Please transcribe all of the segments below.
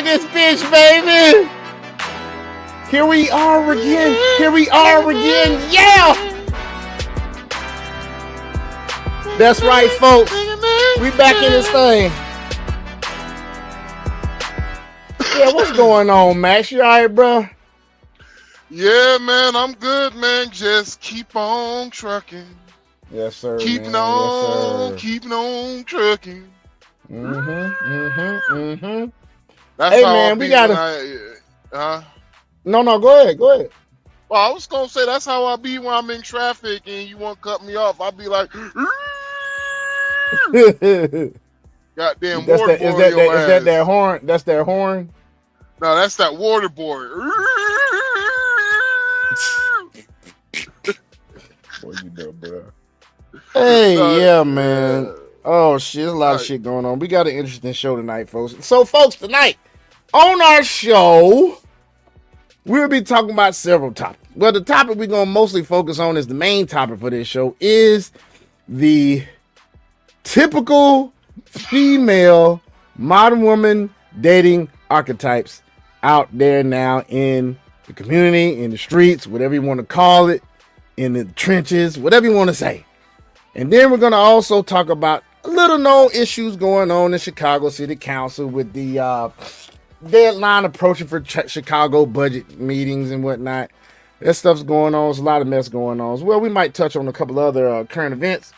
this bitch, baby. Here we are again. Yeah. That's right, folks. We back in this thing. Yeah, what's going on, Max? You all right, bro? Yeah, man, I'm good, man. Just keep on trucking. Yes, sir. Keeping man. on, yes, sir. keeping on trucking. That's Hey, how man, I'll we be gotta. when I. No, go ahead. Well, I was gonna say that's how I'll be when I'm in traffic and you won't cut me off. I'll be like, goddamn waterboard your ass. Is that their horn? That's their horn. No, that's that waterboard. What you doing, bro? Hey, yeah, man. Oh shit, there's a lot of shit going on. We got an interesting show tonight, folks. So, folks, tonight on our show, we'll be talking about several topics. Well, the topic we're gonna mostly focus on is the main topic for this show is the typical female modern woman dating archetypes out there now in the community, in the streets, whatever you want to call it, in the trenches, whatever you want to say. And then we're going to also talk about little known issues going on in Chicago City Council with the deadline approaching for Chicago budget meetings and whatnot. That stuff's going on. There's a lot of mess going on. Well, we might touch on a couple other current events.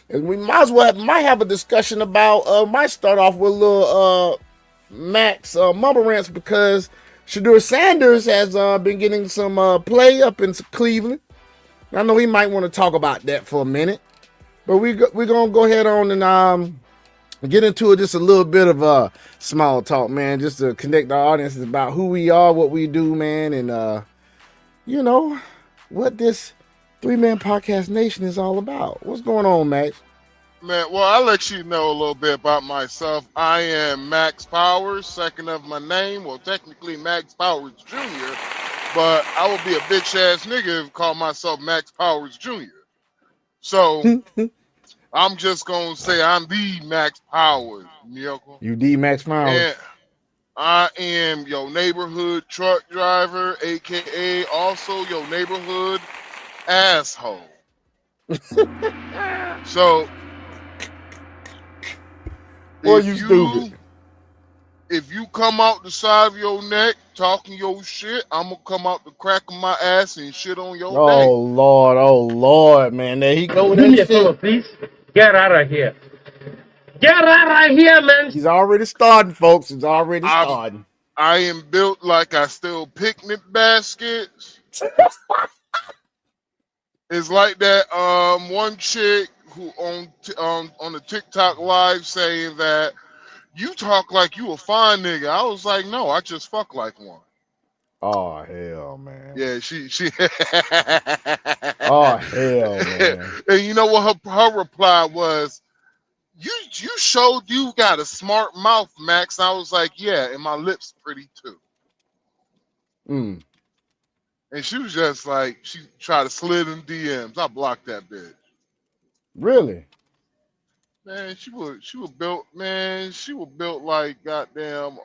And we might have a discussion about, might start off with a little Max mumble rants because Shadur Sanders has been getting some play up in Cleveland. I know he might want to talk about that for a minute. But we're going to go ahead on and get into it, just a little bit of small talk, man, just to connect our audiences about who we are, what we do, man, and, you know, what this three-man podcast nation is all about. What's going on, Max? Man, well, I'll let you know a little bit about myself. I am Max Powers, second of my name. Well, technically Max Powers Jr., but I would be a bitch-ass nigga if I call myself Max Powers Jr. So, I'm just going to say I'm the Max Powers, Miracle. You the Max Powers. And I am your neighborhood truck driver, a.k.a. also your neighborhood asshole. So, boy, you stupid. If you come out the side of your neck talking your shit, I'm going to come out the crack of my ass and shit on your neck. Oh, Lord, man. There he go with that shit. Fellow, please. Get out of here. Get out of here, man. He's already starting, folks. He's already starting. I am built like I steal picnic baskets. It's like that one chick who on the TikTok live saying that you talk like you a fine nigga. I was like, no, I just fuck like one. Oh hell, man. Yeah, she. Oh hell, man. And you know what her reply was? You showed you got a smart mouth, Max. I was like, yeah, and my lips pretty too. And she was just like, she tried to slid in DMs. I blocked that bitch. Really? Man, she was built. Man, she was built like goddamn.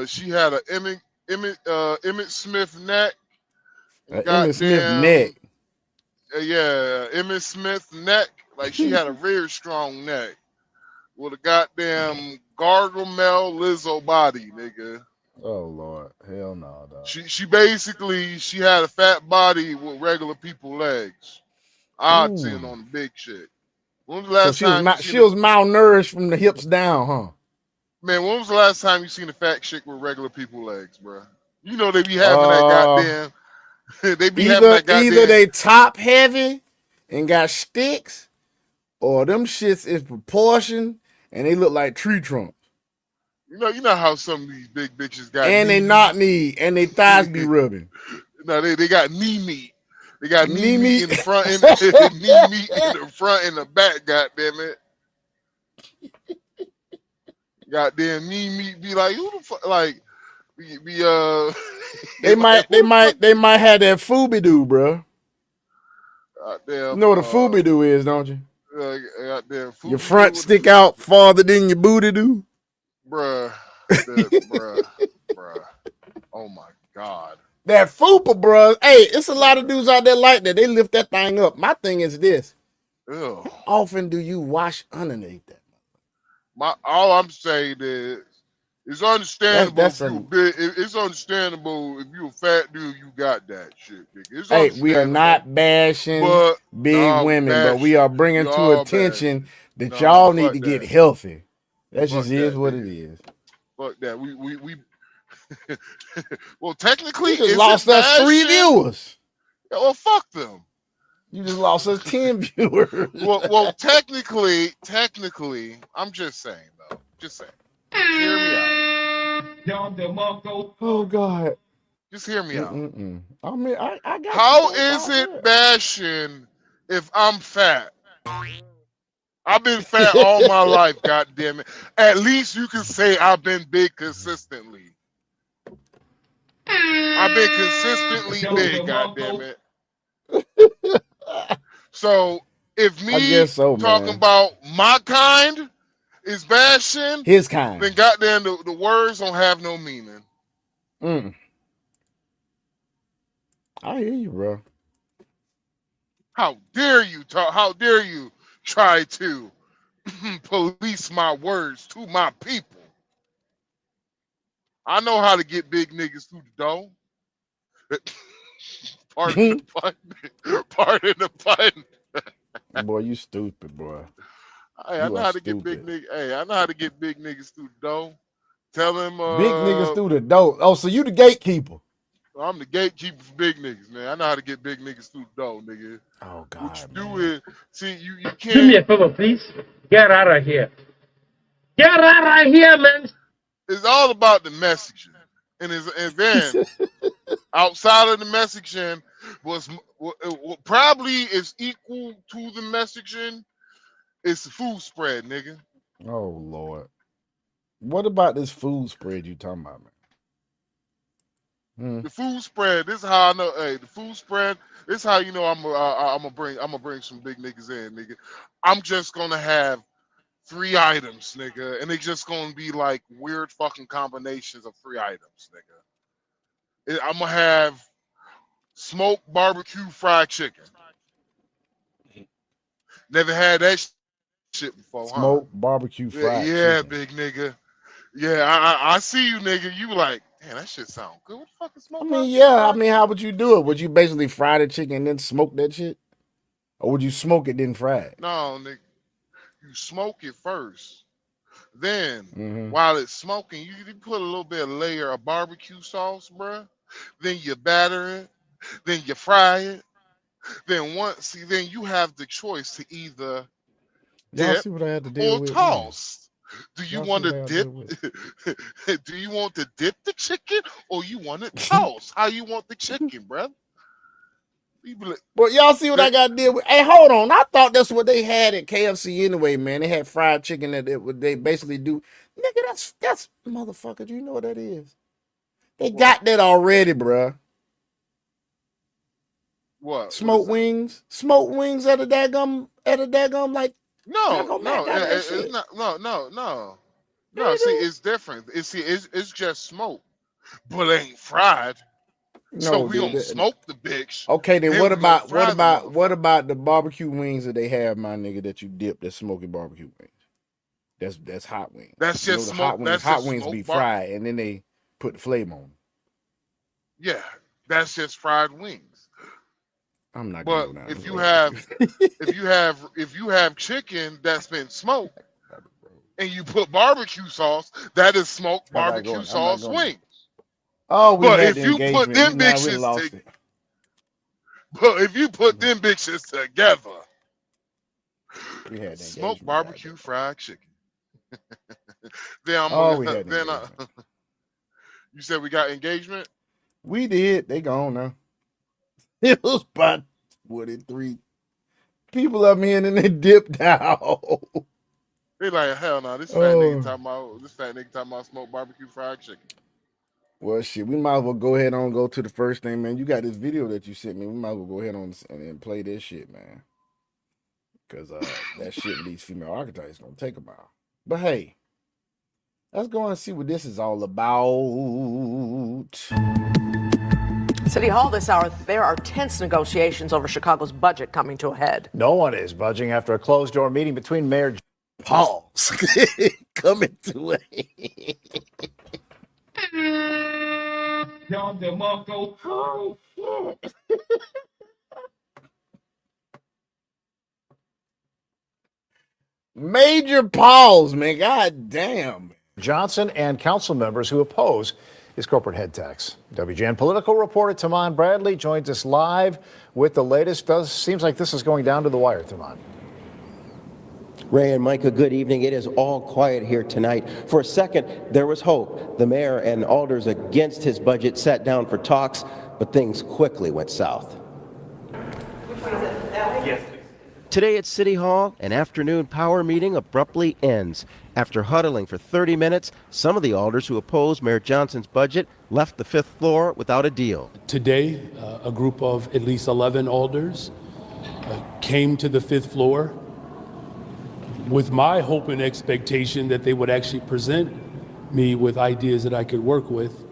She had a Emmett Smith neck. Emmett Smith neck. Yeah, Emmett Smith neck. Like she had a very strong neck with a goddamn Gargamel Lizzo body, nigga. Oh Lord, hell no, dog. She basically had a fat body with regular people legs. Odds in on the big shit. When was the last time she was malnourished from the hips down, huh? Man, when was the last time you seen a fat chick with regular people legs, bro? You know they be having that goddamn. They be having that goddamn. Either they top heavy and got sticks, or them shits is proportioned and they look like tree trunks. You know how some of these big bitches got. And they not knee, and they thighs be rubbing. No, they got knee meat. They got knee meat in the front and knee meat in the front and the back. Goddamn it! Goddamn knee meat be like, who the fuck? Like, they might have that Foobie-Doo, bro. Goddamn, you know what a Foobie-Doo is, don't you? Goddamn, your front stick out farther than your booty do. Bruh. Bruh. Oh my God. That fupa, bro. Hey, it's a lot of dudes out there like that. They lift that thing up. My thing is this. Ew. How often do you wash underneath that? All I'm saying is, it's understandable That's if you big. It's understandable if you a fat dude, you got that shit, nigga. It's Hey, we are understandable. not bashing But big nah, we women, but we bashing. are We bringing to all attention bashing. that Nah, y'all need fuck to get that. healthy. That Fuck just is that, what it nigga. is. Fuck that. We well, You technically, just is it lost us 3 bashing? viewers. Yeah, well, fuck them. You just lost us 10 viewers. Well, technically, I'm just saying though. Just saying. Just hear me out. Oh God. Just hear me out. I mean, I got you, How bro. It's is all it good. bashing if I'm fat? I've been fat all my life, god damn it. At least you can say I've been big consistently. I've been consistently big, god damn it. So if I me guess so, talking man. about my kind is bashing, His kind. then goddamn the words don't have no meaning. Mm. I hear you, bro. How dare you talk? How dare you try to police my words to my people? I know how to get big niggas through the door. Pardon the pun. Pardon the pun. Boy, you stupid, boy. Hey, I You know are how to get big stupid. niggas. Hey, I know how to get big niggas through the door. Tell them, Big niggas through the door. Oh, so you the gatekeeper. I'm the gatekeeper for big niggas, man. I know how to get big niggas through the door, nigga. Oh What you God, do man. is, see, you Do me can't. a favor, please. Get out of here. Get out of here, man. It's all about the messaging, and then outside of the messaging what probably is equal to the messaging. It's the food spread, nigga. Oh Lord. What about this food spread you talking about, man? The food spread. This is how I know. Hey, the food spread. This is how you know I'm gonna bring some big niggas in, nigga. I'm just gonna have 3 items, nigga, and it's just gonna be like weird fucking combinations of 3 items, nigga. I'm gonna have smoked barbecue fried chicken. Never had that shit before, huh? Smoked barbecue Yeah, fried yeah, chicken. big nigga. Yeah, I see you, nigga. You like, damn, that shit sound good. What the fuck is I smoked mean, barbecue yeah. I fried mean, how chicken? would you do it? Would you basically fry the chicken and then smoke that shit, or would you smoke it then fry it? No, nigga. You smoke it first. Then, Mm-hmm. while it's smoking, you put a little bit of layer of barbecue sauce, bruh. Then you batter it. Then you fry it. Then you have the choice to either Y'all dip see what I had to deal or with, man? toss. Do you Y'all see want what to I had to dip? deal with? Do you want to dip the chicken or you want to toss? How you want the chicken, bruh? But y'all see what I got to deal with? Hey, hold on. I thought that's what they had at KFC anyway, man. They had fried chicken that they basically do. Nigga, that's motherfucker. Do you know what that is? They What? got that already, bruh. What is that? Smoked wings at a daggum like No, Taco Mac no, got that it's shit. not. No. Yeah, No, they see, do. it's different. It's just smoke, but it ain't fried. So No, we gonna dude. smoke the bitch, Okay, then then what we gonna about fry the what motherfucker. about the barbecue wings that they have, my nigga, that you dip that's smoking barbecue wings? That's hot wings. That's You know just the smoke. hot wings. That's Hot just wings smoke be bar. fried and then they put the flavor on them. Yeah, that's just fried wings. I'm not gonna But go down this if you road with have you. chicken that's been smoked and you put barbecue sauce, that is smoked I'm not barbecue going. I'm not sauce going there. wings. Oh, we But had if the you put engagement. them We bitches lost to, it. but if you put them bitches together, We had the smoked engagement. Goddamn. barbecue fried chicken. Then I'm Oh, we gonna had the engagement. you said we got engagement. We did. They gone now. It was about 23 people up here and then they dipped out. They like hell no. Oh. This fat nigga talking about smoked barbecue fried chicken. Well, shit, we might as well go ahead on and go to the first thing, man. You got this video that you sent me. We might as well go ahead on and play this shit, man. Because that shit with these female archetypes gonna take a while. But hey, Let's go and see what this is all about. City Hall this hour, there are tense negotiations over Chicago's budget coming to a head. No one is budging after a closed-door meeting between Mayor... Pause. Coming to a Oh, shit. Major pause, man. God damn. Johnson and council members who oppose his corporate head tax. WGN political reporter Taman Bradley joins us live with the latest. Seems like this is going down to the wire, Taman. Ray and Micah, good evening. It is all quiet here tonight. For a second, there was hope. The mayor and alders against his budget sat down for talks, but things quickly went south. Yes. Today at City Hall, an afternoon power meeting abruptly ends. After huddling for 30 minutes, some of the alders who oppose Mayor Johnson's budget left the fifth floor without a deal. Today, a group of at least 11 alders came to the fifth floor with my hope and expectation that they would actually present me with ideas that I could work with,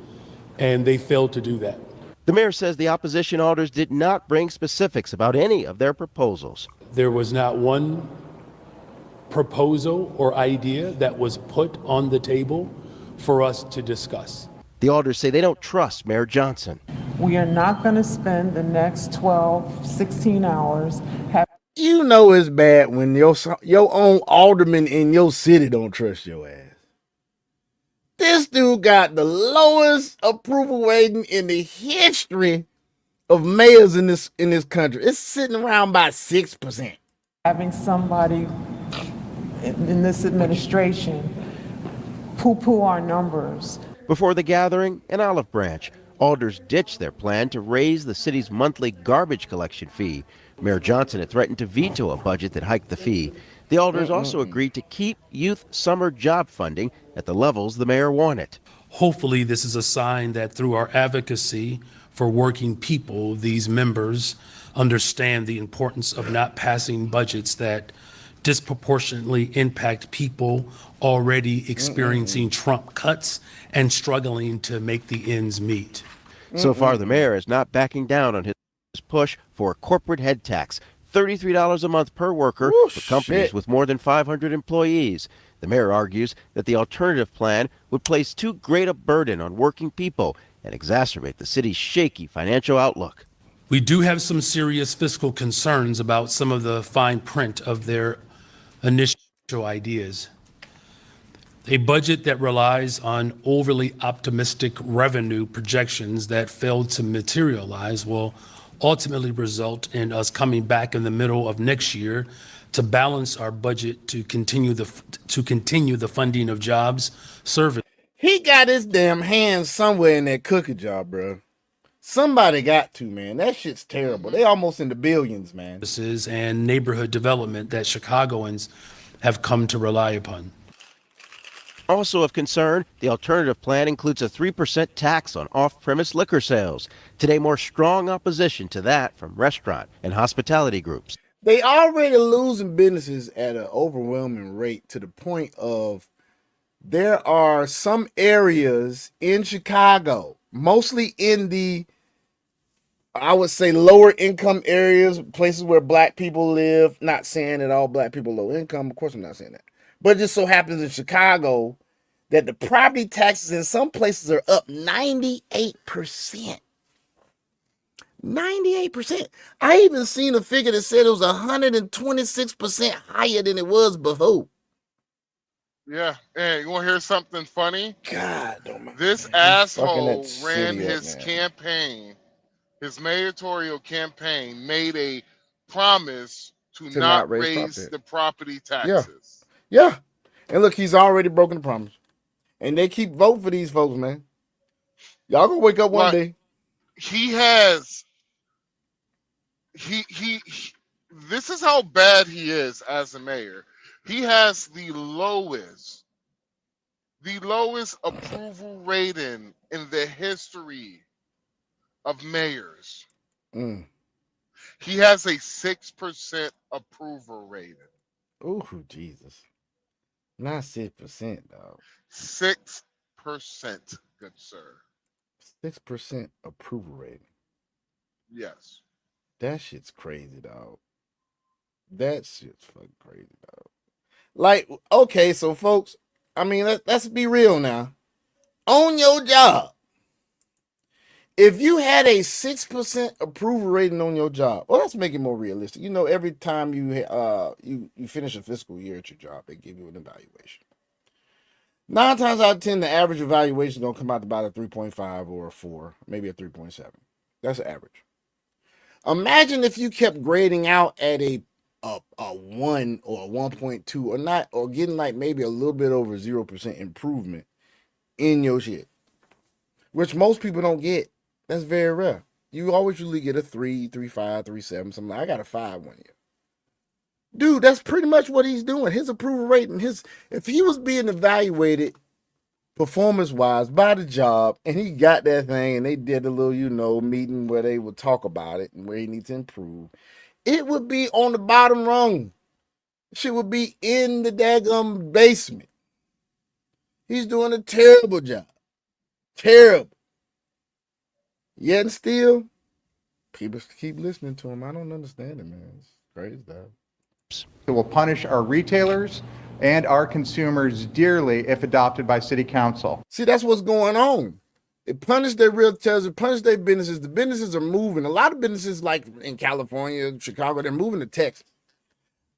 and they failed to do that. The mayor says the opposition alders did not bring specifics about any of their proposals. There was not one proposal or idea that was put on the table for us to discuss. The alders say they don't trust Mayor Johnson. We are not going to spend the next 12, 16 hours You know it's bad when your own alderman in your city don't trust your ass. This dude got the lowest approval rating in the history of mayors in this country. It's sitting around by 6%. having somebody in this administration poo-poo our numbers. Before the gathering, an olive branch. Alders ditched their plan to raise the city's monthly garbage collection fee. Mayor Johnson had threatened to veto a budget that hiked the fee. The alders also agreed to keep youth summer job funding at the levels the mayor wanted. Hopefully, this is a sign that through our advocacy for working people, these members understand the importance of not passing budgets that disproportionately impact people already experiencing Trump cuts and struggling to make the ends meet. So far, the mayor is not backing down on his push for a corporate head tax, $33 a month per worker for companies with more than 500 employees. The mayor argues that the alternative plan would place too great a burden on working people and exacerbate the city's shaky financial outlook. We do have some serious fiscal concerns about some of the fine print of their initial ideas. A budget that relies on overly optimistic revenue projections that fail to materialize will ultimately result in us coming back in the middle of next year to balance our budget to continue the funding of jobs, services. He got his damn hands somewhere in that cookie jar, bro. Somebody got to, man. That shit's terrible. They almost in the billions, man. And neighborhood development that Chicagoans have come to rely upon. Also of concern, the alternative plan includes a 3% tax on off-premise liquor sales. Today, more strong opposition to that from restaurant and hospitality groups. They already losing businesses at an overwhelming rate to the point of there are some areas in Chicago, mostly in the, I would say, lower income areas, places where black people live. Not saying that all black people are low income. Of course, I'm not saying that. But it just so happens in Chicago that the property taxes in some places are up 98%. 98%. I even seen a figure that said it was 126% higher than it was before. Yeah. Hey, you want to hear something funny? God, oh my This God. asshole He's fucking that ran city up, his man. campaign, his mayoral campaign, made a promise to To not not raise raise property. the property taxes. Yeah. And look, he's already broken the promise. And they keep voting for these folks, man. Y'all gonna wake up one Like, day. he has this is how bad he is as a mayor. He has the lowest approval rating in the history of mayors. Mm. He has a 6% approval rating. Ooh, Jesus. Not 6%, dog. 6%, good sir. 6% approval rating. Yes. That shit's crazy, dog. That shit's fucking crazy, dog. Like, okay, so folks, I mean, let's be real now. On your job, if you had a 6% approval rating on your job, well, let's make it more realistic. You know, every time you finish a fiscal year at your job, they give you an evaluation. 9 times out of 10, the average evaluation is going to come out about a 3.5 or a 4, maybe a 3.7. That's average. Imagine if you kept grading out at a 1 or a 1.2 or not, or getting like maybe a little bit over 0% improvement in your shit, which most people don't get. That's very rare. You always usually get a 3, 3.5, 3.7, something. I got a 5 one year. Dude, that's pretty much what he's doing. His approval rating, if he was being evaluated performance-wise by the job, and he got that thing, and they did a little, meeting where they would talk about it and where he needs to improve, it would be on the bottom rung. Shit would be in the daggum basement. He's doing a terrible job. Terrible. Yet and still, people keep listening to him. I don't understand it, man. It's crazy stuff. It will punish our retailers and our consumers dearly if adopted by City Council. See, that's what's going on. It punished their retailers, it punished their businesses. The businesses are moving. A lot of businesses, like in California, Chicago, they're moving to Texas.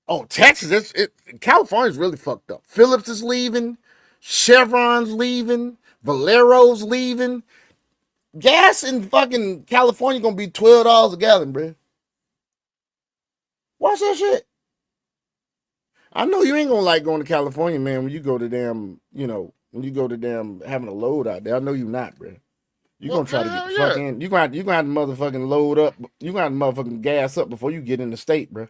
Oh, Texas, California's really fucked up. Phillips is leaving. Chevron's leaving. Valero's leaving. Gas in fucking California gonna be $12 a gallon, bro. Watch that shit. I know you ain't gonna like going to California, man, when you go to damn, when you go to damn having a load out there. I know you not, bro. You're gonna try to get the fuck in. You're gonna have to motherfucking load up. You're gonna have to motherfucking gas up before you get in the state, bro.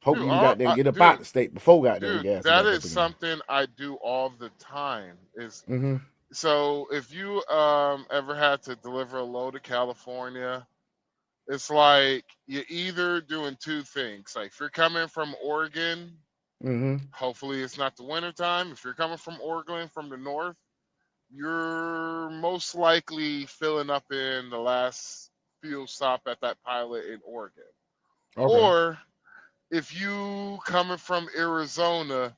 Hope you got there, get up out the state before goddamn gas. That is something I do all the time. So if you ever had to deliver a load to California, it's like you're either doing two things. Like if you're coming from Oregon, hopefully it's not the winter time. If you're coming from Oregon from the north, you're most likely filling up in the last fuel stop at that pilot in Oregon. Okay. Or if you coming from Arizona,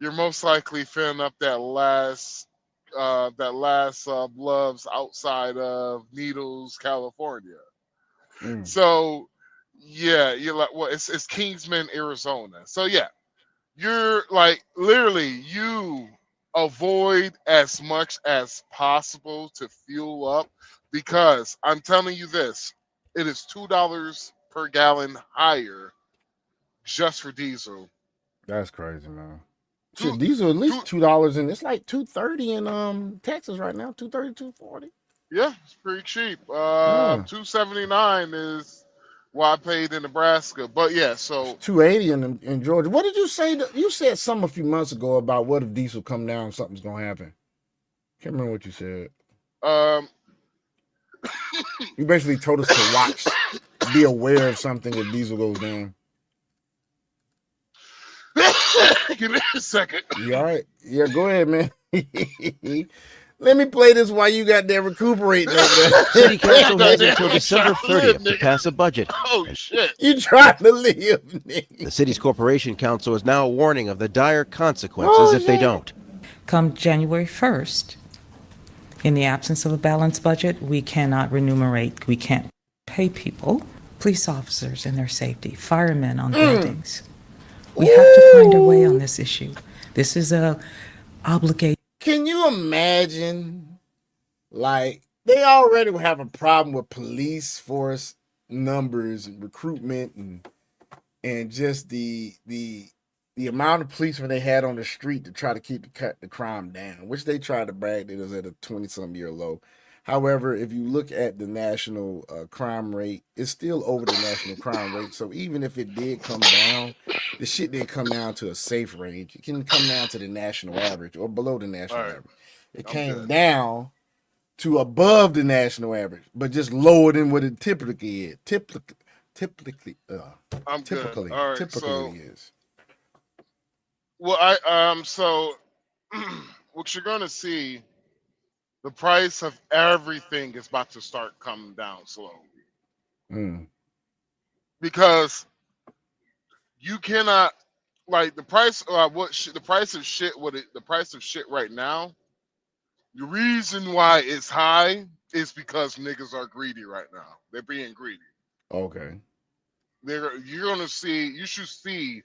you're most likely filling up that last Love's outside of Needles, California. So yeah, you're like, well, it's Kingsman, Arizona. So yeah, you're like literally you avoid as much as possible to fuel up, because I'm telling you this, it is $2 per gallon higher just for diesel. That's crazy, man. Shit, diesel at least $2, and it's like $2.30 in Texas right now. $2.30, $2.40. Yeah, it's pretty cheap. $2.79 is what I paid in Nebraska. But yeah, so it's $2.80 in Georgia. What did you say? You said something a few months ago about what if diesel come down, something's gonna happen. Can't remember what you said. You basically told us to watch, be aware of something if diesel goes down. Give me a second. You all right? Yeah, go ahead, man. Let me play this while you got there recuperating over there. City Council has until December 30th to pass a budget. Oh, shit. You trying to live, nigga. The city's Corporation Council is now warning of the dire consequences if they don't. Come January 1st, in the absence of a balanced budget, we cannot remunerate, we can't pay people, police officers and their safety, firemen on buildings. We have to find a way on this issue. This is a obligation. Can you imagine, like, they already have a problem with police force numbers and recruitment and just the amount of policemen they had on the street to try to keep the crime down, which they tried to brag that it was at a 20-some-year low. However, if you look at the national crime rate, it's still over the national crime rate. So even if it did come down, the shit didn't come down to a safe range. It can come down to the national average or below the national average. It came down to above the national average, but just lower than what it typically is. Typically is. Well, so what you're gonna see, the price of everything is about to start coming down slowly because you cannot like the price. The price of shit? The price of shit right now? The reason why it's high is because niggas are greedy right now. They're being greedy. Okay. You should see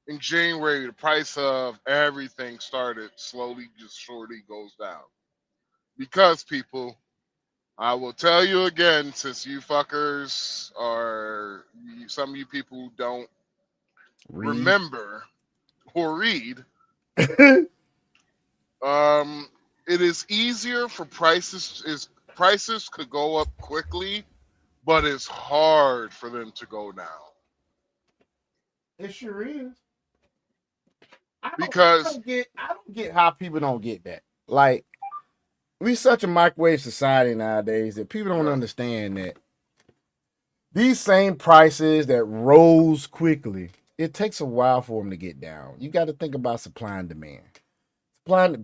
in January the price of everything started slowly, just shortly goes down. Because people, I will tell you again, since you fuckers are some of you people who don't remember or read, it is easier for prices could go up quickly, but it's hard for them to go down. It sure is. I Because don't get how people don't get that. Like, we such a microwave society nowadays that people don't understand that these same prices that rose quickly, it takes a while for them to get down. You got to think about supply and demand.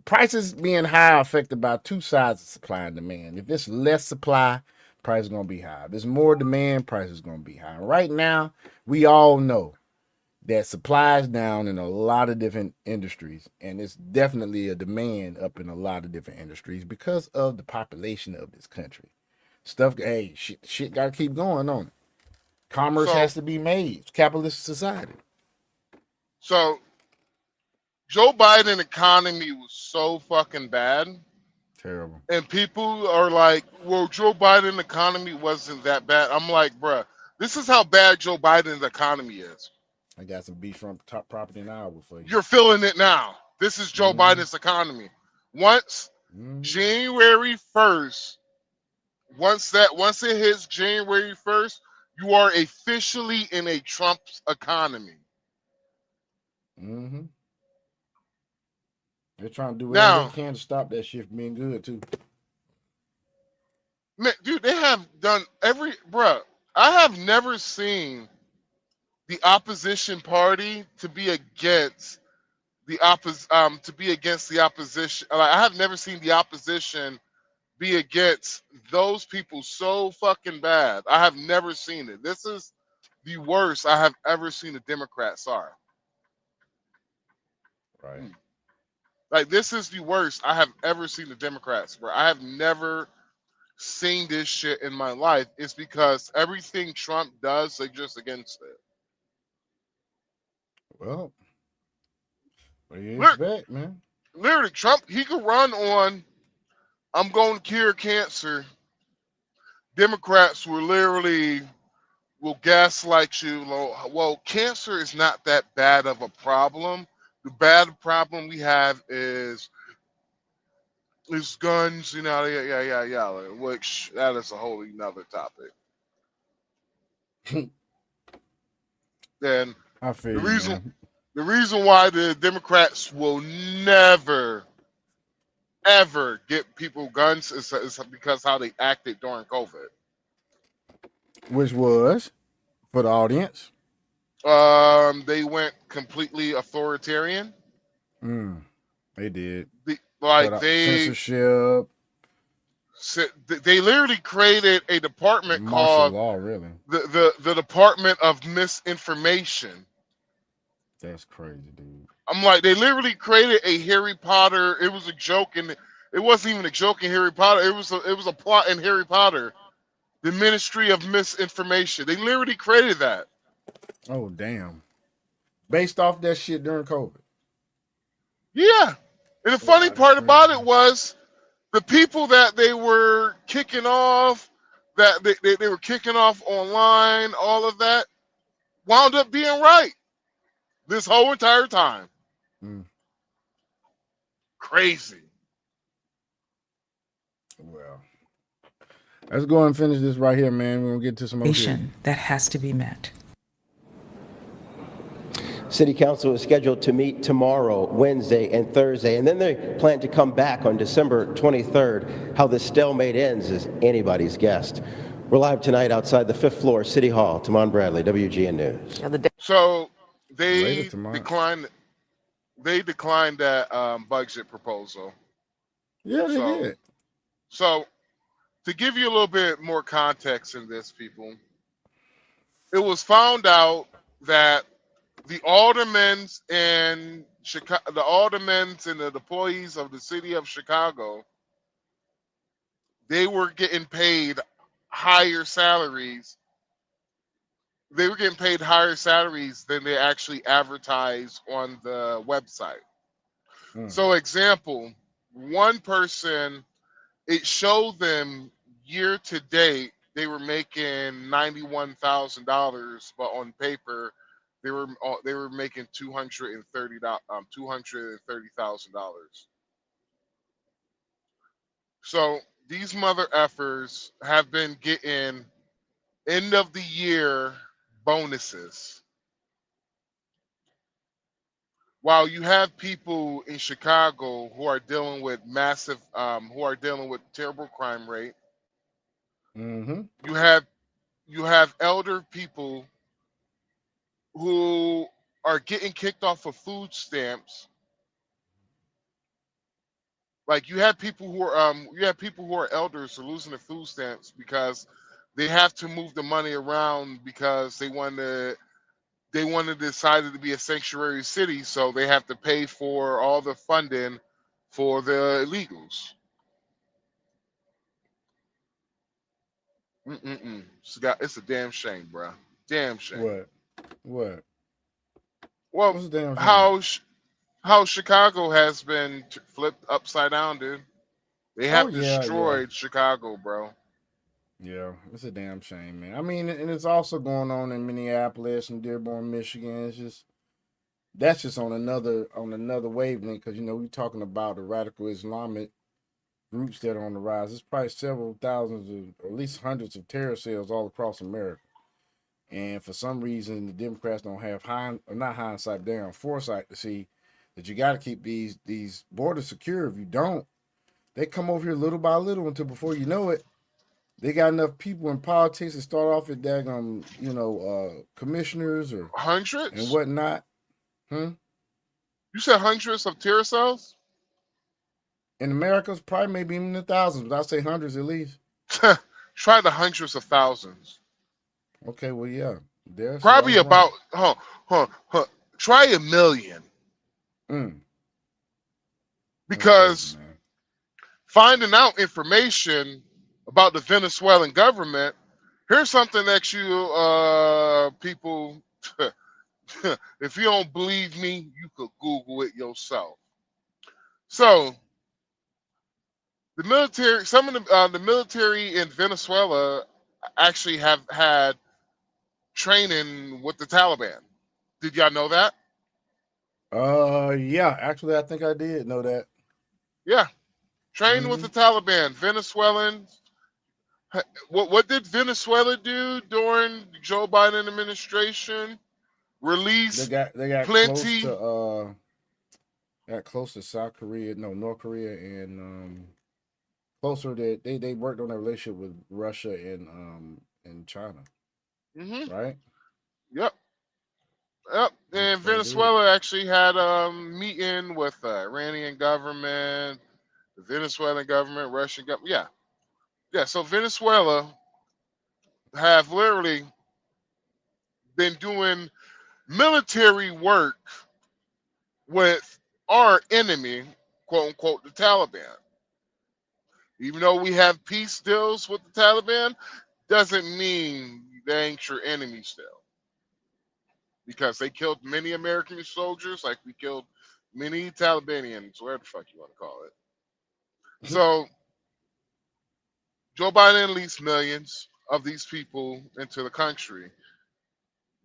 Prices being high affected by two sides of supply and demand. If it's less supply, price is going to be high. If there's more demand, price is going to be high. Right now, we all know that supply is down in a lot of different industries, and it's definitely a demand up in a lot of different industries because of the population of this country. Shit got to keep going on it. Commerce has to be made. It's capitalist society. So, Joe Biden economy was so fucking bad. Terrible. And people are like, well, Joe Biden economy wasn't that bad. I'm like, bruh, this is how bad Joe Biden's economy is. I got some beachfront top property in Iowa for you. You're feeling it now. This is Joe Biden's economy. Once January 1st, once it hits January 1st, you are officially in a Trump economy. They're trying to do whatever they can to stop that shit from being good too. Man, dude, they have done bruh. I have never seen the opposition party to be against the opposition. Like, I have never seen the opposition be against those people so fucking bad. I have never seen it. This is the worst I have ever seen the Democrats are. Right. Like, this is the worst I have ever seen the Democrats, bro. I have never seen this shit in my life. It's because everything Trump does, they're just against it. Well, what do you expect, man? Literally, Trump, he could run on, I'm going to cure cancer. Democrats will gaslight you. Well, cancer is not that bad of a problem. The bad problem we have is guns, yeah, which that is a whole nother topic. Then the reason why the Democrats will never ever get people guns is because how they acted during COVID. Which was, for the audience, they went completely authoritarian. They did. Censorship. They literally created a department called law, really. the Department of Misinformation. That's crazy, dude. I'm like, they literally created a Harry Potter. It was a joke, and it wasn't even a joke in Harry Potter. It was a plot in Harry Potter. The Ministry of Misinformation. They literally created that. Oh, damn. Based off that shit during COVID. Yeah. And the funny part about it was the people that they were kicking off, that they were kicking off online, all of that, wound up being right this whole entire time. Crazy. Well, let's go and finish this right here, man. We're going to get to some more shit. That has to be met. City Council is scheduled to meet tomorrow, Wednesday, and Thursday, and then they plan to come back on December 23rd. How this stalemate ends is anybody's guess. We're live tonight outside the 5th floor, City Hall. Tamon Bradley, WGN News. So they declined. they declined that budget proposal. Yeah, they So, did. so to give you a little bit more context in this, people, it was found out that the aldermen and the aldermen and the employees of the city of Chicago, they were getting paid higher salaries. They were getting paid higher salaries than they actually advertised on the website. Mm. So, example, one person, it showed them year to date they were making $91,000, but on paper they were making $230,000. So these mother effers have been getting end of the year bonuses, while you have people in Chicago who are dealing with who are dealing with terrible crime rate. Mm-hmm. You have elder people who are getting kicked off of food stamps. Like you have people who are elders who are losing their food stamps because they have to move the money around because they want to decide it to be a sanctuary city, so they have to pay for all the funding for the illegals. Mm-mm-mm. It's a damn shame, bro. Damn shame. What? What? Well, What's the damn shame? how Chicago has been flipped upside down, dude. They Oh have yeah, yeah. destroyed Chicago, bro. Yeah, it's a damn shame, man. I mean, and it's also going on in Minneapolis and Dearborn, Michigan. It's just that's just on another wavelength because we're talking about the radical Islamic groups that are on the rise. There's probably several thousands of, or at least hundreds of terror cells all across America. And for some reason, the Democrats don't have not hindsight, damn foresight to see that you got to keep these borders secure. If you don't, they come over here little by little until before you know it, they got enough people in politics to start off at daggum, commissioners or and Hundreds? whatnot. Hmm? You said hundreds of terror cells? In America, it's probably maybe even the thousands, but I'd say hundreds at least. Try the hundreds of thousands. Okay, well, yeah. There's I Probably was wrong. about try a million. Mm. Because Crazy, finding out information about the Venezuelan government, here's something that you people if you don't believe me, you could Google it yourself. So some of the military in Venezuela actually have had training with the Taliban. Did y'all know that? Yeah. Actually, I think I did know that. Yeah, trained with Mm-hmm. the Taliban. Venezuelans. What did Venezuela do during Joe Biden administration? They Release got plenty. close to South Korea, no North Korea, and closer that they worked on their relationship with Russia and China, Hmm. right? Yep. Yep. Yep, And sure did. Venezuela actually had a meeting with the Iranian government, the Venezuelan government, Russian government. Yeah. Yeah. So Venezuela have literally been doing military work with our enemy, quote unquote, the Taliban. Even though we have peace deals with the Taliban, doesn't mean they ain't your enemy still. Because they killed many American soldiers, like we killed many Talibanians, whatever the fuck you want to call it. So Joe Biden released millions of these people into the country.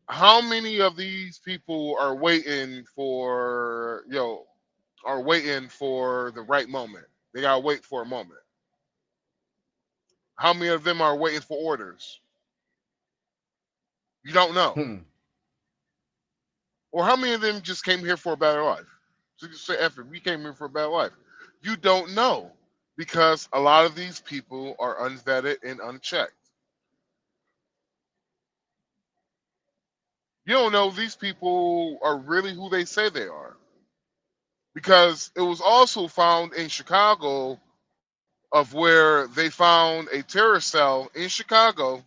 How many of these people are waiting for the right moment? They gotta wait for a moment. How many of them are waiting for orders? You don't know. Hmm. Or how many of them just came here for a better life? So you say, "F it, we came here for a better life." You don't know because a lot of these people are unvetted and unchecked. You don't know if these people are really who they say they are. because it was also found in Chicago, of where they found a terrorist cell in Chicago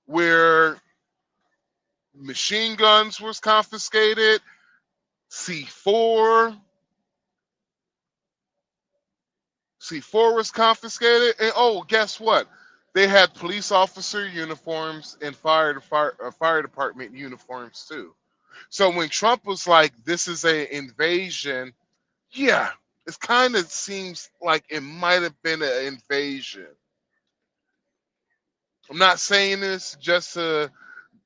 where machine guns was confiscated, C4 was confiscated, and oh, guess what? They had police officer uniforms and fire department uniforms too. So when Trump was like, "This is an invasion," yeah, it kind of seems like it might have been an invasion. I'm not saying this just to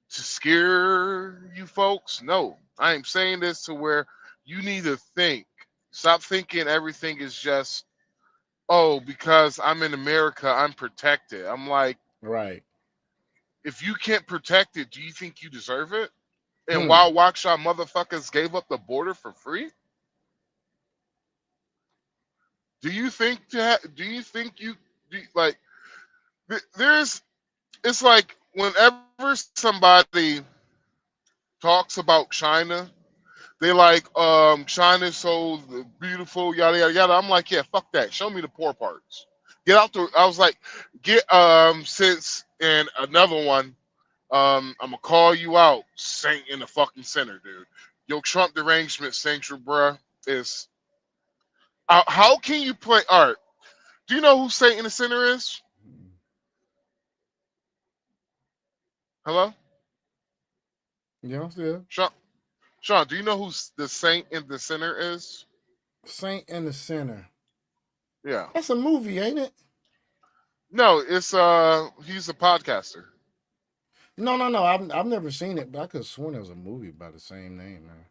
scare you folks. No, I am saying this to where you need to think. Stop thinking everything is just, oh, because I'm in America, I'm protected. I'm like, Right. if you can't protect it, do you think you deserve it? And while Waukesha motherfuckers gave up the border for free, do you think you like? There's, it's like whenever somebody talks about China, they like, China's so beautiful, yada yada yada. I'm like, yeah, fuck that. Show me the poor parts. Get out the. I was like, since, and another one. I'm gonna call you out, Saint in the fucking center, dude. Yo, Trump derangement central, bruh, is how can you play art? Do you know who Saint in the center is? Hello, Yeah, yeah. Sean, do you know who the Saint in the center is? Saint in the Center. Yeah. That's a movie, ain't it? No, it's he's a podcaster. No. I've never seen it, but I could have sworn there was a movie by the same name, man.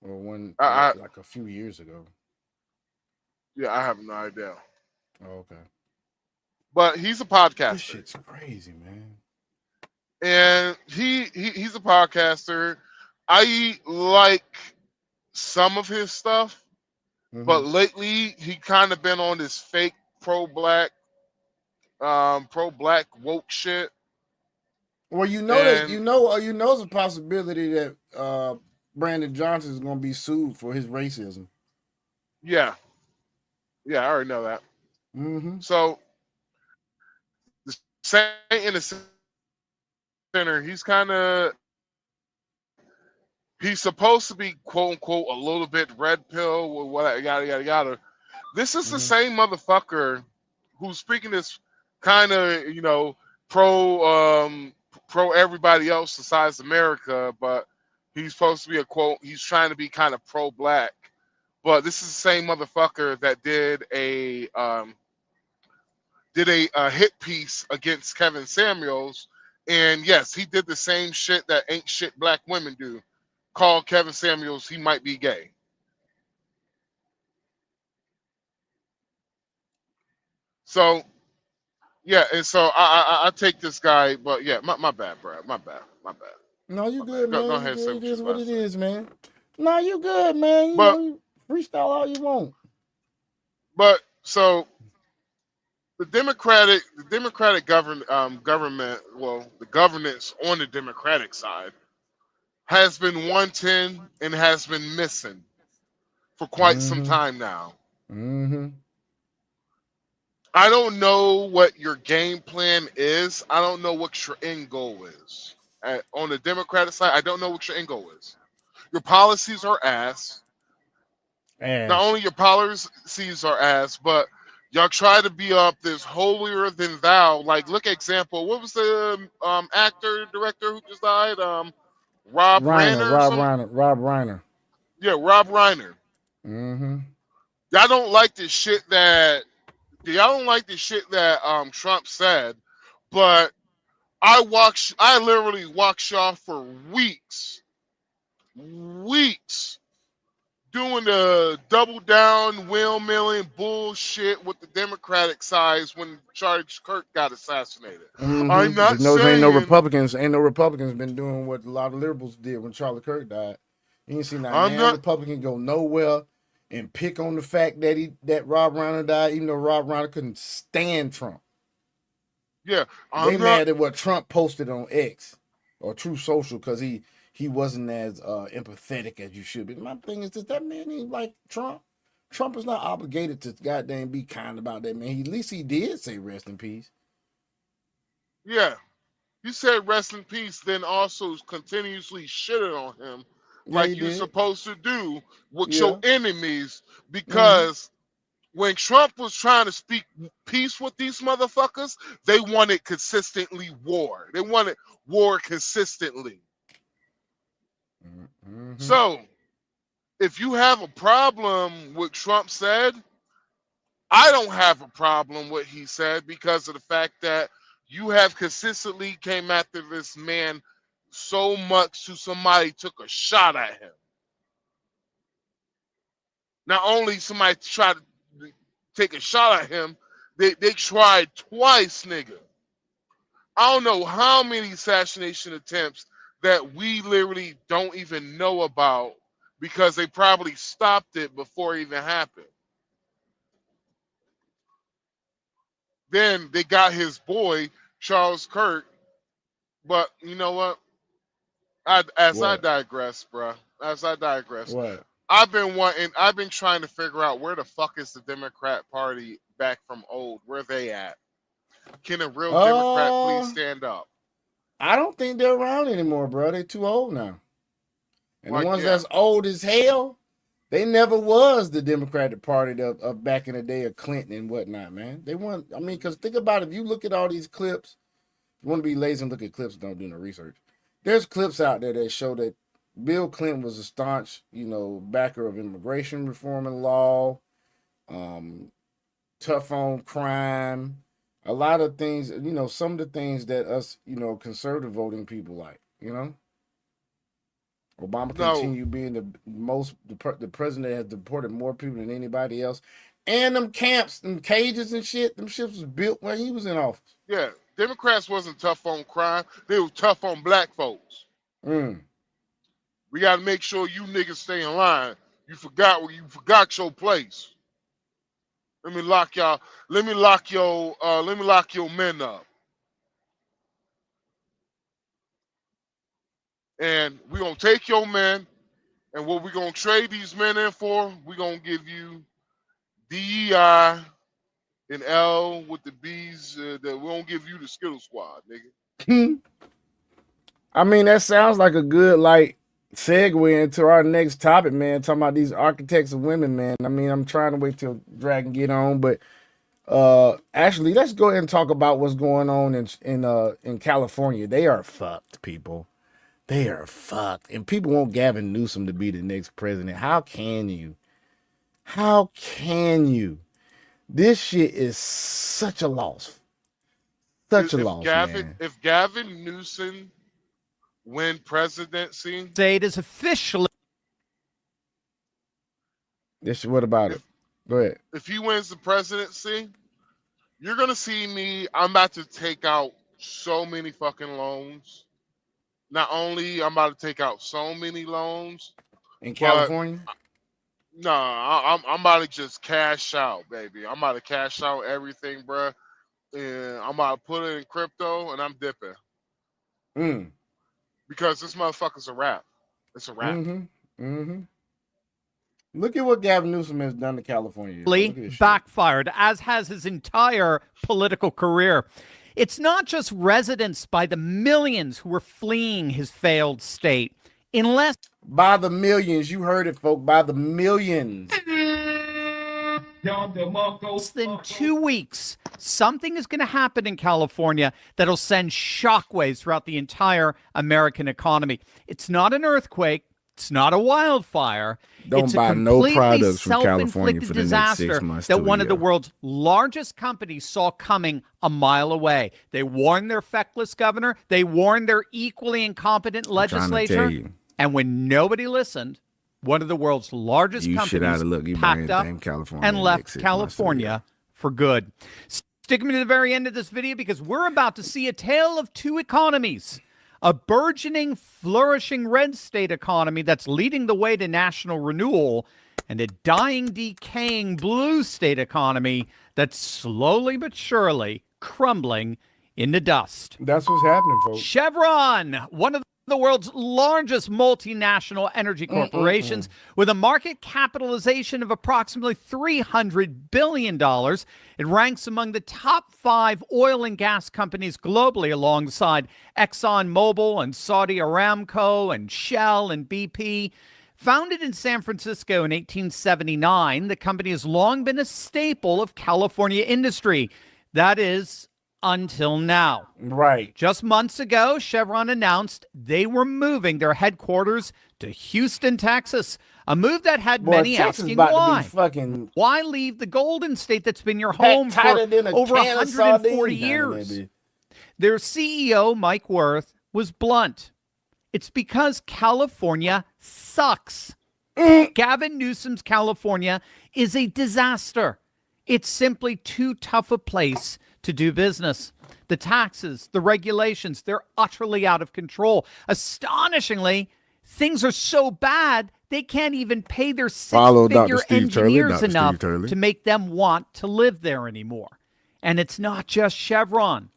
Or one like a few years ago. Yeah, I have no idea. Oh, okay. But he's a podcaster. This shit's crazy, man. And he's a podcaster. I like some of his stuff, but lately he kind of been on this fake pro-black woke shit. Well, you know that you know it's a possibility that Brandon Johnson is going to be sued for his racism. Yeah, I already know that. So the Saint in the center, he's supposed to be quote unquote a little bit red pill or what, yada yada yada. This is the same motherfucker who's speaking this kind of, pro everybody else besides America, but he's supposed to be he's trying to be kind of pro black. But this is the same motherfucker that did a hit piece against Kevin Samuels, and yes, he did the same shit that ain't shit black women do. Called Kevin Samuels, he might be gay. So, yeah, and so I take this guy, but yeah, my bad, bro. My bad. No, you good, man. Go ahead, it is what it is, man. No, you good, man. You freestyle all you want. But so the Democratic government, well, the governance on the Democratic side has been wanting and has been missing for quite some time now. I don't know what your game plan is. I don't know what your end goal is. On the Democratic side, I don't know what your end goal is. Your policies are ass. Not only your policies are ass, but y'all try to be up this holier than thou. Like, look, example, what was the actor, director who just died? Rob Reiner. Yeah, Rob Reiner. Y'all don't like the shit that Trump said, but I literally watched y'all for weeks doing the double down, windmilling bullshit with the Democratic side when Charlie Kirk got assassinated. I'm not saying ain't no Republicans been doing what a lot of liberals did when Charlie Kirk died. You ain't seen that Republican go nowhere and pick on the fact that Rob Reiner died, even though Rob Reiner couldn't stand Trump. Yeah, they mad at what Trump posted on X or True Social because he he wasn't as empathetic as you should be. My thing is that man ain't like Trump. Trump is not obligated to goddamn be kind about that man. At least he did say rest in peace. Yeah. You said rest in peace, then also continuously shitted on him Yeah, he like you're did. supposed to do with Yeah. your enemies, because when Trump was trying to speak peace with these motherfuckers, they wanted consistently war. They wanted war consistently. So, if you have a problem with Trump said, I don't have a problem with what he said, because of the fact that you have consistently came after this man so much to somebody took a shot at him. Not only somebody tried to take a shot at him, they tried twice, nigga. I don't know how many assassination attempts that we literally don't even know about, because they probably stopped it before it even happened. Then they got his boy, Charles Kirk. But you know what? I digress, bro. As I digress. What? I've been trying to figure out where the fuck is the Democrat Party back from old? Where they at? Can a real Democrat please stand up? I don't think they're around anymore, bro. They're too old now. And Like, the ones yeah. that's old as hell, they never was the Democratic Party of back in the day of Clinton and whatnot, man. They weren't. I mean, because think about it. If you look at all these clips, you want to be lazy and look at clips, don't do no research. There's clips out there that show that Bill Clinton was a staunch, backer of immigration reform and law, tough on crime, a lot of things, some of the things that us, conservative voting people like, Obama continued being the president that has deported more people than anybody else. And them camps and cages and shit, them ships was built when he was in office. Yeah, Democrats wasn't tough on crime. They were tough on black folks. We got to make sure you niggas stay in line. You forgot your place. Let me lock your men up. And we're gonna take your men, and what we're gonna trade these men in for, we're gonna give you DEI and L with the B's. That we won't give you the Skittle Squad, nigga. I mean, that sounds like a good segue into our next topic, man. Talking about these architects of women, man. I mean, I'm trying to wait till Dragon get on, but actually, let's go ahead and talk about what's going on in California. They are fucked, people. They are fucked, and people want Gavin Newsom to be the next president. How can you? How can you? This shit is such a loss. Such a loss, man. If Gavin Newsom win presidency, it is officially. What about it? Go ahead. If he wins the presidency, you're gonna see me. I'm about to take out so many fucking loans. Not only I'm about to take out so many loans in California. I'm about to just cash out, baby. I'm about to cash out everything, bro. And I'm about to put it in crypto, and I'm dipping. Because this motherfucker's a wrap. It's a wrap. Look at what Gavin Newsom has done to California. Backfired, as has his entire political career. It's not just residents by the millions who are fleeing his failed state. By the millions, you heard it, folk, by the millions. Less than 2 weeks, something is going to happen in California that'll send shockwaves throughout the entire American economy. It's not an earthquake. It's not a wildfire. Don't buy no products from California for the next 6 months. That one of the world's largest companies saw coming a mile away. They warned their feckless governor. They warned their equally incompetent legislature. And when nobody listened, one of the world's largest companies packed up and left California for good. Stick me to the very end of this video, because we're about to see a tale of two economies. A burgeoning, flourishing red state economy that's leading the way to national renewal, and a dying, decaying blue state economy that's slowly but surely crumbling into dust. That's what's happening, folks. Chevron, one of the the world's largest multinational energy corporations with a market capitalization of approximately $300 billion. It ranks among the top 5 oil and gas companies globally alongside ExxonMobil and Saudi Aramco and Shell and BP. Founded in San Francisco in 1879, the company has long been a staple of California industry. That is, until now. Right. Just months ago, Chevron announced they were moving their headquarters to Houston, Texas. A move that had many Texas asking about why. to be fucking Why leave the Golden State that's been your home for over 140 years? Their CEO, Mike Wirth, was blunt. It's because California sucks. Gavin Newsom's California is a disaster. It's simply too tough a place to do business. The taxes, the regulations, they're utterly out of control. Astonishingly, things are so bad, they can't even pay their six-figure engineers enough to make them want to live there anymore. And it's not just Chevron.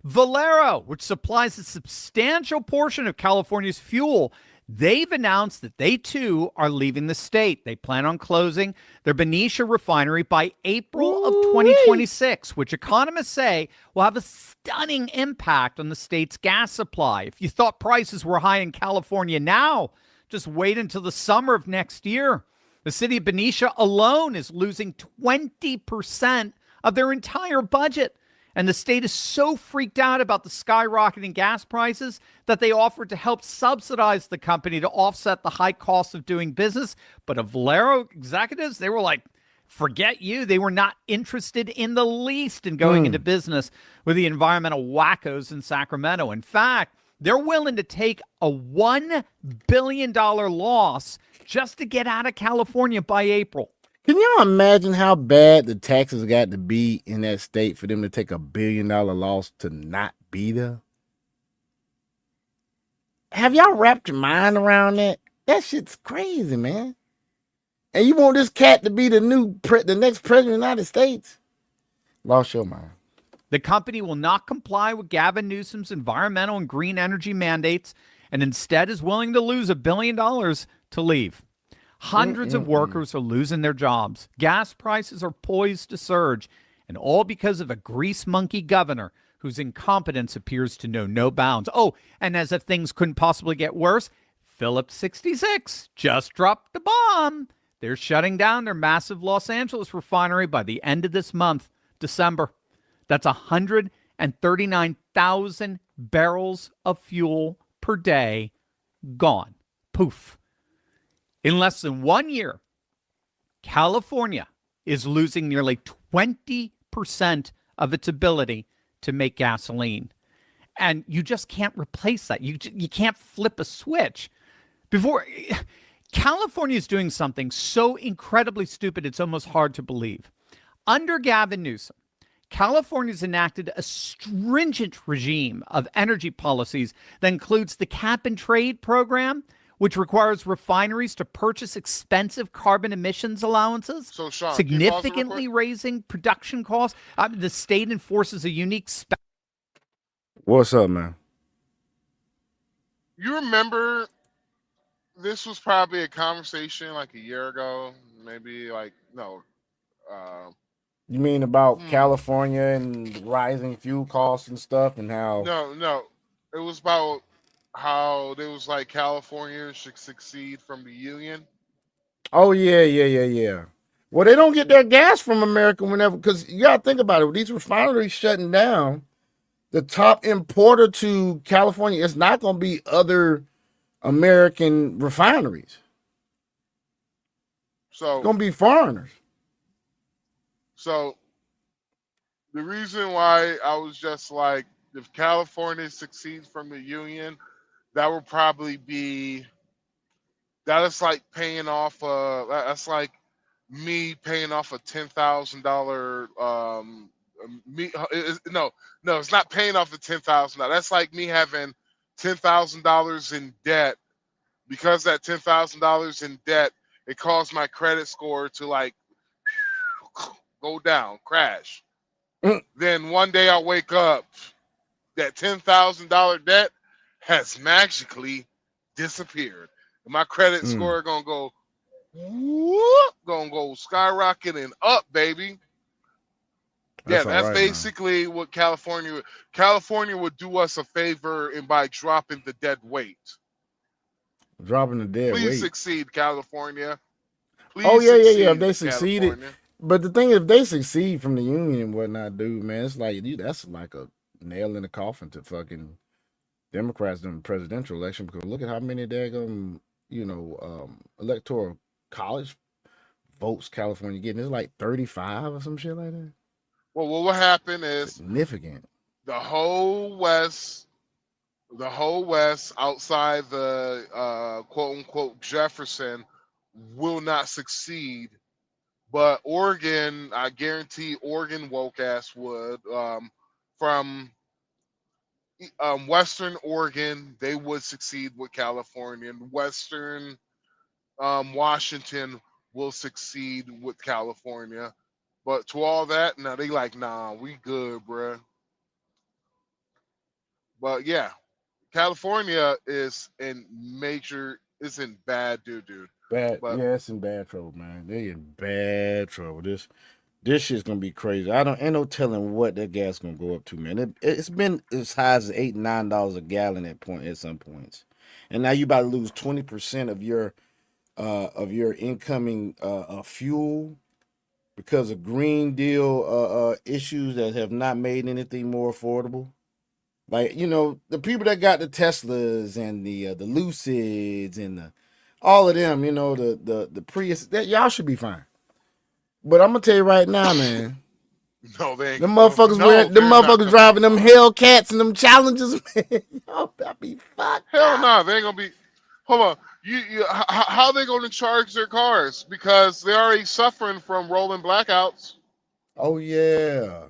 Valero, which supplies a substantial portion of California's fuel, they've announced that they, too, are leaving the state. They plan on closing their Benicia refinery by April of 2026, which economists say will have a stunning impact on the state's gas supply. If you thought prices were high in California now, just wait until the summer of next year. The city of Benicia alone is losing 20% of their entire budget. And the state is so freaked out about the skyrocketing gas prices that they offered to help subsidize the company to offset the high cost of doing business. But Valero executives, they were like, forget you. They were not interested in the least in going into business with the environmental wackos in Sacramento. In fact, they're willing to take a $1 billion loss just to get out of California by April. Can y'all imagine how bad the taxes got to be in that state for them to take $1 billion loss to not be there? Have y'all wrapped your mind around that? That shit's crazy, man. And you want this cat to be the next president of the United States? Lost your mind. The company will not comply with Gavin Newsom's environmental and green energy mandates and instead is willing to lose $1 billion to leave. Hundreds of workers are losing their jobs. Gas prices are poised to surge, and all because of a grease monkey governor whose incompetence appears to know no bounds. Oh, and as if things couldn't possibly get worse, Phillips 66 just dropped the bomb. They're shutting down their massive Los Angeles refinery by the end of this month, December. That's 139,000 barrels of fuel per day gone. Poof. In less than 1 year, California is losing nearly 20% of its ability to make gasoline. And you just can't replace that. You can't flip a switch. California is doing something so incredibly stupid, it's almost hard to believe. Under Gavin Newsom, California's enacted a stringent regime of energy policies that includes the cap and trade program, which requires refineries to purchase expensive carbon emissions allowances, So, Sean, significantly raising production costs. The state enforces a unique What's up, man? You remember this was probably a conversation like a year ago, maybe like, no. You mean about California and rising fuel costs and stuff and how... No. It was about how there was like California should succeed from the union. Oh, yeah. Well, they don't get their gas from America whenever, because you got to think about it. With these refineries shutting down, the top importer to California is not going to be other American refineries. So it's going to be foreigners. So the reason why I was just like, if California succeeds from the union, that would probably be, that is like paying off, that's like me paying off a $10,000, no, it's not paying off the $10,000. That's like me having $10,000 in debt. Because that $10,000 in debt, it caused my credit score to like go down, crash. Then one day I wake up, that $10,000 debt has magically disappeared. And my credit score gonna go whoop, gonna go skyrocketing up, baby. That's basically what California would do us a favor in by dropping the dead weight. Dropping the dead weight. Please succeed, California. Please yeah. If they succeeded, California. But the thing is, if they succeed from the union and whatnot, dude, man, it's like that's like a nail in the coffin to fucking Democrats in the presidential election. Because look at how many daggum, electoral college votes California getting. It's like 35 or some shit like that. Well, what will happen is significant. The whole West outside the quote unquote Jefferson will not succeed, but Oregon, I guarantee Oregon woke ass would. From Western Oregon, they would succeed with California, and Western Washington will succeed with California. But to all that, now they like, nah, we good, bruh. But yeah, California is in bad doo-doo. It's in bad trouble, man. They in bad trouble. This shit's gonna be crazy. Ain't no telling what that gas gonna go up to, man. It's been as high as $8-9 a gallon at some points, and now you about to lose 20% of your incoming fuel because of Green Deal issues that have not made anything more affordable. Like, the people that got the Teslas and the Lucids and all of them, the Prius, that y'all should be fine. But I'm gonna tell you right now, man. No, they ain't. Them motherfuckers driving them Hellcats and them Challengers, man. Y'all better be fucked. Hell no, they ain't gonna be. Hold on. How they gonna charge their cars? Because they're already suffering from rolling blackouts. Oh yeah.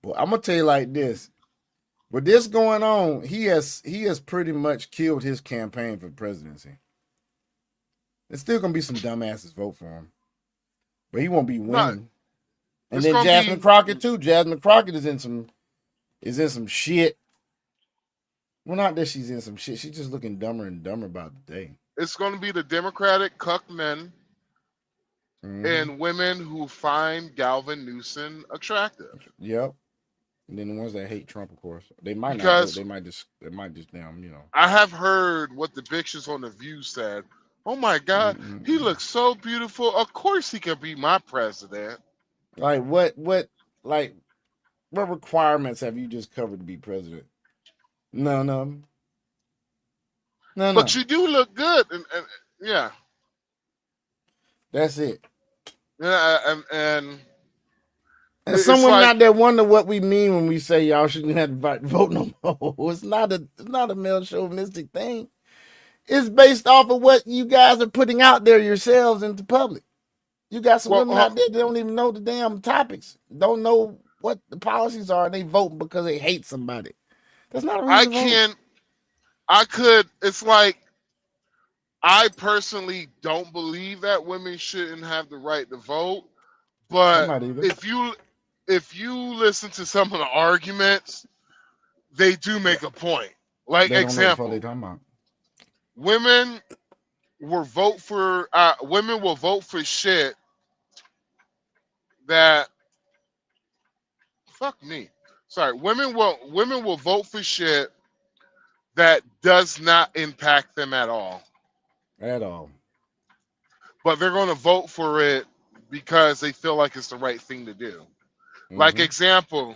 But I'm gonna tell you like this. With this going on, he has pretty much killed his campaign for presidency. There's still gonna be some dumbasses vote for him, but he won't be winning. And then Jasmine Crockett too. Jasmine Crockett is in some shit. Well, not that she's in some shit. She's just looking dumber and dumber about the day. It's going to be the Democratic cuck men and women who find Galvin Newsom attractive. Yep. And then the ones that hate Trump, of course, they might not. They might just damn. I have heard what the bitches on The View said. Oh my God, he looks so beautiful. Of course he could be my president. Like what requirements have you just covered to be president? No. But you do look good, and yeah. That's it. Yeah, and someone out there wonder what we mean when we say y'all shouldn't have to vote no more. It's not a male chauvinistic thing. It's based off of what you guys are putting out there yourselves into public. You got some women out there that don't even know the damn topics, don't know what the policies are, and they vote because they hate somebody. That's not a reason it's like, I personally don't believe that women shouldn't have the right to vote, but if you listen to some of the arguments, they do make a point. Like, example, women will vote for shit that fuck me. Sorry, women will vote for shit that does not impact them at all. At all. But they're going to vote for it because they feel like it's the right thing to do. Like, example,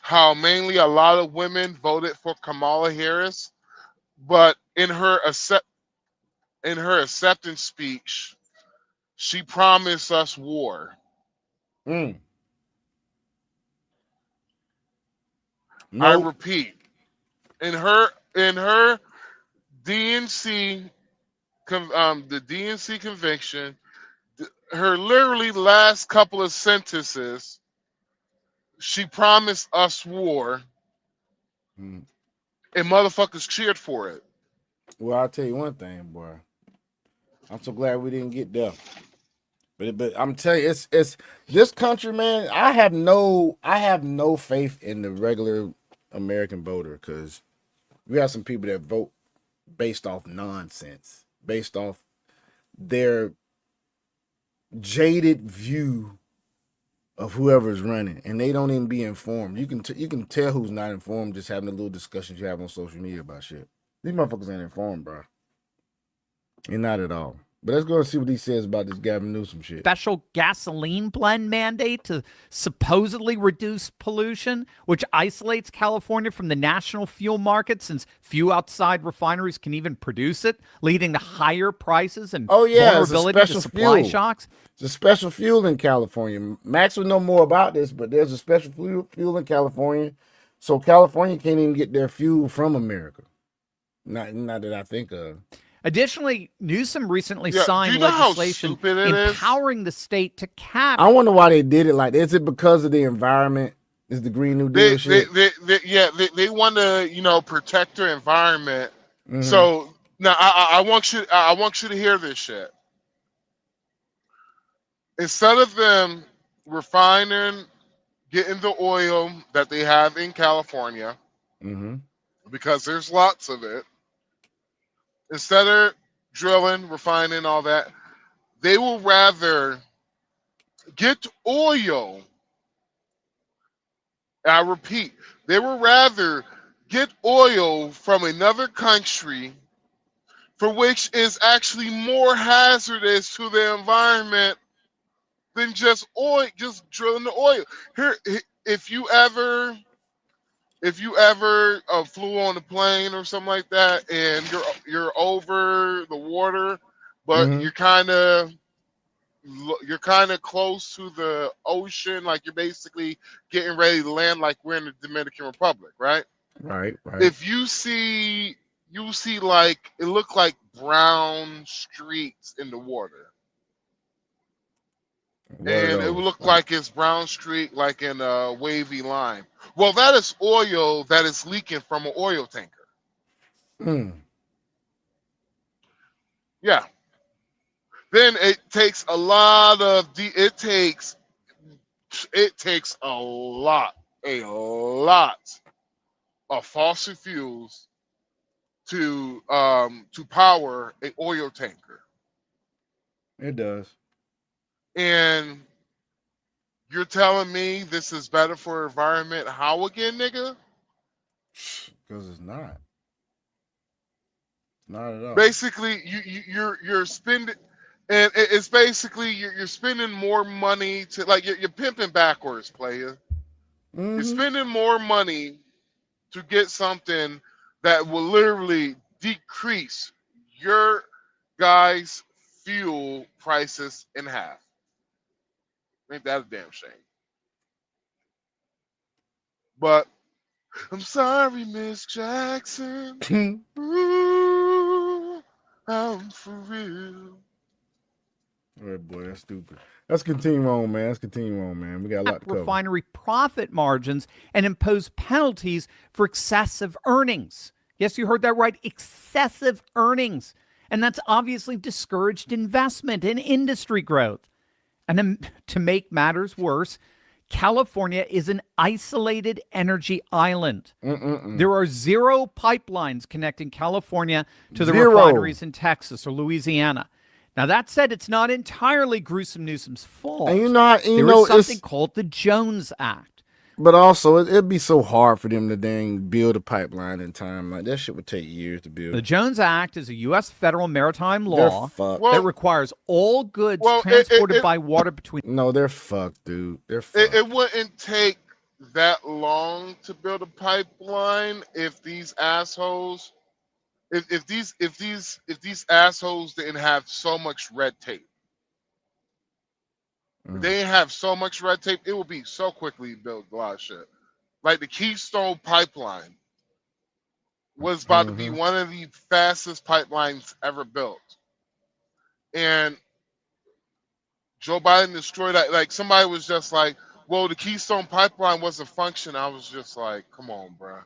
how mainly a lot of women voted for Kamala Harris, but in her acceptance speech, she promised us war. Nope. I repeat, in her DNC, the DNC conviction, her literally last couple of sentences, she promised us war, and motherfuckers cheered for it. Well, I'll tell you one thing, boy. I'm so glad we didn't get there. But I'm telling you, it's this country, man. I have no faith in the regular American voter, because We have some people that vote based off nonsense, based off their jaded view of whoever's running, and they don't even be informed. You can tell who's not informed just having the little discussions you have on social media about shit. These motherfuckers ain't informed, bro. You're not at all. But let's go and see what he says about this Gavin Newsom shit. Special gasoline blend mandate to supposedly reduce pollution, which isolates California from the national fuel market since few outside refineries can even produce it, leading to higher prices and vulnerability to supply shocks. It's a special fuel in California. Max would know more about this, but there's a special fuel in California. So California can't even get their fuel from America. Not that I think of. Additionally, Newsom recently signed legislation empowering the state to cap. I wonder why they did it like that. Is it because of the environment? Is the Green New Deal shit? They want to, protect their environment. Mm-hmm. So now I want you to hear this shit. Instead of them refining, getting the oil that they have in California, because there's lots of it. Instead of drilling, refining, all that, they will rather get oil. I repeat, they will rather get oil from another country for which is actually more hazardous to the environment than just oil, just drilling the oil. Here, if you ever flew on a plane or something like that, and you're over the water, but you're kind of close to the ocean, like you're basically getting ready to land, like we're in the Dominican Republic, right? Right. If you see like it look like brown streaks in the water. And it would look like it's brown streak, like in a wavy line. Well, that is oil that is leaking from an oil tanker. Yeah. Then it takes a lot of it takes a lot of fossil fuels to power an oil tanker. It does. And you're telling me this is better for environment? How again, nigga? Because it's not. Not at all. Basically, you're spending, and it's basically you're spending more money to you're pimping backwards, player. You're spending more money to get something that will literally decrease your guys' fuel prices in half. Ain't that a damn shame? But I'm sorry, Miss Jackson. Ooh, I'm for real. All right, boy, that's stupid. Let's continue on, man. We got a lot to cover. Refinery profit margins and impose penalties for excessive earnings. Yes, you heard that right. Excessive earnings. And that's obviously discouraged investment and industry growth. And to make matters worse, California is an isolated energy island. There are 0 pipelines connecting California to the refineries in Texas or Louisiana. Now, that said, it's not entirely Gruesome Newsom's fault. And there is something called the Jones Act. But also, it'd be so hard for them to dang build a pipeline in time. Like, that shit would take years to build. The Jones Act is a U.S. federal maritime law that requires all goods transported by water between... No, they're fucked, dude. They're fucked. It wouldn't take that long to build a pipeline if these assholes... If these assholes didn't have so much red tape. If they didn't have so much red tape, it would be so quickly built a lot of shit. Like the Keystone Pipeline was about to be one of the fastest pipelines ever built. And Joe Biden destroyed that. Like somebody was just like, well, the Keystone Pipeline wasn't functioning. I was just like, come on, bro.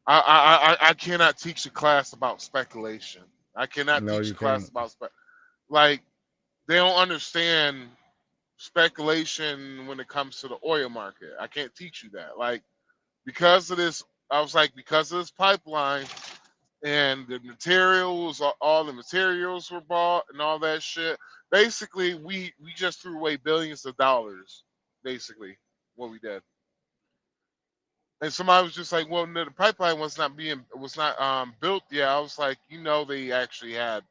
I cannot teach a class about speculation. I cannot teach a class about like they don't understand speculation when it comes to the oil market. I can't teach you that. Like because of this I was like, because of this pipeline and the materials, all the materials were bought and all that shit. Basically, we just threw away billions of dollars. Basically, what we did. And somebody was just like, "Well, no, the pipeline was not built yet." I was like, they actually had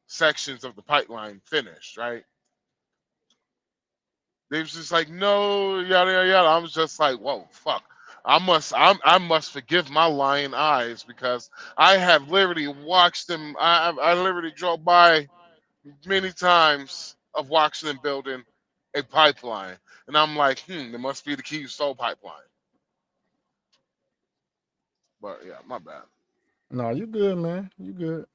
sections of the pipeline finished, right? They was just like, "No, yada yada yada." I was just like, "Whoa, fuck." I must forgive my lying eyes because I have literally watched them. I literally drove by many times of watching them building a pipeline, and I'm like, there must be the Keystone pipeline. But yeah, my bad. No, you good, man. You good.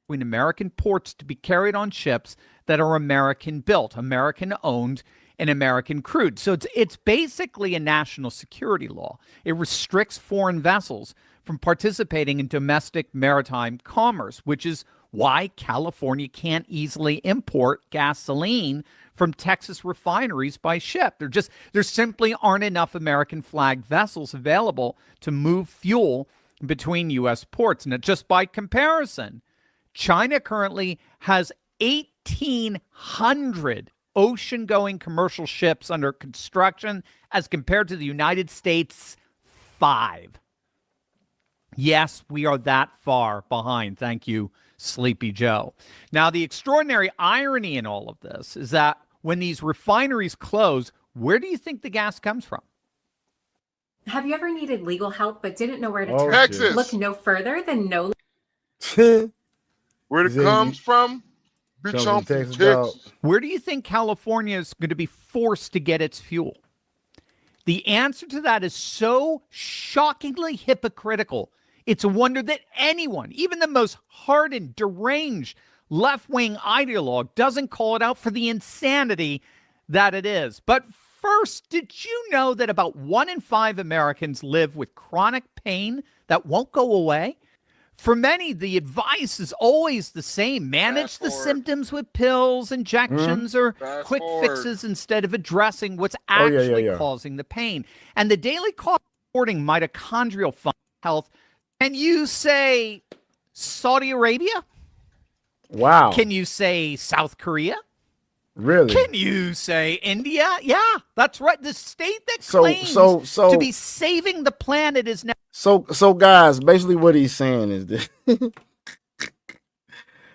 In American ports to be carried on ships that are American built, American owned, and American crewed. So it's basically a national security law. It restricts foreign vessels from participating in domestic maritime commerce, which is why California can't easily import gasoline from Texas refineries by ship. There simply aren't enough American flagged vessels available to move fuel between U.S. ports. And just by comparison, China currently has 1,800 ocean-going commercial ships under construction as compared to the United States, 5. Yes, we are that far behind. Thank you, Sleepy Joe. Now, the extraordinary irony in all of this is that when these refineries close, where do you think the gas comes from? Have you ever needed legal help but didn't know where to turn? Texas. Look no further than no. Where it comes from? Bitch, I'm from Texas. Where do you think California is going to be forced to get its fuel? The answer to that is so shockingly hypocritical. It's a wonder that anyone, even the most hardened, deranged, left-wing ideologue, doesn't call it out for the insanity that it is. But first, did you know that about 1 in 5 Americans live with chronic pain that won't go away? For many, the advice is always the same. Manage the symptoms with pills, injections, or quick fixes instead of addressing what's actually causing the pain. And the daily cost of supporting mitochondrial health, can you say Saudi Arabia? Wow. Can you say South Korea? Really? Can you say India? Yeah, that's right. The state that claims to be saving the planet is now. So guys, basically what he's saying is this.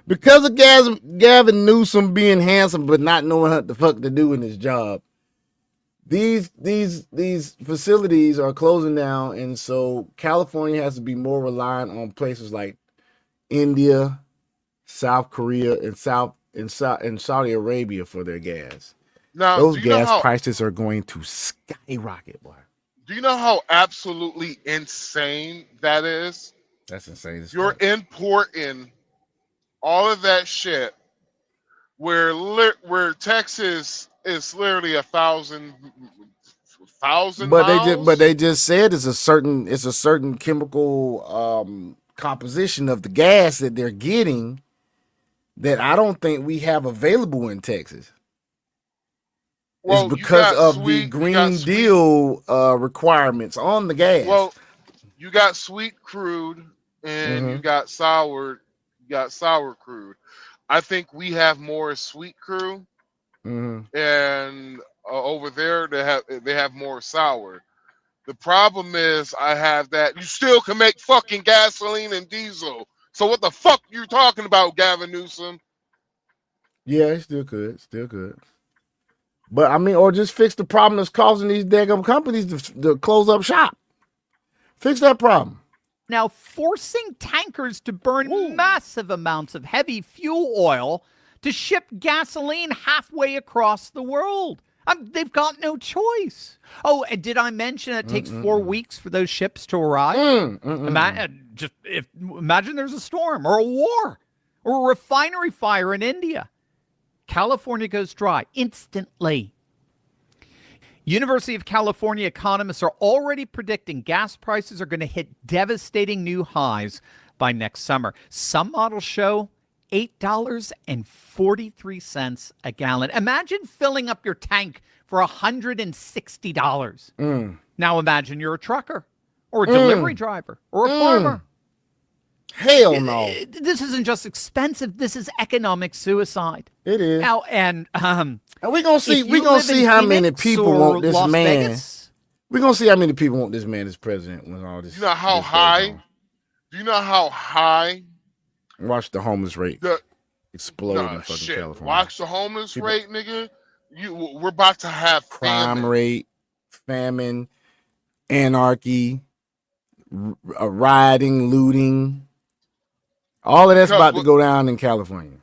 Because of Gavin Newsom being handsome but not knowing what the fuck to do in his job, these facilities are closing down, and so California has to be more reliant on places like India, South Korea, and Saudi Arabia for their gas. Now, those gas prices are going to skyrocket, boy. Do you know how absolutely insane that is? That's insane. You're importing all of that shit where Texas is literally 1,000 miles. But they just said it's a certain chemical composition of the gas that they're getting that I don't think we have available in Texas. Well, it's because of the Green Deal requirements on the gas. Well, you got sweet crude and you got sour crude. I think we have more sweet crude, and over there they have more sour. The problem is I have that you still can make fucking gasoline and diesel. So what the fuck you talking about, Gavin Newsom? Yeah, it still could. But I mean, or just fix the problem that's causing these daggum companies to close up shop. Fix that problem. Now, forcing tankers to burn massive amounts of heavy fuel oil to ship gasoline halfway across the world. They've got no choice. Oh, and did I mention it takes 4 weeks for those ships to arrive? Imagine there's a storm or a war or a refinery fire in India. California goes dry instantly. University of California economists are already predicting gas prices are going to hit devastating new highs by next summer. Some models show $8.43 a gallon. Imagine filling up your tank for $160. Now imagine you're a trucker or a delivery driver or a farmer. Hell no. This isn't just expensive. This is economic suicide. It is. Now, and we're gonna see how many people want this man. We're gonna see how many people want this man as president when all this. You know how high? Do you know how high? Watch the homeless rate explode in fucking California. Watch the homeless rate, nigga. We're about to have crime rate, famine, anarchy, rioting, looting. All of that's about to go down in California.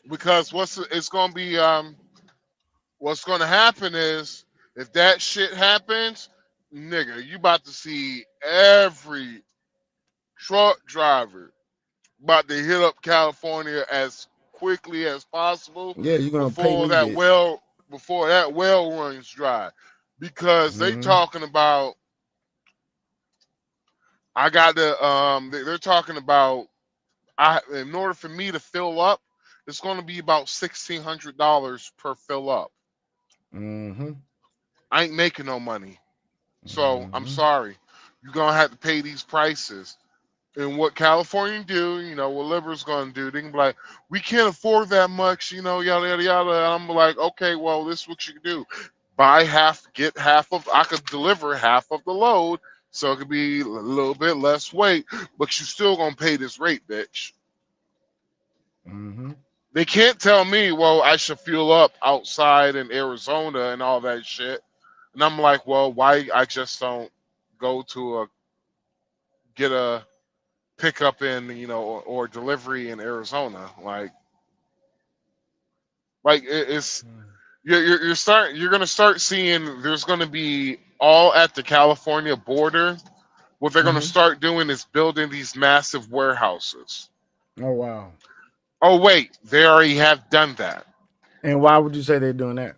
Because what's going to happen is if that shit happens, nigga, you about to see every truck driver about to hit up California as quickly as possible. Yeah, you're gonna before that well runs dry, because they talking about. I got to. They're talking about. In order for me to fill up, it's going to be about $1,600 per fill up. I ain't making no money, so I'm sorry. You're gonna have to pay these prices. And what California do, what liberals gonna do, they can be like, we can't afford that much, yada yada yada. And I'm like, okay, well, this is what you can do. Buy half, get half of. I could deliver half of the load, so it could be a little bit less weight, but you still gonna pay this rate, bitch. They can't tell me, well, I should fuel up outside in Arizona and all that shit. And I'm like, well, why I just don't go to get a pickup in, or delivery in Arizona, it's you're gonna start seeing there's gonna be all at the California border. What they're gonna start doing is building these massive warehouses. Oh wow. Oh wait, they already have done that. And why would you say they're doing that?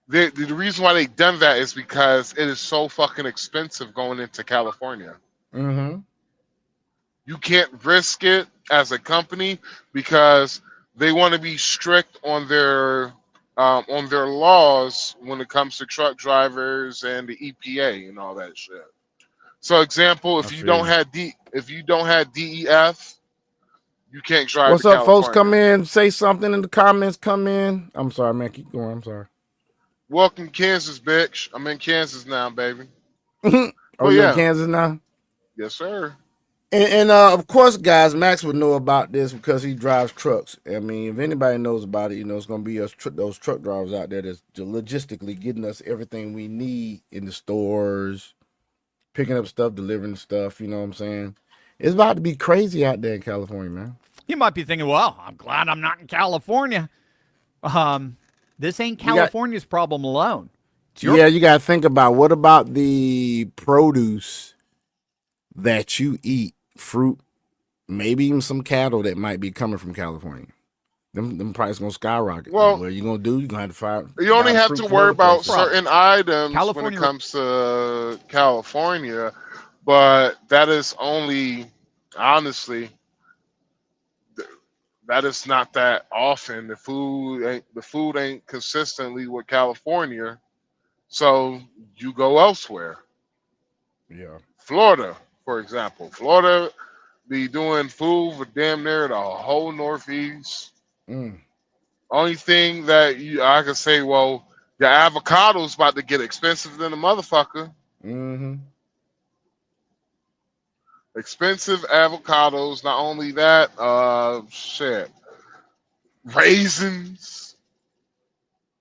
The reason why they've done that is because it is so fucking expensive going into California. You can't risk it as a company because they want to be strict on their laws when it comes to truck drivers and the EPA and all that shit. So, example, if you don't have DEF, you can't drive. What's up, folks? Come in, say something in the comments. Come in. I'm sorry, man. Keep going. I'm sorry. Welcome, Kansas, bitch. I'm in Kansas now, baby. Oh, you're in Kansas now? Yes, sir. And of course, guys, Max would know about this because he drives trucks. I mean, if anybody knows about it, it's going to be those truck drivers out there that's logistically getting us everything we need in the stores, picking up stuff, delivering stuff. You know what I'm saying? It's about to be crazy out there in California, man. You might be thinking, well, I'm glad I'm not in California. This ain't California's problem alone. Yeah, you got to think about, what about the produce that you eat? Fruit, maybe even some cattle that might be coming from California. Them prices gonna skyrocket. Well, what are you gonna do? You're gonna have to fire. You only have to worry about certain items when it comes to California, but that is only, honestly, that is not that often. The food ain't consistently with California, so you go elsewhere. Yeah, Florida. For example, Florida be doing food for damn near the whole Northeast. Only thing that I can say, well, the avocado's about to get expensive than a motherfucker. Expensive avocados. Not only that, raisins.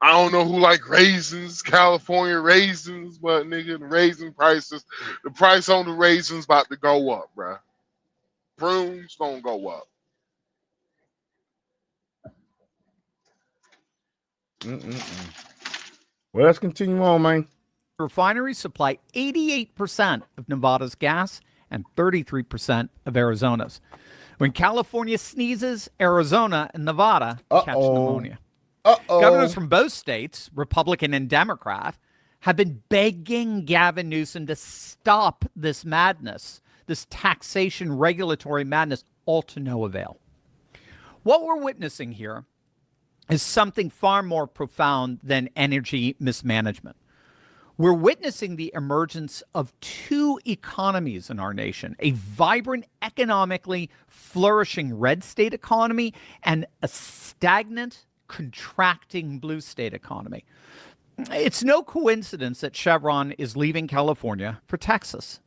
I don't know who like raisins, California raisins, but nigga, the raisin prices, the price on the raisins about to go up, bruh. Prunes gonna go up. Well, let's continue on, man. Refineries supply 88% of Nevada's gas and 33% of Arizona's. When California sneezes, Arizona and Nevada catch pneumonia. Governors from both states, Republican and Democrat, have been begging Gavin Newsom to stop this madness, this taxation regulatory madness, all to no avail. What we're witnessing here is something far more profound than energy mismanagement. We're witnessing the emergence of two economies in our nation, a vibrant, economically flourishing red state economy and a stagnant, contracting blue state economy. It's no coincidence that Chevron is leaving California for Texas.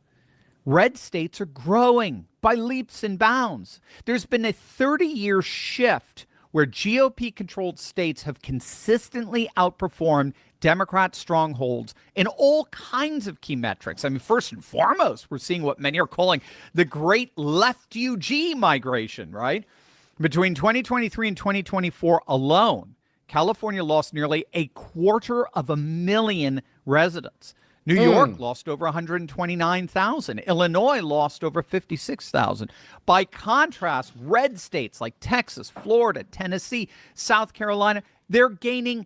Red states are growing by leaps and bounds. There's been a 30-year shift where GOP-controlled states have consistently outperformed Democrat strongholds in all kinds of key metrics. I mean, first and foremost, we're seeing what many are calling the great left UG migration, right? Between 2023 and 2024 alone, California lost nearly 250,000 residents. New York lost over 129,000. Illinois lost over 56,000. By contrast, red states like Texas, Florida, Tennessee, South Carolina, they're gaining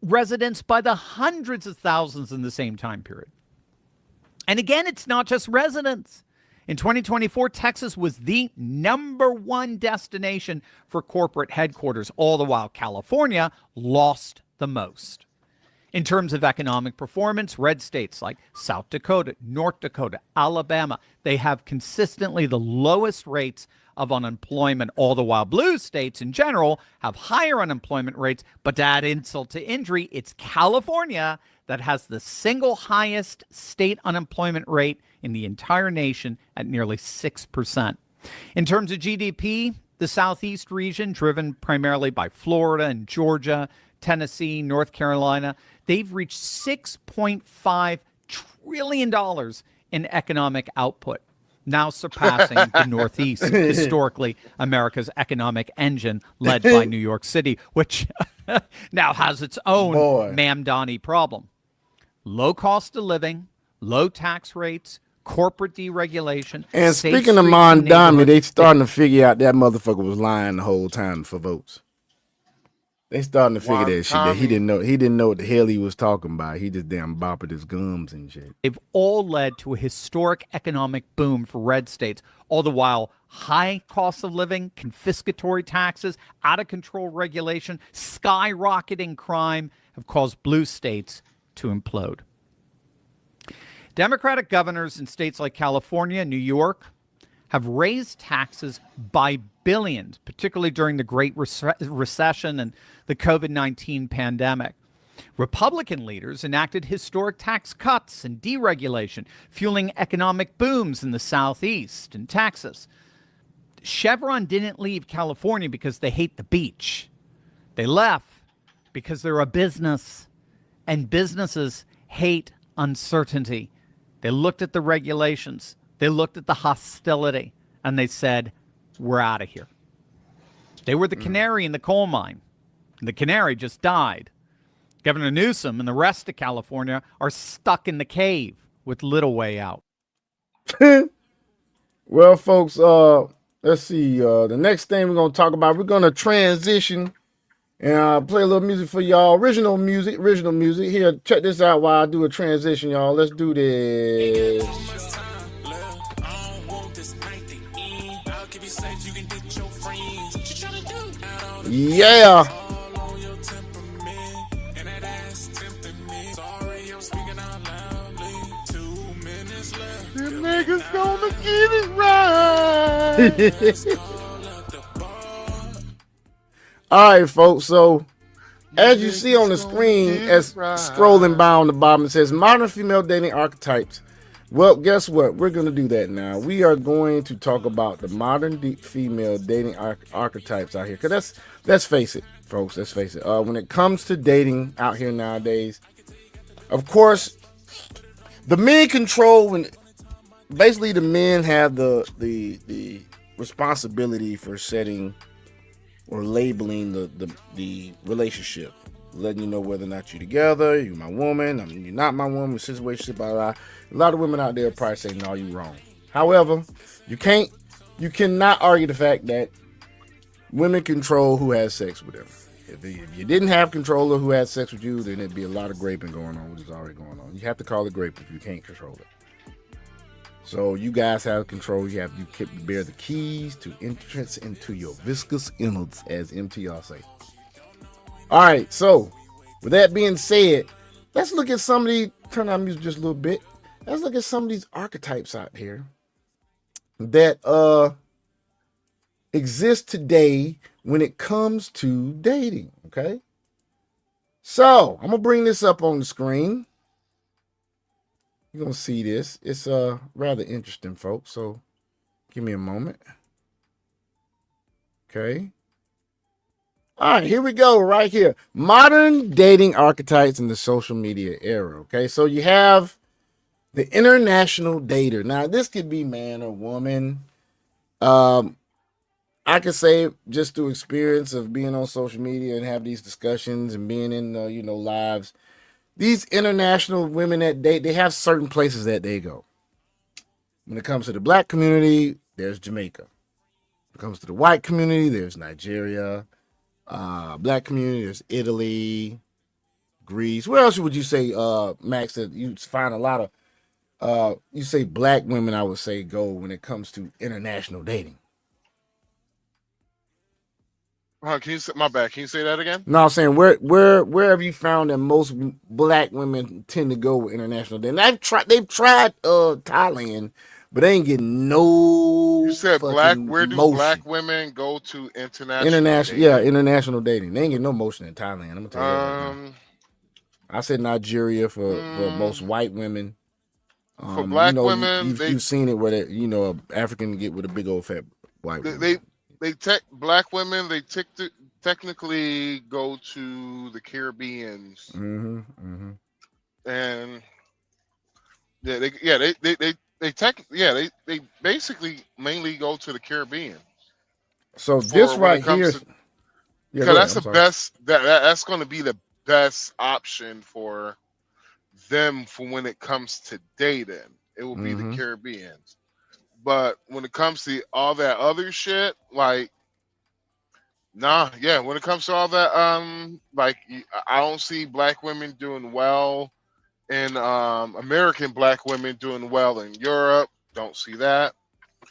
residents by the hundreds of thousands in the same time period. And again, it's not just residents. In 2024, Texas was the #1 destination for corporate headquarters, all the while California lost the most. In terms of economic performance, red states like South Dakota, North Dakota, Alabama, they have consistently the lowest rates of unemployment, all the while blue states in general have higher unemployment rates. But to add insult to injury, it's California that has the single highest state unemployment rate in the entire nation at nearly 6%. In terms of GDP, the Southeast region, driven primarily by Florida and Georgia, Tennessee, North Carolina, they've reached $6.5 trillion in economic output, now surpassing the Northeast, historically America's economic engine led by New York City, which now has its own Mamdani problem. Low cost of living, low tax rates, corporate deregulation. And speaking of Mamdani, they starting to figure out that motherfucker was lying the whole time for votes. They starting to figure that shit that he didn't know what the hell he was talking about. He just damn bopping his gums and shit. They've all led to a historic economic boom for red states, all the while high cost of living, confiscatory taxes, out of control regulation, skyrocketing crime have caused blue states to implode. Democratic governors in states like California and New York have raised taxes by billions, particularly during the Great Recession and the COVID-19 pandemic. Republican leaders enacted historic tax cuts and deregulation, fueling economic booms in the Southeast and Texas. Chevron didn't leave California because they hate the beach. They left because they're a business, and businesses hate uncertainty. They looked at the regulations, they looked at the hostility, and they said, we're out of here. They were the canary in the coal mine. The canary just died. Governor Newsom and the rest of California are stuck in the cave with little way out. Well, folks, let's see. The next thing we're going to talk about, we're going to transition and play a little music for y'all. Original music. Here, check this out while I do a transition, y'all. Let's do this. Yeah. The niggas gonna get it right. All right, folks. So, as you see on the screen, as scrolling by on the bottom, it says modern female dating archetypes. Well, guess what? We're going to do that now. We are going to talk about the modern female dating archetypes out here. Because let's face it, folks. Let's face it. When it comes to dating out here nowadays, of course, the men control. When basically the men have the responsibility for setting or labeling the relationship, letting you know whether or not you're together, you're my woman, you're not my woman, situation, blah, blah. A lot of women out there probably say, no, you're wrong. However, you cannot argue the fact that women control who has sex with them. If you didn't have control of who had sex with you, then it'd be a lot of graping going on, which is already going on. You have to call it grape if you can't control it. So you guys have control. You bear the keys to entrance into your viscous innards, as MTR say. All right. So with that being said, let's look at some of these. Turn on music just a little bit. Let's look at some of these archetypes out here that exist today when it comes to dating. Okay, so I'm gonna bring this up on the screen. You're gonna see this. It's rather interesting, folks. So give me a moment. Okay. All right, here we go, right here. Modern dating archetypes in the social media era. Okay, so you have the international dater. Now, this could be man or woman. I could say just through experience of being on social media and have these discussions and being in, lives. These international women that date, they have certain places that they go. When it comes to the black community, there's Jamaica. When it comes to the white community, there's Nigeria. Black community, there's Italy, Greece. Where else would you say, Max, that you find a lot of, you say black women, I would say, go when it comes to international dating? Can you say, my bad? Can you say that again? No, I'm saying where have you found that most black women tend to go with international dating? They've tried Thailand, but they ain't getting no. You said black. Where do motion. Black women go to international? International dating. They ain't getting no motion in Thailand. I'm gonna tell you that right now. I said Nigeria for most white women. For black women, you've seen it where an African get with a big old fat white woman. Black women, they technically go to the Caribbean. And they basically mainly go to the Caribbean. So this right here, because that's going to be the best option for them for when it comes to dating. It will be the Caribbean. But when it comes to all that other shit, like, when it comes to all that, I don't see black women doing well in American black women doing well in Europe. Don't see that.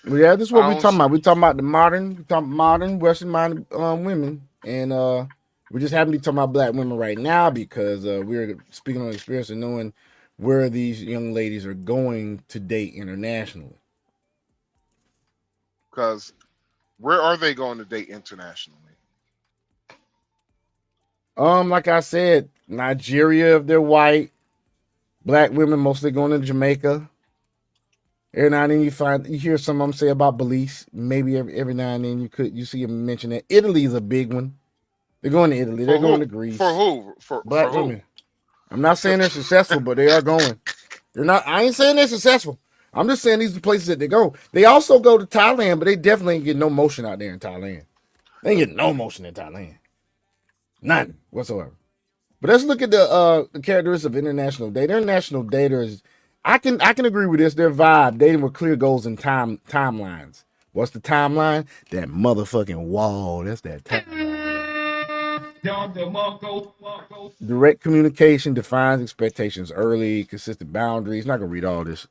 Well, yeah, this is what we're talking about. We're talking about the modern Western-minded women, and we just happen to be talking about black women right now because we're speaking on experience and knowing where these young ladies are going to date internationally. Because where are they going to date internationally? Like I said, Nigeria if they're white. Black women mostly going to Jamaica. Every now and then you hear some of them say about Belize. Maybe every now and then you see them mention that. Italy is a big one. They're going to Italy. They're going to Greece. For who? For black for women. I'm not saying they're successful, but they are going. They're not. I ain't saying they're successful. I'm just saying these are the places that they go. They also go to Thailand, but they definitely ain't getting no motion out there in Thailand. They ain't getting no motion in Thailand. None whatsoever. But let's look at the characteristics of international data. International data is, I can agree with this. Their vibe, dating with clear goals and timelines. What's the timeline? That motherfucking wall. That's that timeline. Direct communication defines expectations early, consistent boundaries. Not gonna read all this.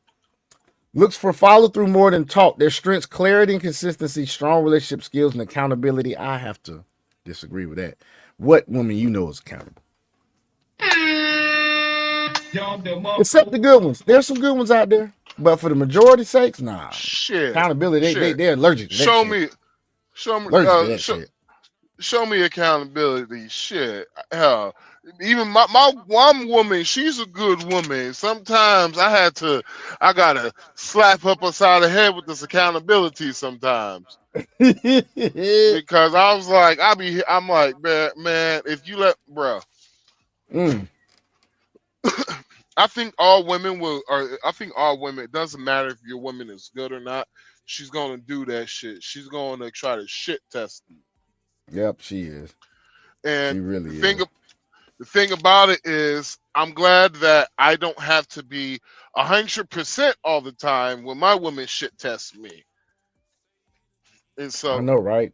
Looks for follow through more than talk. Their strengths, clarity and consistency, strong relationship skills, and accountability. I have to disagree with that. What woman you know is accountable? Except the good ones. There's some good ones out there, but for the majority sakes, nah. Shit. Accountability. They're allergic to that Show shit. me. Show me accountability. Shit. Hell, even my one woman, she's a good woman. Sometimes I gotta slap her upside the head with this accountability sometimes. Because I was like, I'm like, man, if you let, bro. I think all women it doesn't matter if your woman is good or not. She's gonna do that shit. She's gonna try to shit test you. Yep, she is. And she really is. The thing about it is, I'm glad that I don't have to be 100% all the time when my woman shit tests me. And so I know, right?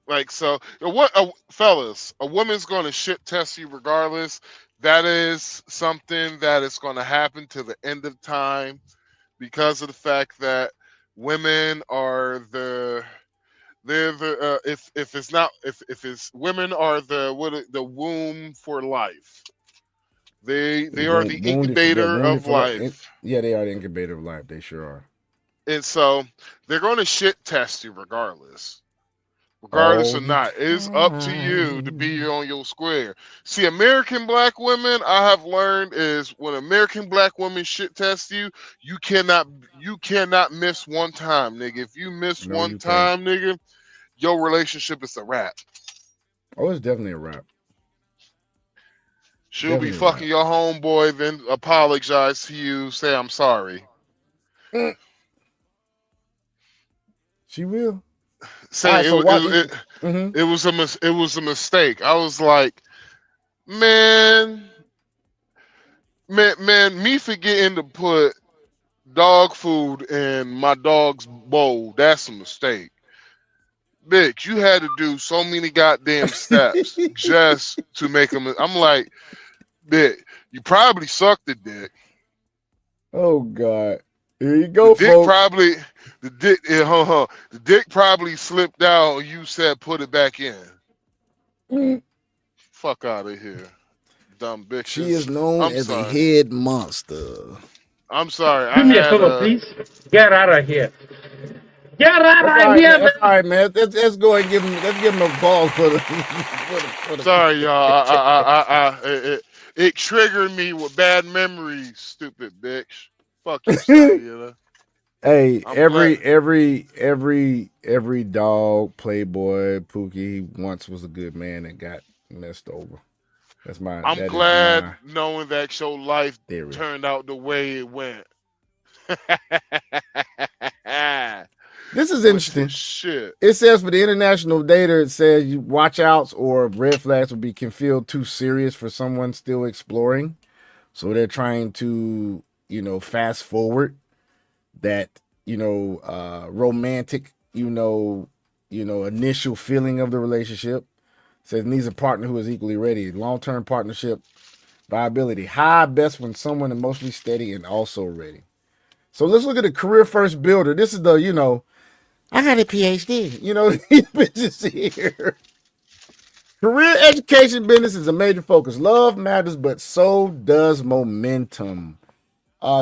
Like, so fellas, a woman's going to shit test you regardless. That is something that is going to happen to the end of time because of the fact that women are women are the womb for life. They are the incubator of life. Yeah, they are the incubator of life. They sure are. And so they're going to shit test you regardless. Regardless All or the not, it's up to you to be on your square. See, American black women, I have learned is when American black women shit test you, you cannot miss one time, nigga. If you miss No, one you can't. time, nigga, your relationship is a wrap. Oh, it's definitely a wrap. She'll be fucking your homeboy, then apologize to you, say I'm sorry. She will. Say it was a mistake. I was like, man, me forgetting to put dog food in my dog's bowl, that's a mistake. Bitch, you had to do so many goddamn steps just to make them. I'm like, bitch, you probably sucked the dick. Oh God. Here you go, folks. The dick probably slipped out and you said put it back in. Fuck out of here. Dumb bitches. She is known as a head monster. I'm sorry. Do me a favor, please. Get out of here. Get out of here, man. That's all right, man. Let's go and give him a ball for the. Sorry, y'all. It triggered me with bad memories, stupid bitch. Fuck you, Sally. Hey, every dog, Playboy, Pookie once was a good man that got messed over. I'm glad knowing that your life turned out the way it went. This is interesting. Shit. It says for the international data, it says you watch outs or red flags can feel too serious for someone still exploring. So they're trying to, fast forward that, romantic, initial feeling of the relationship. Says needs a partner who is equally ready. Long-term partnership viability. High best when someone emotionally steady and also ready. So let's look at the career first builder. This is the, I got a PhD. These bitches here. Career education business is a major focus. Love matters, but so does momentum.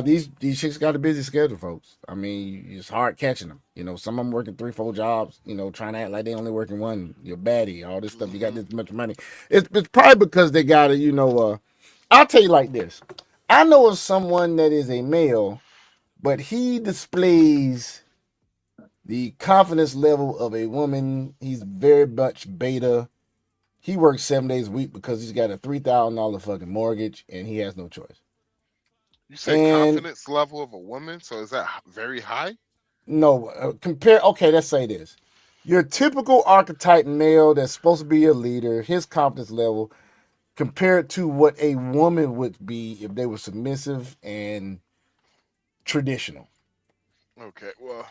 These chicks got a busy schedule, folks. I mean, it's hard catching them. Some of them working 3-4 jobs, trying to act like they only working one. You're baddie, all this stuff. You got this much money. It's probably because they got to, I'll tell you like this. I know of someone that is a male, but he displays the confidence level of a woman. He's very much beta. He works 7 days a week because he's got a $3,000 fucking mortgage and he has no choice. You say confidence level of a woman, so is that very high? No, okay, let's say this. Your typical archetype male that's supposed to be a leader, his confidence level compared to what a woman would be if they were submissive and traditional. Okay, well,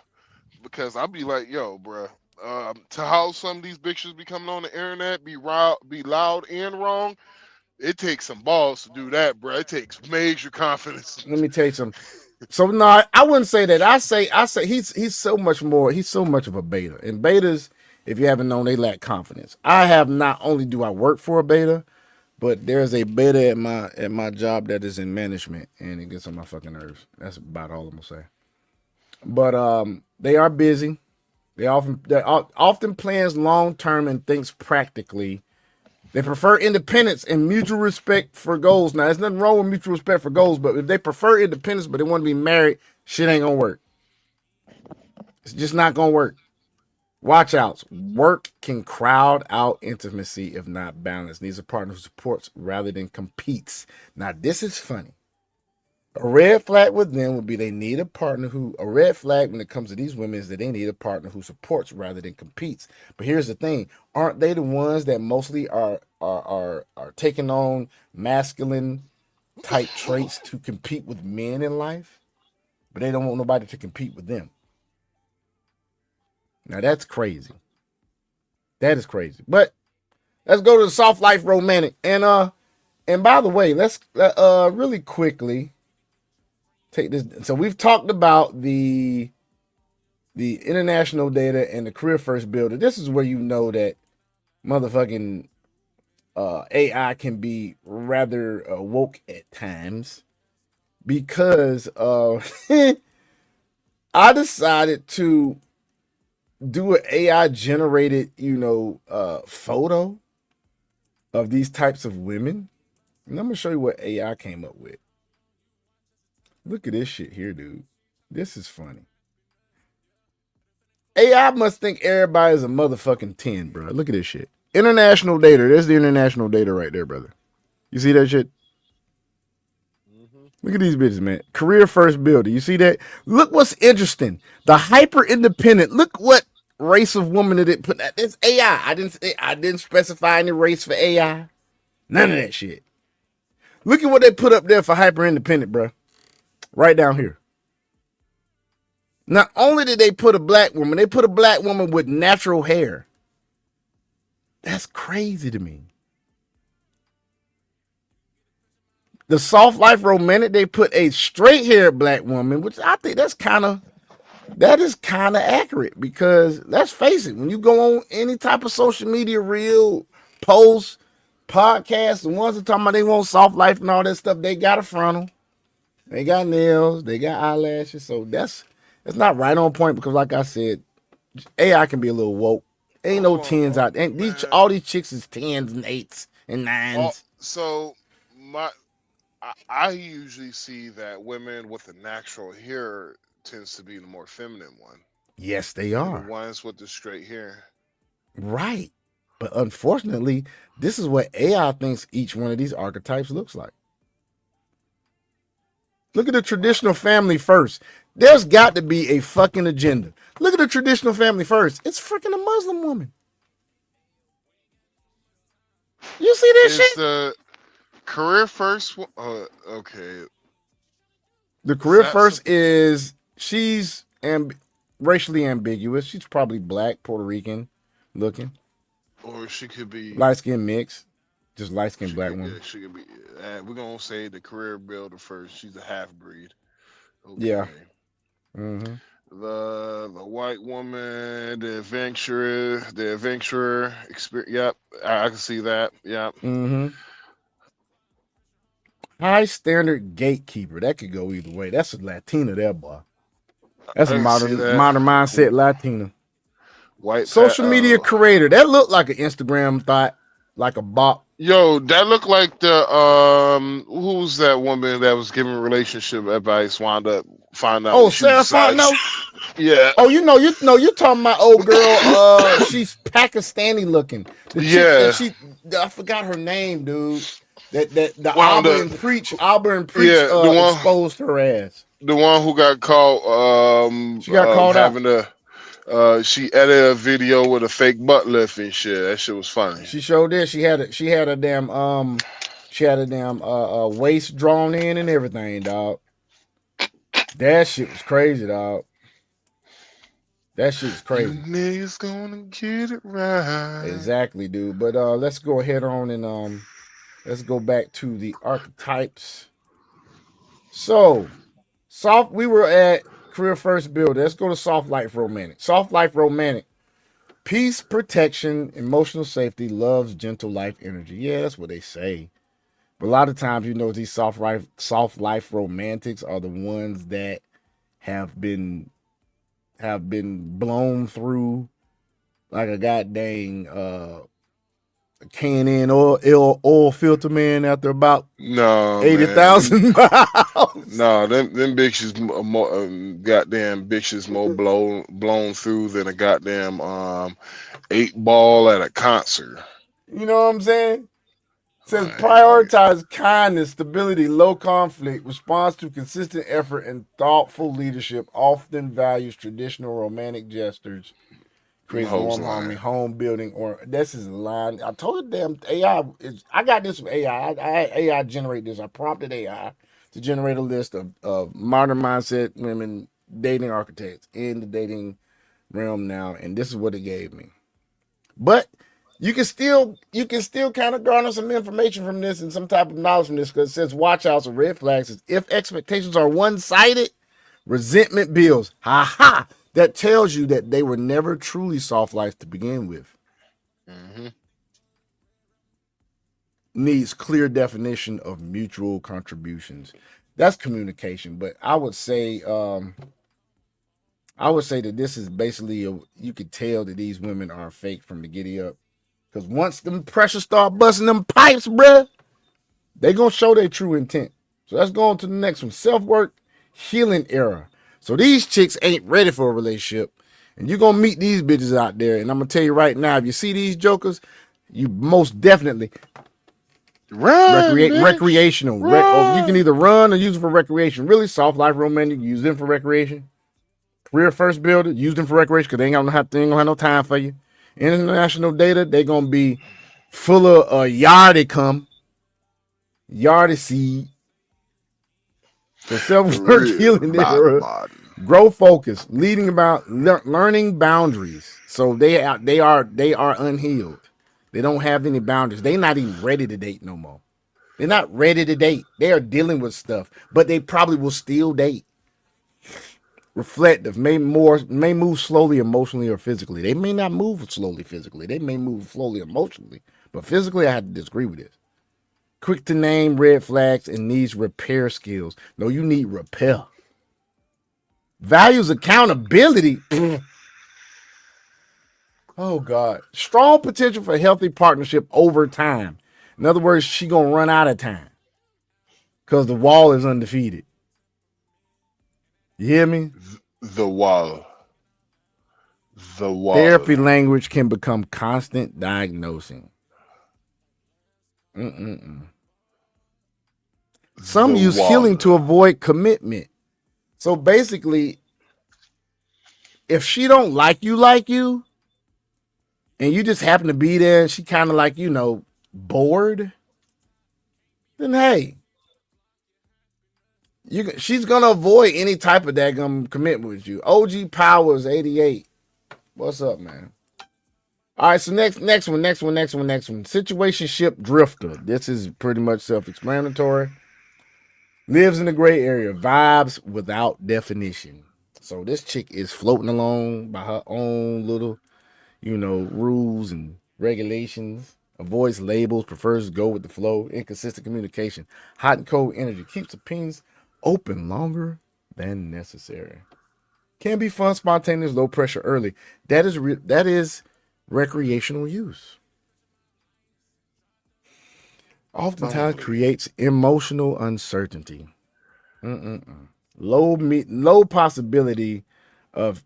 because I'll be like, yo, bro, to how some of these bitches be coming on the internet, be loud and wrong, it takes some balls to do that, bro. It takes major confidence. Let me tell you something. So no, I wouldn't say that. I say he's so much more. He's so much of a beta. And betas, if you haven't known, they lack confidence. I have not only do I work for a beta, but there's a beta at my job that is in management, and it gets on my fucking nerves. That's about all I'm gonna say. But they are busy. They often plans long term and thinks practically. They prefer independence and mutual respect for goals. Now, there's nothing wrong with mutual respect for goals, but if they prefer independence but they want to be married, shit ain't gonna work. It's just not gonna work. Watch out. Work can crowd out intimacy if not balanced. Needs a partner who supports rather than competes. Now, this is funny. A red flag with them would be they need a partner a red flag when it comes to these women is that they need a partner who supports rather than competes. But here's the thing. Aren't they the ones that mostly are taking on masculine type traits to compete with men in life? But they don't want nobody to compete with them. Now that's crazy. That is crazy. But let's go to the soft life romantic. And by the way, let's really quickly take this. So we've talked about the international data and the career first builder. This is where you know that motherfucking AI can be rather woke at times because I decided to do an AI generated, photo of these types of women. And I'm gonna show you what AI came up with. Look at this shit here, dude. This is funny. AI must think everybody is a motherfucking 10, bro. Look at this shit. International data. There's the international data right there, brother. You see that shit? Look at these bitches, man. Career first builder. You see that? Look what's interesting. The hyper independent. Look what race of woman did it put that. It's AI. I didn't specify any race for AI. None of that shit. Look at what they put up there for hyper independent, bro. Right down here. Not only did they put a black woman, they put a black woman with natural hair. That's crazy to me. The soft life romantic, they put a straight haired black woman, which I think that is kind of accurate because let's face it, when you go on any type of social media reel, post, podcast, the ones that talking about they want soft life and all that stuff, they got a frontal, they got nails, they got eyelashes. So that's not right on point because, like I said, AI can be a little woke. Ain't no 10s out there. All these chicks is 10s and 8s and 9s. So I usually see that women with the natural hair tends to be the more feminine one. Yes, they are. The ones with the straight hair. Right. But unfortunately, this is what AI thinks each one of these archetypes looks like. Look at the traditional family first. There's got to be a fucking agenda. Look at the traditional family first. It's freaking a Muslim woman. You see this shit? The career first. Okay. The career first is she's racially ambiguous. She's probably black, Puerto Rican looking. Or she could be light skin mix. Just light skinned black woman. Yeah, she could be. We're gonna say the career builder first. She's a half breed. Okay. Yeah. Mm-hmm. The white woman, the adventurer experience. Yep, I can see that. Yep. Mm-hmm. High standard gatekeeper. That could go either way. That's a Latina there, boy. That's a modern mindset Latina. White social media creator. That looked like an Instagram thought, like a bot. Yo, that looked like the who's that woman that was giving relationship advice wound up finding out. Oh, Sarah Fontenot? Yeah. Oh, you're talking about old girl. She's Pakistani looking. I forgot her name, dude. The Auburn Preach exposed her ass. The one who got caught. She got called out. She edited a video with a fake butt lift and shit. That shit was funny. She showed this. She had a damn waist drawn in and everything, dog. That shit was crazy, dog. That shit was crazy. You niggas gonna get it right. Exactly, dude. But let's go ahead on and let's go back to the archetypes. So, we were at career first builder. Let's go to soft life romantic. Soft life romantic. Peace, protection, emotional safety, loves, gentle life energy. Yeah, that's what they say. But a lot of times, these soft life romantics are the ones that have been blown through like a goddamn K&N oil filter man after about 80,000 miles. No, them bitches goddamn bitches more blown through than a goddamn 8 ball at a concert. You know what I'm saying? It says prioritize kindness, stability, low conflict, responds to consistent effort and thoughtful leadership, often values traditional romantic gestures. Creates warm harmony, home building, or this is a line. I told you, damn AI. I got this from AI. I had AI generate this. I prompted AI to generate a list of modern mindset women dating architects in the dating realm now, and this is what it gave me. But you can still kind of garner some information from this and some type of knowledge from this because it says watch out for red flags. If expectations are one-sided, resentment builds. Ha ha. That tells you that they were never truly soft life to begin with. Mm-hmm. needs clear definition of mutual contributions. That's communication. But I would say that this is basically you could tell that these women are fake from the giddy up. Because once them pressure start busting them pipes, bruh, they gonna show their true intent. So let's go on to the next one. Self-work healing era. So these chicks ain't ready for a relationship. And you're gonna meet these bitches out there. And I'm gonna tell you right now, if you see these jokers, you most definitely recreational. You can either run or use it for recreation. Really soft life romantic, use them for recreation. Career first builder, use them for recreation because they ain't gonna have no time for you. International data, they gonna be full of yardie seed. So self-work healing era, grow focus, leading about learning boundaries. So they are unhealed. They don't have any boundaries. They're not even ready to date no more. They're not ready to date. They are dealing with stuff, but they probably will still date. Reflective, may move slowly emotionally or physically. They may not move slowly physically. They may move slowly emotionally, but physically I have to disagree with this. Quick to name red flags and needs repair skills. No, you need repair. Values accountability. Oh God. Strong potential for healthy partnership over time. In other words, she gonna run out of time because the wall is undefeated. You hear me? The wall. Therapy language can become constant diagnosing. Some use healing to avoid commitment. So basically, if she don't like you, and you just happen to be there and she kind of like, bored, then hey, she's going to avoid any type of daggum commitment with you. OG Powers 88. What's up, man? All right, so next one. Situationship drifter. This is pretty much self-explanatory. Lives in the gray area. Vibes without definition. So this chick is floating along by her own little, rules and regulations. Avoids labels. Prefers to go with the flow. Inconsistent communication. Hot and cold energy. Keeps opinions open longer than necessary. Can be fun, spontaneous, low pressure early. That is recreational use. Oftentimes creates emotional uncertainty. Low possibility of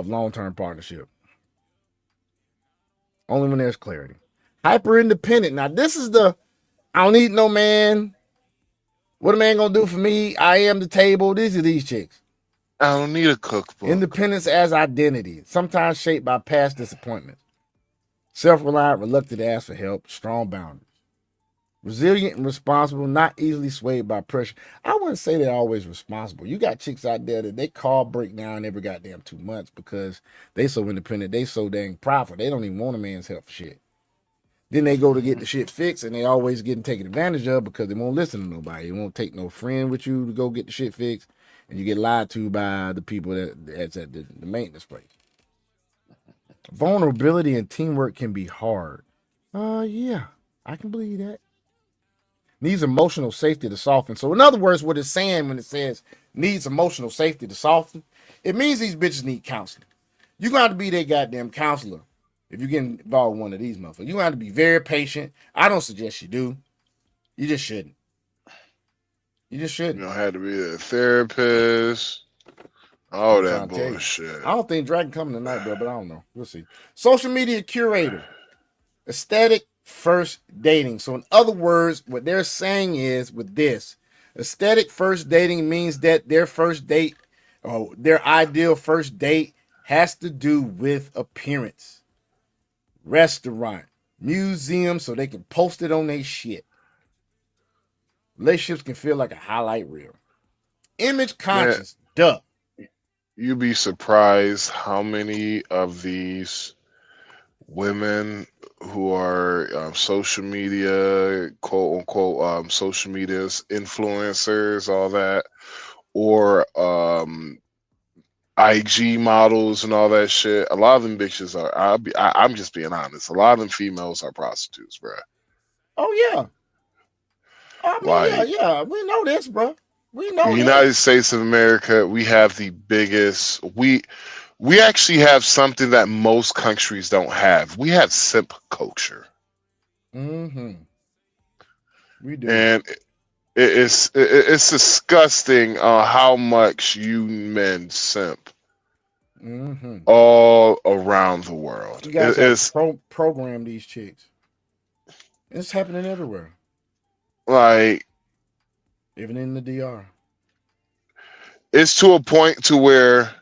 long-term partnership. Only when there's clarity. Hyper independent. Now this is I don't need no man. What a man gonna do for me? I am the table. These are these chicks. I don't need a cookbook. Independence as identity, sometimes shaped by past disappointments. Self-reliant, reluctant to ask for help, strong boundaries. Resilient and responsible, not easily swayed by pressure. I wouldn't say they're always responsible. You got chicks out there that they call breakdown every goddamn 2 months because they so independent, they so dang prideful. They don't even want a man's help for shit. Then they go to get the shit fixed and they always getting taken advantage of because they won't listen to nobody. They won't take no friend with you to go get the shit fixed. And you get lied to by the people that's at the maintenance place. Vulnerability and teamwork can be hard. Yeah, I can believe that. Needs emotional safety to soften. So in other words, what it's saying when it says needs emotional safety to soften, it means these bitches need counseling. You're going to have to be their goddamn counselor if you get involved with one of these motherfuckers. You're going to have to be very patient. I don't suggest you do. You just shouldn't. You just shouldn't. You don't have to be a therapist. All that bullshit. I don't think Dragon coming tonight, bro, but I don't know. We'll see. Social media curator. Aesthetic first dating. So in other words, what they're saying is with this, aesthetic first dating means that their first date or their ideal first date has to do with appearance. Restaurant, museum, so they can post it on their shit. Relationships can feel like a highlight reel. Image conscious, duh. You'd be surprised how many of these women who are social media, quote unquote, social media influencers, all that, or IG models and all that shit. A lot of them bitches are. I'm just being honest. A lot of them females are prostitutes, bro. Oh yeah. I mean, Like, yeah. We know this, bro. We know the this. United States of America, we have the biggest. We actually have something that most countries don't have. We have simp culture, Mm-hmm. We do. and it's disgusting how much you men simp Mm-hmm. all around the world. You guys have program these chicks. It's happening everywhere, like even in the DR. it's to a point to where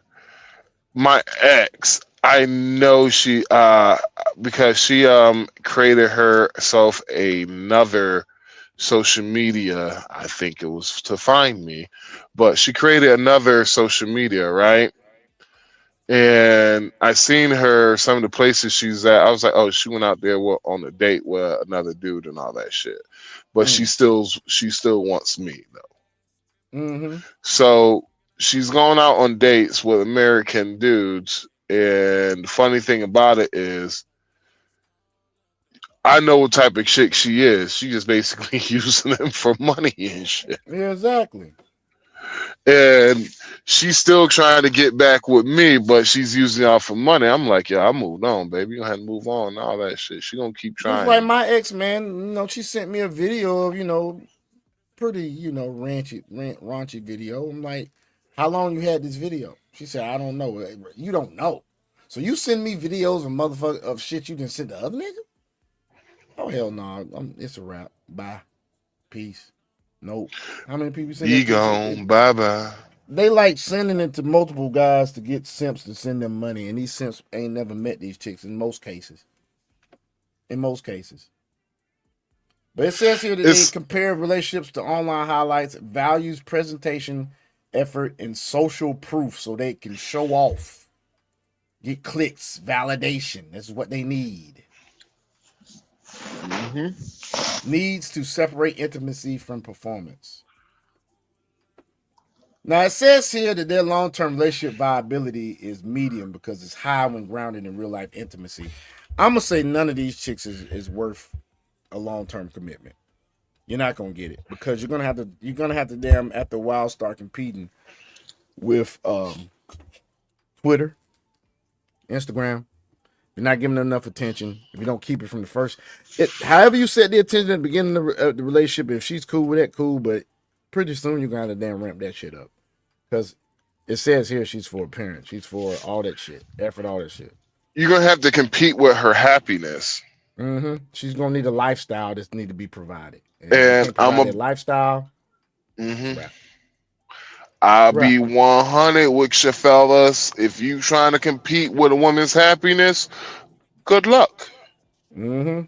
my ex, I know she because she created herself another social media. I think it was to find me, but she created another social media, right? And I seen her some of the places she's at. I was like, oh, she went out there on a date with another dude and all that shit. But she still wants me though. Mm-hmm. So she's going out on dates with American dudes. And the funny thing about it is, I know what type of chick she is. She just basically using them for money and shit. Yeah, exactly. And she's still trying to get back with me, but she's using y'all for money. I'm like, yeah, I moved on, baby. You don't have to move on and all that shit. She gonna keep trying. Just like my ex, man. You know, she sent me a video of, pretty, raunchy video. I'm like, how long you had this video? She said, I don't know. You don't know. So you send me videos of shit you didn't send to other niggas? Oh hell no. It's a wrap. Bye. Peace. Nope. How many people send Be that to? gone. Bye bye. They like sending it to multiple guys to get simps to send them money, and these simps ain't never met these chicks in most cases. But it says here that they compare relationships to online highlights, values, presentation, effort, and social proof so they can show off, get clicks, validation. That's what they need. Mm-hmm. Needs to separate intimacy from performance. Now, it says here that their long-term relationship viability is medium because it's high when grounded in real-life intimacy. I'm going to say none of these chicks is worth a long-term commitment. You're not going to get it because you're going to have to damn after a while start competing with Twitter, Instagram. You're not giving them enough attention. If you don't keep it from the first, however you set the attention at the beginning of the relationship, if she's cool with that, cool, but pretty soon you're going to have to damn ramp that shit up. Because it says here she's for appearance. She's for all that shit. Effort, all that shit. You're going to have to compete with her happiness. Mm-hmm. She's going to need a lifestyle that need to be provided. And I'm a lifestyle. Mm-hmm. I'll be 100 with your fellas. If you trying to compete with a woman's happiness, good luck. Mm-hmm.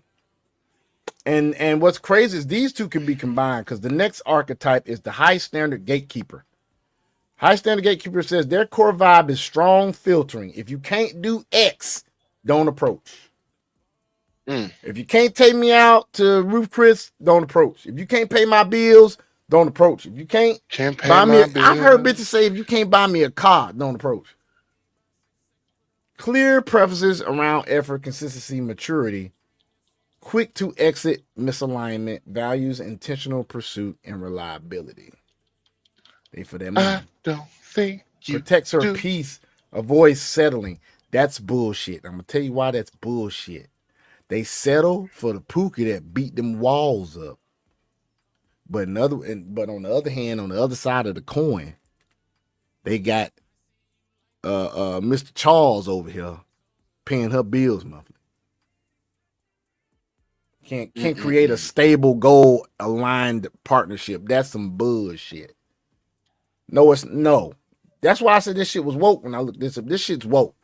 And what's crazy is these two can be combined because the next archetype is the high standard gatekeeper. High standard gatekeeper says their core vibe is strong filtering. If you can't do X, don't approach. If you can't take me out to Ruth Chris, don't approach. If you can't pay my bills, don't approach. If you can't buy me, I've heard bitches say if you can't buy me a car, don't approach. Clear preferences around effort, consistency, maturity. Quick to exit misalignment, values intentional pursuit, and reliability. They for them. I don't think you protects her do. peace, avoids settling. That's bullshit. I'm gonna tell you why that's bullshit. They settle for the pookie that beat them walls up. But on the other hand, on the other side of the coin, they got Mr. Charles over here paying her bills monthly. Can't create a stable goal aligned partnership. That's some bullshit. No. That's why I said this shit was woke when I looked this up. This shit's woke.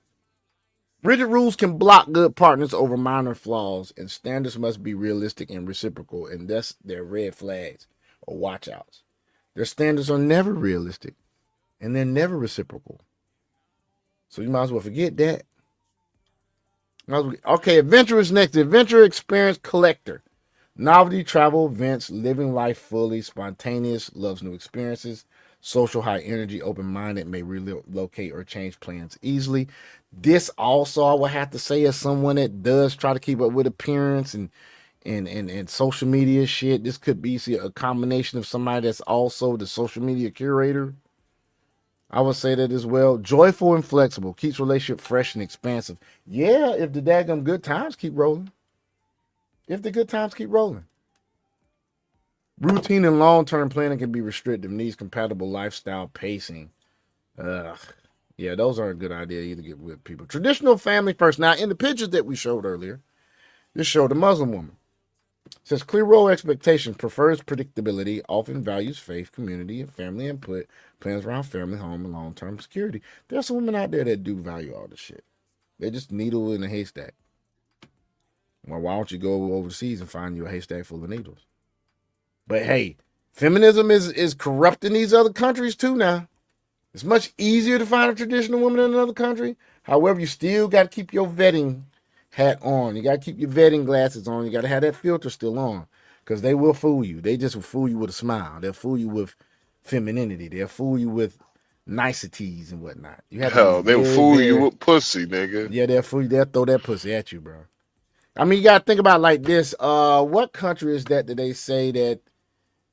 Rigid rules can block good partners over minor flaws, and standards must be realistic and reciprocal, and that's their red flags or watch outs. Their standards are never realistic, and they're never reciprocal. So you might as well forget that. Okay, adventure is next. Adventure experience collector. Novelty, travel, events, living life fully, spontaneous, loves new experiences, social, high energy, open-minded, may relocate or change plans easily. This also, I would have to say, is someone that does try to keep up with appearance and and social media shit. This could be a combination of somebody that's also the social media curator. I would say that as well. Joyful and flexible. Keeps relationship fresh and expansive. Yeah, if the daggum good times keep rolling. If the good times keep rolling. Routine and long-term planning can be restrictive. Needs compatible lifestyle pacing. Ugh. Yeah, those aren't a good idea either. Get with people. Traditional family first. Now, in the pictures that we showed earlier, this showed a Muslim woman. It says clear role expectations, prefers predictability, often values faith, community, and family input, plans around family, home, and long-term security. There's some women out there that do value all this shit. They're just needle in a haystack. Well, why don't you go overseas and find you a haystack full of needles? But hey, feminism is corrupting these other countries too now. It's much easier to find a traditional woman in another country. However, you still got to keep your vetting hat on. You got to keep your vetting glasses on. You got to have that filter still on because they will fool you. They just will fool you with a smile. They'll fool you with femininity. They'll fool you with niceties and whatnot. You have Hell, to be they'll very, fool very, you with pussy, nigga. Yeah, they'll fool you. They'll throw that pussy at you, bro. I mean, you got to think about it like this. What country is that they say that?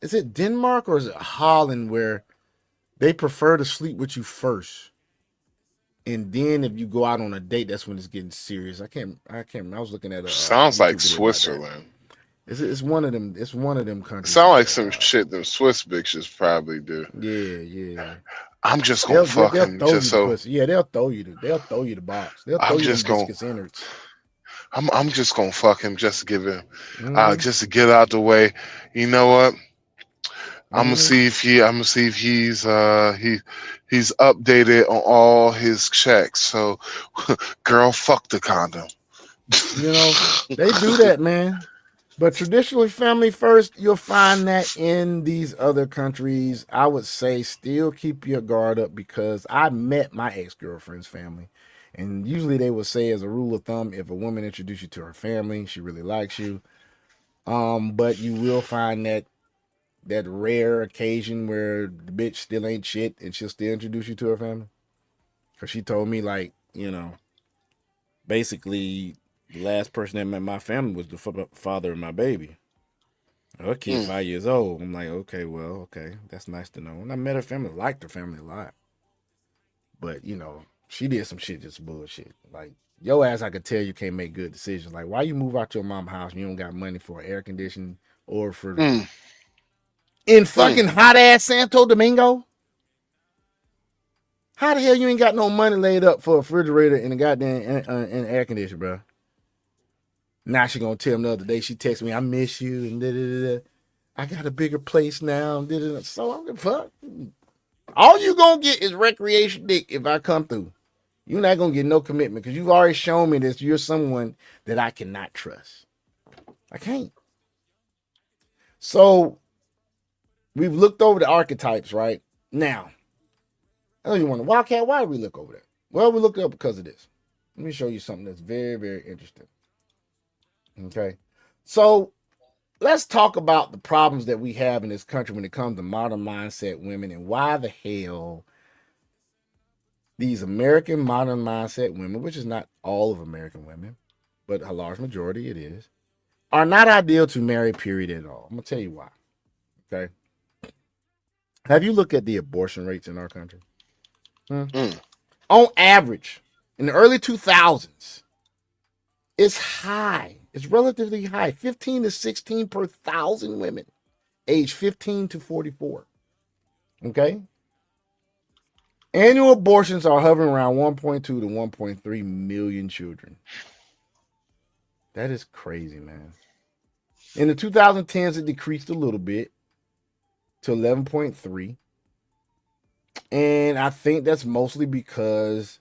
Is it Denmark or is it Holland where they prefer to sleep with you first? And then if you go out on a date, that's when it's getting serious. I can't remember. I was looking at Sounds like YouTube video Switzerland. It's one of them. It's one of them countries. Sound like some shit them Swiss bitches probably do. Yeah. I'm just gonna fuck him just so. Yeah, they'll throw you the box. They'll throw you them discus innards. I'm just gonna fuck him just to give him, just to get out the way. You know what? I'm gonna see if he's updated on all his checks. So, girl, fuck the condom. You know, they do that, man. But traditionally, family first, you'll find that in these other countries. I would say still keep your guard up because I met my ex-girlfriend's family. And usually they would say as a rule of thumb, if a woman introduces you to her family, she really likes you. But you will find that rare occasion where the bitch still ain't shit and she'll still introduce you to her family. Because she told me, like, you know, basically the last person that met my family was the father of my baby. Her kid 5 years old. I'm like, okay, that's nice to know. And I met her family, liked her family a lot. But, you know, she did some shit just bullshit. Like, your ass, I could tell you can't make good decisions. Like, why you move out your mom's house and you don't got money for air conditioning or for... In fucking hot-ass Santo Domingo? How the hell you ain't got no money laid up for a refrigerator and a goddamn and air conditioner, bro? Now she gonna tell him the other day, she texted me, I miss you, and da-da-da-da. I got a bigger place now, da-da-da. So I'm gonna fuck. All you gonna get is recreation dick if I come through. You're not gonna get no commitment because you've already shown me that you're someone that I cannot trust. I can't. So we've looked over the archetypes, right? Now, I know you wonder, Wildcat, why did we look over that? Well, we looked it up because of this. Let me show you something that's very, very interesting. Okay. So let's talk about the problems that we have in this country when it comes to modern mindset women and why the hell these American modern mindset women, which is not all of American women, but a large majority it is, are not ideal to marry, period, at all. I'm going to tell you why. Okay. Have you looked at the abortion rates in our country? On average, in the early 2000s, it's high. It's relatively high. 15 to 16 per 1,000 women, age 15 to 44. Okay? Annual abortions are hovering around 1.2 to 1.3 million children. That is crazy, man. In the 2010s, it decreased a little bit to 11.3. And I think that's mostly because,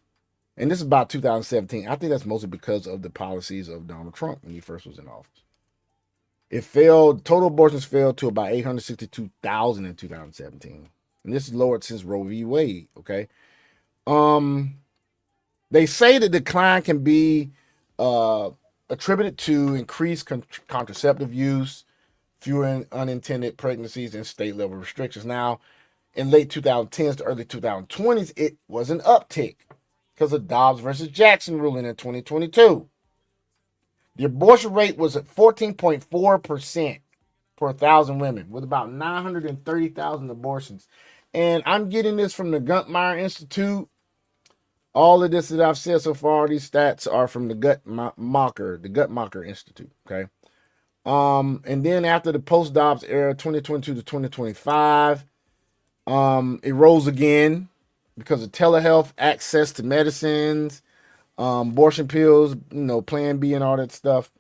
and this is about 2017, I think that's mostly because of the policies of Donald Trump when he first was in office. It fell, total abortions fell to about 862,000 in 2017. And this is lowered since Roe v. Wade, okay? They say the decline can be attributed to increased contraceptive use, fewer unintended pregnancies, and state-level restrictions. Now, in late 2010s to early 2020s, it was an uptick because of Dobbs versus Jackson ruling in 2022. The abortion rate was at 14.4% per 1,000 women, with about 930,000 abortions. And I'm getting this from the Guttmacher Institute. All of this that I've said so far, these stats are from the Guttmacher Institute. Okay. And then after the post-Dobbs era, 2022 to 2025, it rose again because of telehealth, access to medicines, abortion pills, Plan B and all that stuff.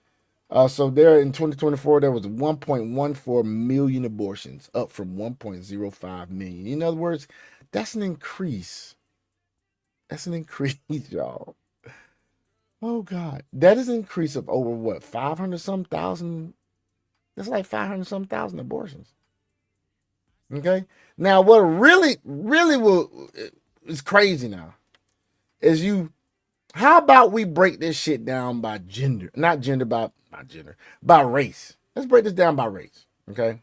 So there in 2024, there was 1.14 million abortions, up from 1.05 million. In other words, that's an increase. That's an increase, y'all. Oh, God. That is an increase of over, what, 500-some thousand? That's like 500-some thousand abortions. Okay? Now, what really is crazy now is how about we break this shit down by gender? By race. Let's break this down by race, okay?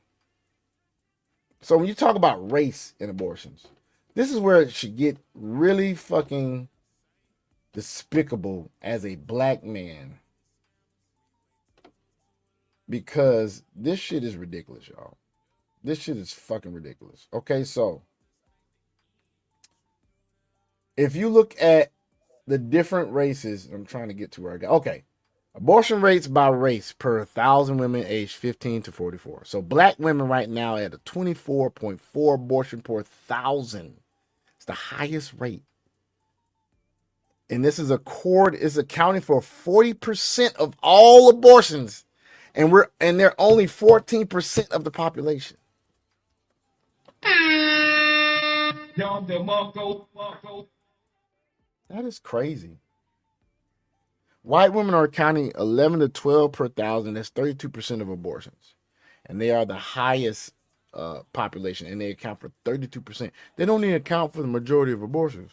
So when you talk about race in abortions, this is where it should get really fucking despicable as a black man, because this shit is ridiculous, y'all. This shit is fucking ridiculous. Okay, so if you look at the different races, I'm trying to get to where I got. Okay, abortion rates by race per 1,000 women aged 15 to 44. So black women right now at a 24.4 abortion per 1,000. It's the highest rate. And this is accounting for 40% of all abortions. And they're only 14% of the population. That is crazy. White women are accounting 11 to 12 per 1,000. That's 32% of abortions. And they are the highest population, and they account for 32%. They don't even account for the majority of abortions.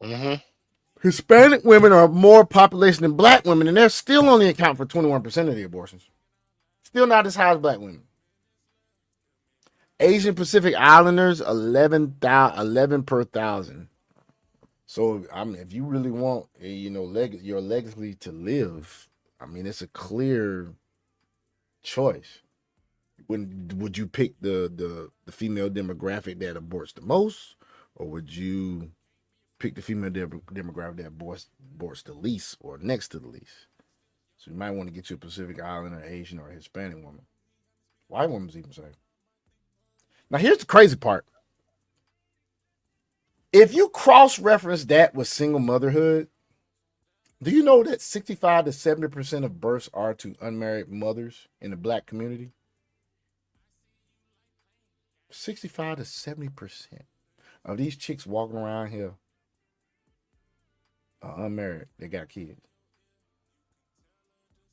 Mm-hmm. Hispanic women are more population than black women, and they're still only account for 21% of the abortions. Still not as high as black women. Asian Pacific Islanders, 11 per 1,000. So, I mean, if you really want, your legacy to live, I mean, it's a clear choice. Would you pick the female demographic that aborts the most, or would you pick the female demographic that aborts the least or next to the least? So you might want to get you a Pacific Islander, Asian, or Hispanic woman. White women's even say. Now, here's the crazy part. If you cross-reference that with single motherhood, do you know that 65 to 70% of births are to unmarried mothers in the black community? 65 to 70% of these chicks walking around here are unmarried. They got kids.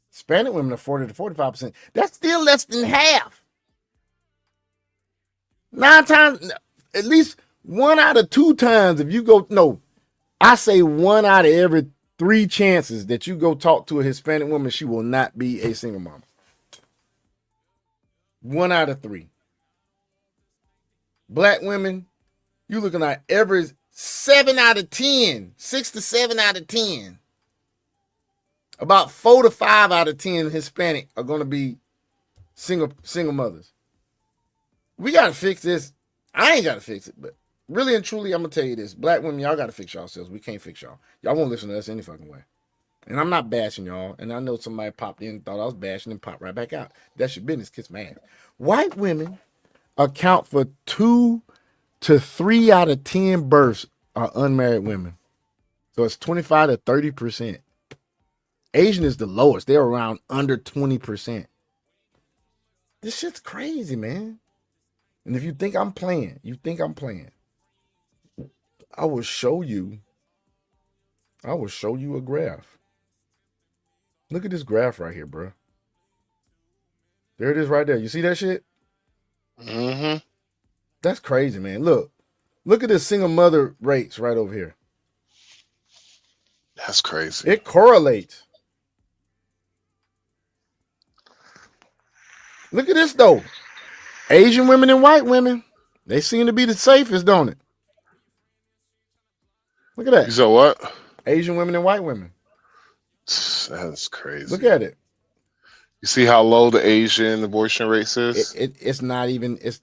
Hispanic women are 40 to 45%. That's still less than half. 9 times, at least 1 out of 2 times, if you go, no, I say 1 out of every 3 chances that you go talk to a Hispanic woman, she will not be a single mom. 1 out of 3. Black women, you looking at every 7 out of 10, 6 to 7 out of 10. About 4 to 5 out of 10 Hispanic are going to be single mothers. We got to fix this. I ain't got to fix it, but really and truly, I'm going to tell you this. Black women, y'all got to fix yourselves. We can't fix y'all. Y'all won't listen to us any fucking way. And I'm not bashing y'all. And I know somebody popped in and thought I was bashing and popped right back out. That's your business. Kiss my ass. White women account for 2 to 3 out of 10 births are unmarried women. So it's 25 to 30%. Asian is the lowest. They're around under 20%. This shit's crazy, man. And if you think I'm playing, I will show you a graph. Look at this graph right here, bro. There it is right there. You see that shit? Mm-hmm. That's crazy, man. Look at this single mother rates right over here. That's crazy. It correlates. Look at this, though. Asian women and white women, they seem to be the safest, don't it? Look at that. You said what? Asian women and white women. That's crazy. Look at it. You see how low the Asian abortion rate is? It's not even. It's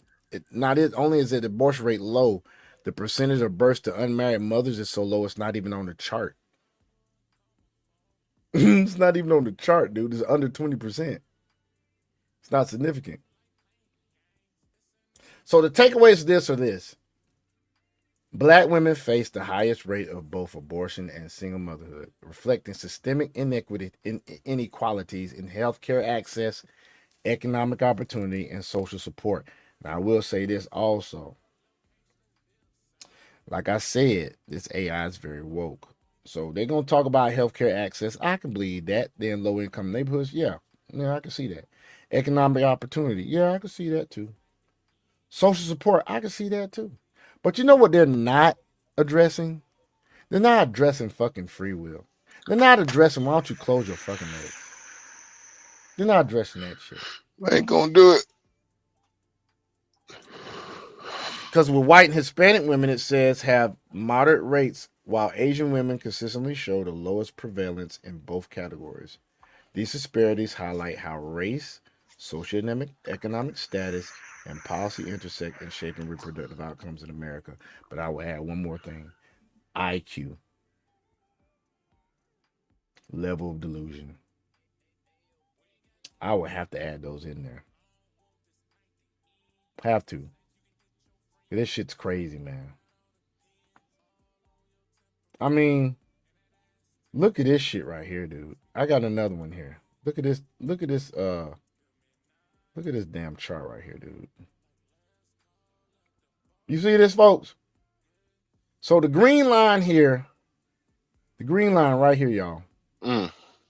not it. Only is it abortion rate low. The percentage of births to unmarried mothers is so low. It's not even on the chart. It's not even on the chart, dude. It's under 20%. It's not significant. So the takeaways of this are this. Black women face the highest rate of both abortion and single motherhood, reflecting systemic inequalities in healthcare access, economic opportunity, and social support. Now, I will say this also. Like I said, this AI is very woke. So they're going to talk about healthcare access. I can believe that. They're in low-income neighborhoods. Yeah, I can see that. Economic opportunity. Yeah, I can see that too. Social support. I can see that too. But you know what they're not addressing? They're not addressing fucking free will. They're not addressing why don't you close your fucking legs. They're not addressing that shit. I ain't gonna do it. Because with white and Hispanic women, it says have moderate rates, while Asian women consistently show the lowest prevalence in both categories. These disparities highlight how race, socioeconomic status, and policy intersect in shaping reproductive outcomes in America. But I will add one more thing. IQ. Level of delusion. I would have to add those in there. Have to. This shit's crazy, man. I mean, look at this shit right here, dude. I got another one here. Look at this. Look at this damn chart right here, dude. You see this, folks? So the green line here, the green line right here, y'all,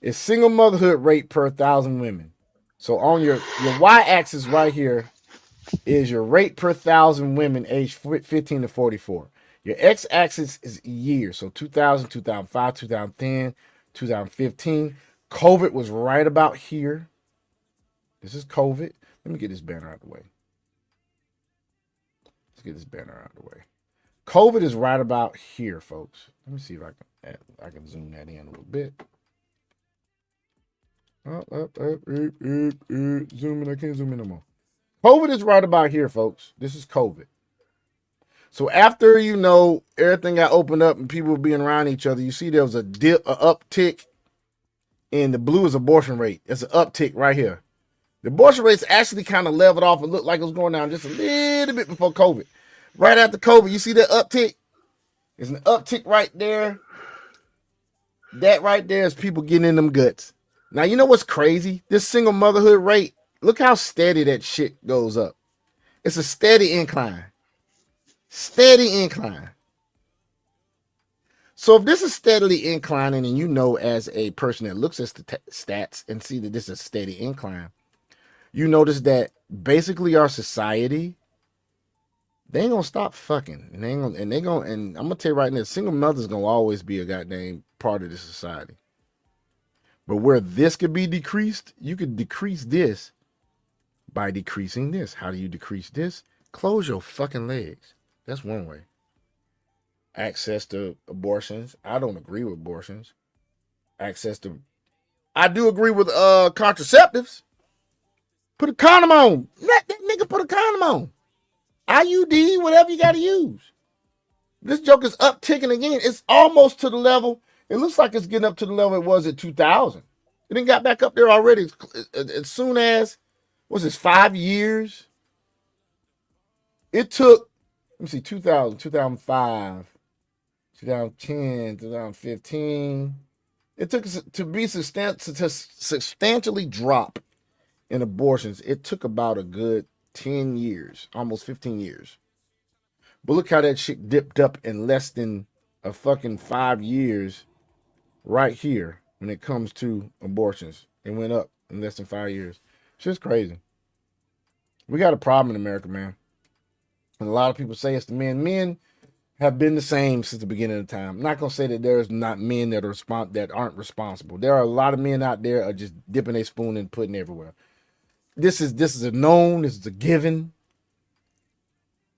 is single motherhood rate per 1,000 women. So on your y-axis right here is your rate per 1,000 women aged 15 to 44. Your x-axis is years. So 2000, 2005, 2010, 2015. COVID was right about here. This is COVID. Let me get this banner out of the way. Let's get this banner out of the way. COVID is right about here, folks. Let me see if I can zoom that in a little bit. Zoom in. I can't zoom in no more. COVID is right about here, folks. This is COVID. So after, everything got opened up and people were being around each other, you see there was a uptick in the blue is abortion rate. There's an uptick right here. The abortion rates actually kind of leveled off and looked like it was going down just a little bit before COVID. Right after COVID, you see that uptick? There's an uptick right there. That right there is people getting in them guts. Now, you know what's crazy? This single motherhood rate, look how steady that shit goes up. It's a steady incline. Steady incline. So if this is steadily inclining, and as a person that looks at stats and see that this is a steady incline, you notice that basically our society, they ain't gonna stop fucking. And I'm gonna tell you right now, single mothers gonna always be a goddamn part of this society. But where this could be decreased, you could decrease this by decreasing this. How do you decrease this? Close your fucking legs. That's one way. Access to abortions. I don't agree with abortions. I do agree with contraceptives. Put a condom on. Let that nigga put a condom on. IUD, whatever you got to use. This joke is upticking again. It's almost to the level. It looks like it's getting up to the level it was at 2000. It didn't got back up there already. As soon as, 5 years? It took, 2000, 2005, 2010, 2015. It took to substantially drop in abortions. It took about a good 10 years, almost 15 years. But look how that shit dipped up in less than a fucking 5 years right here when it comes to abortions. It went up in less than 5 years. It's just crazy. We got a problem in America, man. And a lot of people say it's the men. Men have been the same since the beginning of time. I'm not going to say that there's not men that aren't responsible. There are a lot of men out there are just dipping their spoon and putting everywhere. This is a known, this is a given.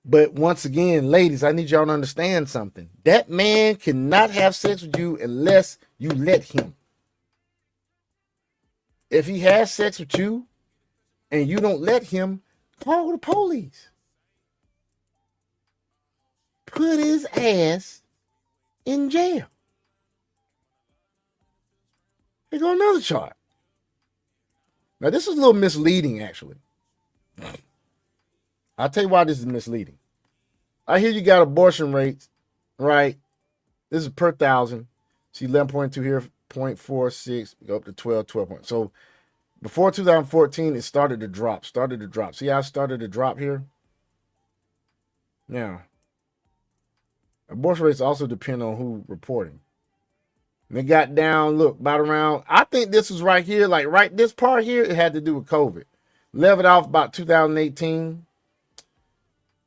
But once again, ladies, I need y'all to understand something. That man cannot have sex with you unless you let him. if he has sex with you and you don't let him, call the police. Put his ass in jail. Here go another chart. Now, this is a little misleading, actually. I'll tell you why this is misleading. I hear you got abortion rates, right? This is per thousand. See 11.2 here, 0.46, go up to 12 points. So before 2014, it started to drop. See how it started to drop here? Now, abortion rates also depend on who reporting. And it got down, look, about around, I think this was right here, like right this part here, it had to do with COVID. Leveled off about 2018,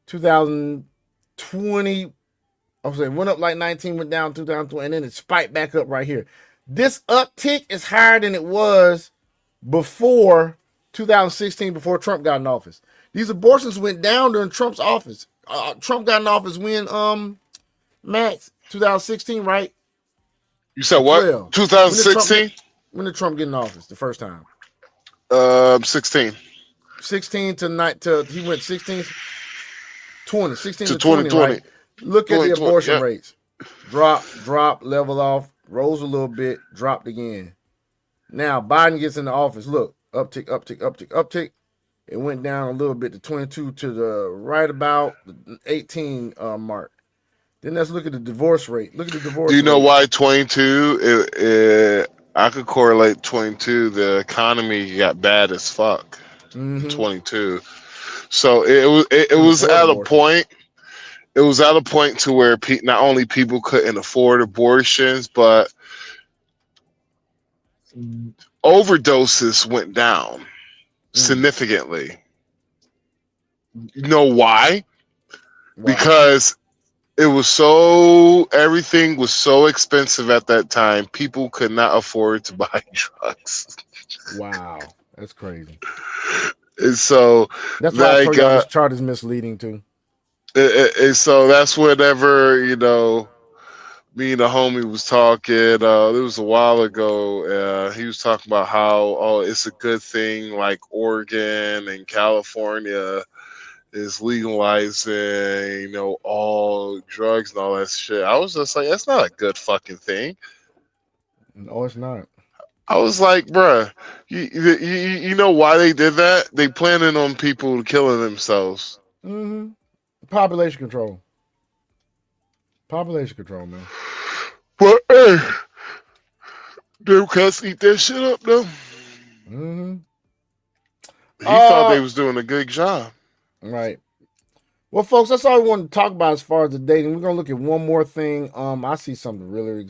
2020, I was saying, went up like 19, went down 2020, and then it spiked back up right here. This uptick is higher than it was before 2016, before Trump got in office. These abortions went down during Trump's office. Trump got in office when, Max, 2016, right? You said what? 2016? When did Trump get in office the first time? 16. 16 to he went 16, 20, 16 to 2020. 20, right? Look at the abortion yeah. rates. Drop, level off, rose a little bit, dropped again. Now Biden gets into office. Look, uptick. It went down a little bit to 22 to the right about the 18 mark. Then let's look at the divorce rate. Do you know why 22? I could correlate 22. The economy got bad as fuck. 22. So it was at a point. It was at a point to where not only people couldn't afford abortions, but overdoses went down significantly. You know why? Because everything was so expensive at that time, people could not afford to buy drugs. Wow, that's crazy. And so that's why I told you this chart is misleading too. And so that's whenever, me and the homie was talking, it was a while ago, he was talking about how, it's a good thing like Oregon and California is legalizing, all drugs and all that shit. I was just like, that's not a good fucking thing. No, it's not. I was like, bruh, you know why they did that? They planning on people killing themselves. Population control. Population control, man. But hey, Democrats eat that shit up though. He thought they was doing a good job. Right. Well, folks, that's all we want to talk about as far as the dating. We're gonna look at one more thing. I see something really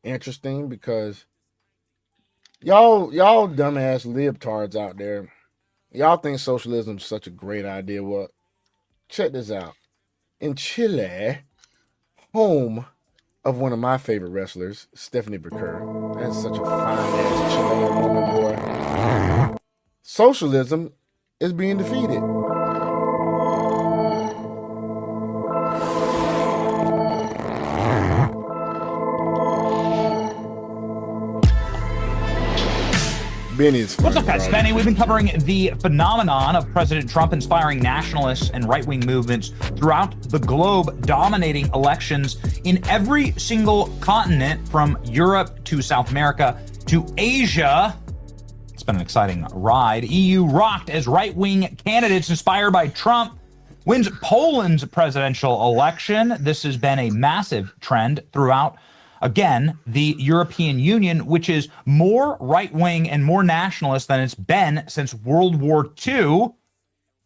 interesting because y'all dumbass libtards out there, y'all think socialism is such a great idea. Well, check this out. In Chile, home of one of my favorite wrestlers, Stephanie Baker. That's such a fine-ass Chilean woman, boy. Socialism is being defeated. What's up, guys? Benny. We've been covering the phenomenon of President Trump inspiring nationalists and right-wing movements throughout the globe, dominating elections in every single continent, from Europe to South America to Asia. It's been an exciting ride. EU rocked as right-wing candidates inspired by Trump wins Poland's presidential election. This has been a massive trend throughout, again, the European Union, which is more right-wing and more nationalist than it's been since World War II. Of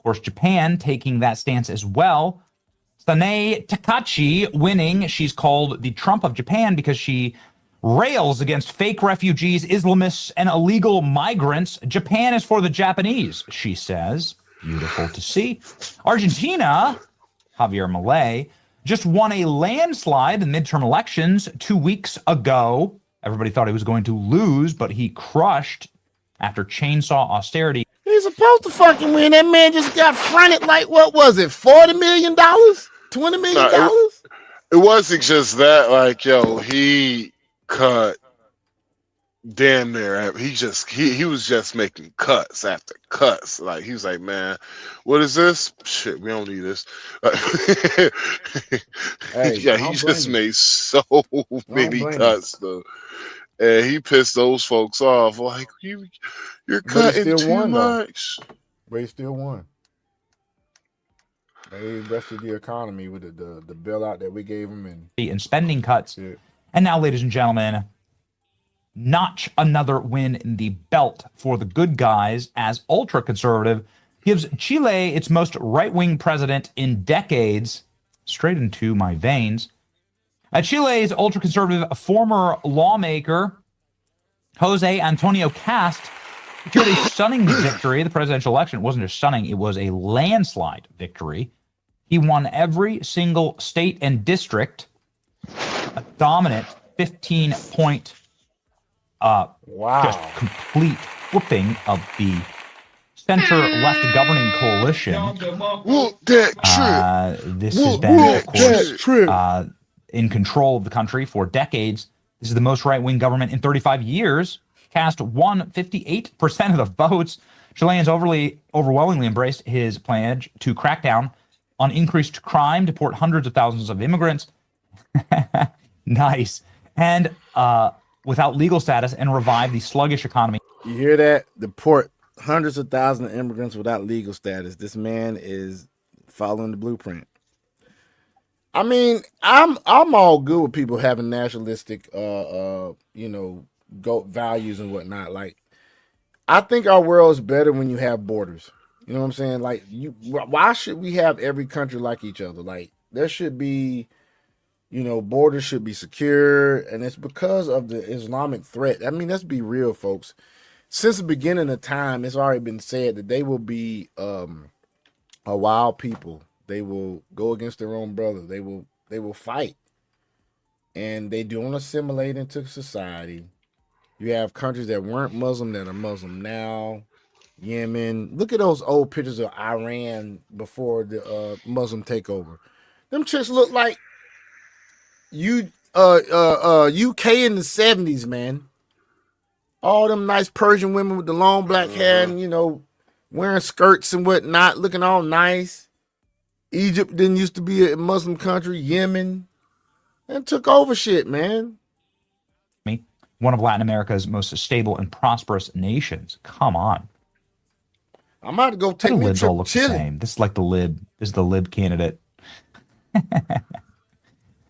course, Japan taking that stance as well. Sanae Takachi winning. She's called the Trump of Japan because she rails against fake refugees, Islamists, and illegal migrants. Japan is for the Japanese, she says. Beautiful to see. Argentina, Javier Milei, just won a landslide in midterm elections 2 weeks ago. Everybody thought he was going to lose, but he crushed after chainsaw austerity. He's supposed to fucking win. That man just got fronted like, what was it, $40 million? $20 million? It wasn't just that. Like, he cut damn near. He was just making cuts after cuts. Like he was like, man, what is this? Shit, we don't need this. Hey, Yeah, I he don't blame just him. made so I don't many blame him. cuts though, and he pissed those folks off. Like you're But he cutting still too won though. much. But he still won. They invested the economy with the bailout that we gave him and spending cuts. Yeah. And now, ladies and gentlemen, notch another win in the belt for the good guys as ultra-conservative gives Chile its most right-wing president in decades. Straight into my veins. Chile's ultra-conservative former lawmaker, Jose Antonio Cast, secured a stunning victory in the presidential election. It wasn't just stunning, it was a landslide victory. He won every single state and district, a dominant 15-point just complete whooping of the center-left governing coalition. This has been, of course, in control of the country for decades. This is the most right-wing government in 35 years. Cast won 58% of the votes. Chileans overwhelmingly embraced his pledge to crack down on increased crime, deport hundreds of thousands of immigrants. Nice. And without legal status, and revive the sluggish economy. You hear that? Deport hundreds of thousands of immigrants without legal status. This man is following the blueprint. I mean, I'm all good with people having nationalistic, values and whatnot. Like, I think our world is better when you have borders. You know what I'm saying? Like, why should we have every country like each other? Like, there should be, borders should be secure, and it's because of the Islamic threat. I mean, let's be real, folks. Since the beginning of time, it's already been said that they will be a wild people. They will go against their own brother. They will fight, and they don't assimilate into society. You have countries that weren't Muslim that are Muslim now. Yemen. Look at those old pictures of Iran before the Muslim takeover. Them chicks look like UK in the 70s, man. All them nice Persian women with the long black hair and, wearing skirts and whatnot, looking all nice. Egypt didn't used to be a Muslim country. Yemen. And took over shit, man. One of Latin America's most stable and prosperous nations. Come on. I'm about to go take the me a libs trip all look the same. This is like the lib. This is the lib candidate.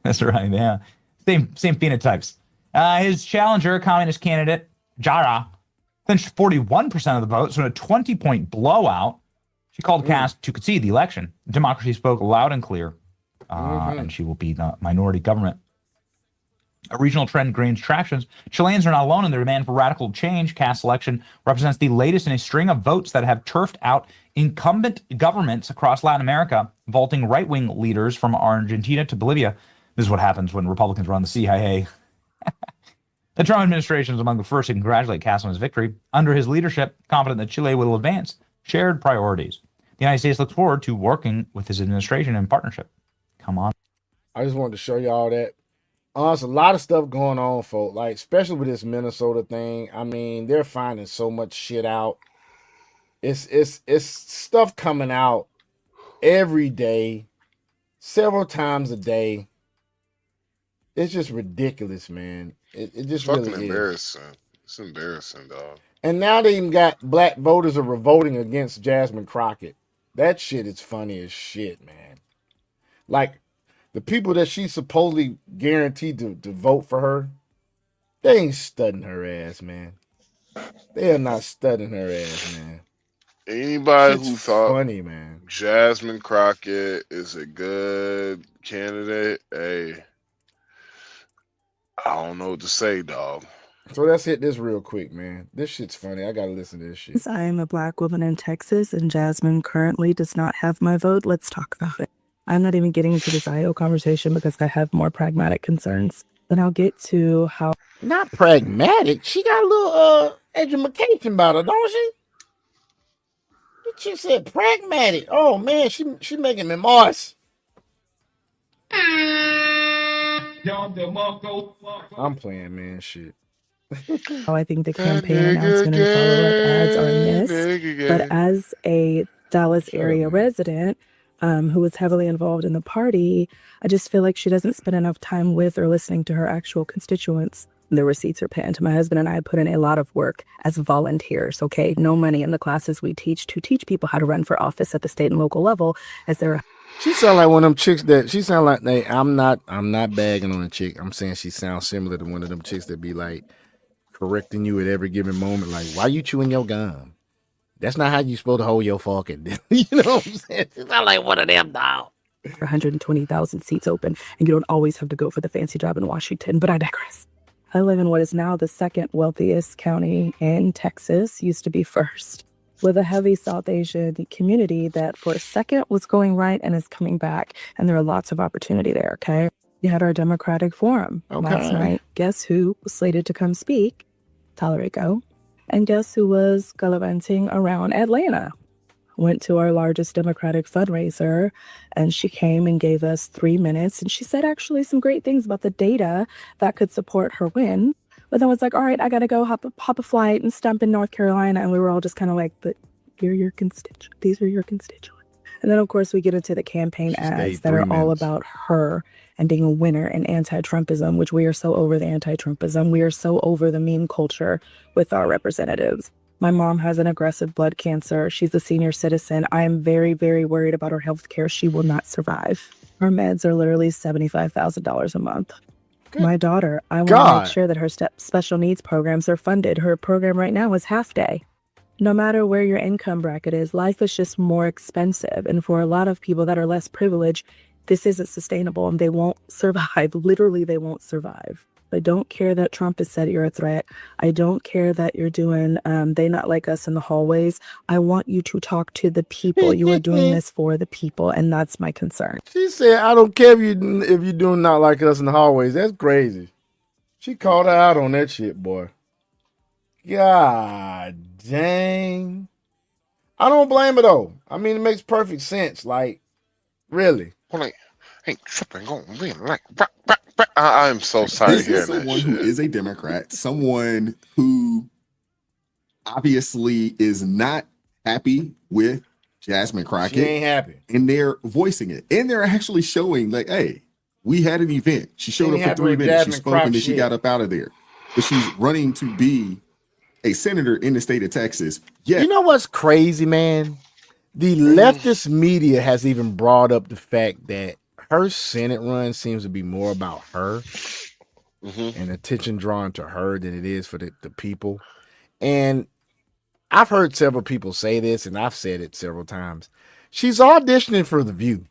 That's right, yeah. Same phenotypes. His challenger, communist candidate, Jara, clinched 41% of the votes in a 20-point blowout. She called Cast to concede the election. Democracy spoke loud and clear, and she will be the minority government. A regional trend gains traction. Chileans are not alone in their demand for radical change. Cast's election represents the latest in a string of votes that have turfed out incumbent governments across Latin America, vaulting right-wing leaders from Argentina to Bolivia. This is what happens when Republicans run the CIA. The Trump administration is among the first to congratulate Cast on his victory. Under his leadership, confident that Chile will advance shared priorities. The United States looks forward to working with his administration in partnership. Come on. I just wanted to show y'all that. There's a lot of stuff going on, folks. Like, especially with this Minnesota thing. I mean, they're finding so much shit out. It's stuff coming out every day, several times a day. It's just ridiculous, man. It just really is. Embarrassing. It's embarrassing, dog. And now they even got black voters are revolting against Jasmine Crockett. That shit is funny as shit, man. Like, the people that she's supposedly guaranteed to vote for her, they ain't studying her ass, man. They are not studying her ass, man. Anybody who thought funny, man, Jasmine Crockett is a good candidate, hey, I don't know what to say, dog. So let's hit this real quick, man. This shit's funny. I gotta listen to this shit. I am a black woman in Texas, and Jasmine currently does not have my vote. Let's talk about it. I'm not even getting into this IO conversation because I have more pragmatic concerns. Then I'll get to how... Not pragmatic. She got a little education about her, don't she? She said pragmatic. Oh, man, she making me moist. I'm playing, man, shit. Oh, I think the campaign announcement and follow-up ads are a miss. But as a Dallas area resident who was heavily involved in the party, I just feel like she doesn't spend enough time with or listening to her actual constituents. The receipts are pinned. My husband and I put in a lot of work as volunteers, okay? No money in the classes we teach to teach people how to run for office at the state and local level as they're... She sound like one of them chicks that she sound like. Hey, I'm not bagging on a chick. I'm saying she sounds similar to one of them chicks that be like correcting you at every given moment. Like, why you chewing your gum? That's not how you supposed to hold your fork. You know what I'm saying? She sound like one of them, dog. 120,000 seats open, and you don't always have to go for the fancy job in Washington, but I digress. I live in what is now the second wealthiest county in Texas, used to be first, with a heavy South Asian community that for a second was going right and is coming back. And there are lots of opportunity there, okay? We had our Democratic Forum last night. Guess who was slated to come speak? Talarico. And guess who was gallivanting around Atlanta? Went to our largest Democratic fundraiser, and she came and gave us 3 minutes, and she said actually some great things about the data that could support her win. But then was like, all right, I got to go hop a flight and stump in North Carolina. And we were all just kind of like, but you're your constituent. These are your constituents. And then, of course, we get into the campaign ads that are all about her and being a winner and anti-Trumpism, which we are so over the anti-Trumpism. We are so over the meme culture with our representatives. My mom has an aggressive blood cancer. She's a senior citizen. I am very, very worried about her health care. She will not survive. Her meds are literally $75,000 a month. Good. My daughter, I want to make sure that her special needs programs are funded. Her program right now is half day. No matter where your income bracket is, life is just more expensive. And for a lot of people that are less privileged, this isn't sustainable and they won't survive. Literally, they won't survive. I don't care that Trump has said you're a threat. I don't care that you're doing they not like us in the hallways. I want you to talk to the people. You are doing this for the people, and that's my concern. She said, I don't care if you do not like us in the hallways. That's crazy. She called her out on that shit, boy. God dang. I don't blame her, though. I mean, it makes perfect sense. Like, really. Ain't tripping on me like I'm so sorry to hear that. Someone who is a Democrat, someone who obviously is not happy with Jasmine Crockett. She ain't happy. And they're voicing it. And they're actually showing like, hey, we had an event. She showed up for 3 minutes. She spoke and then she got up out of there. But she's running to be a senator in the state of Texas. Yeah. You know what's crazy, man? The leftist media has even brought up the fact that her Senate run seems to be more about her and attention drawn to her than it is for the people. And I've heard several people say this, and I've said it several times. She's auditioning for The View.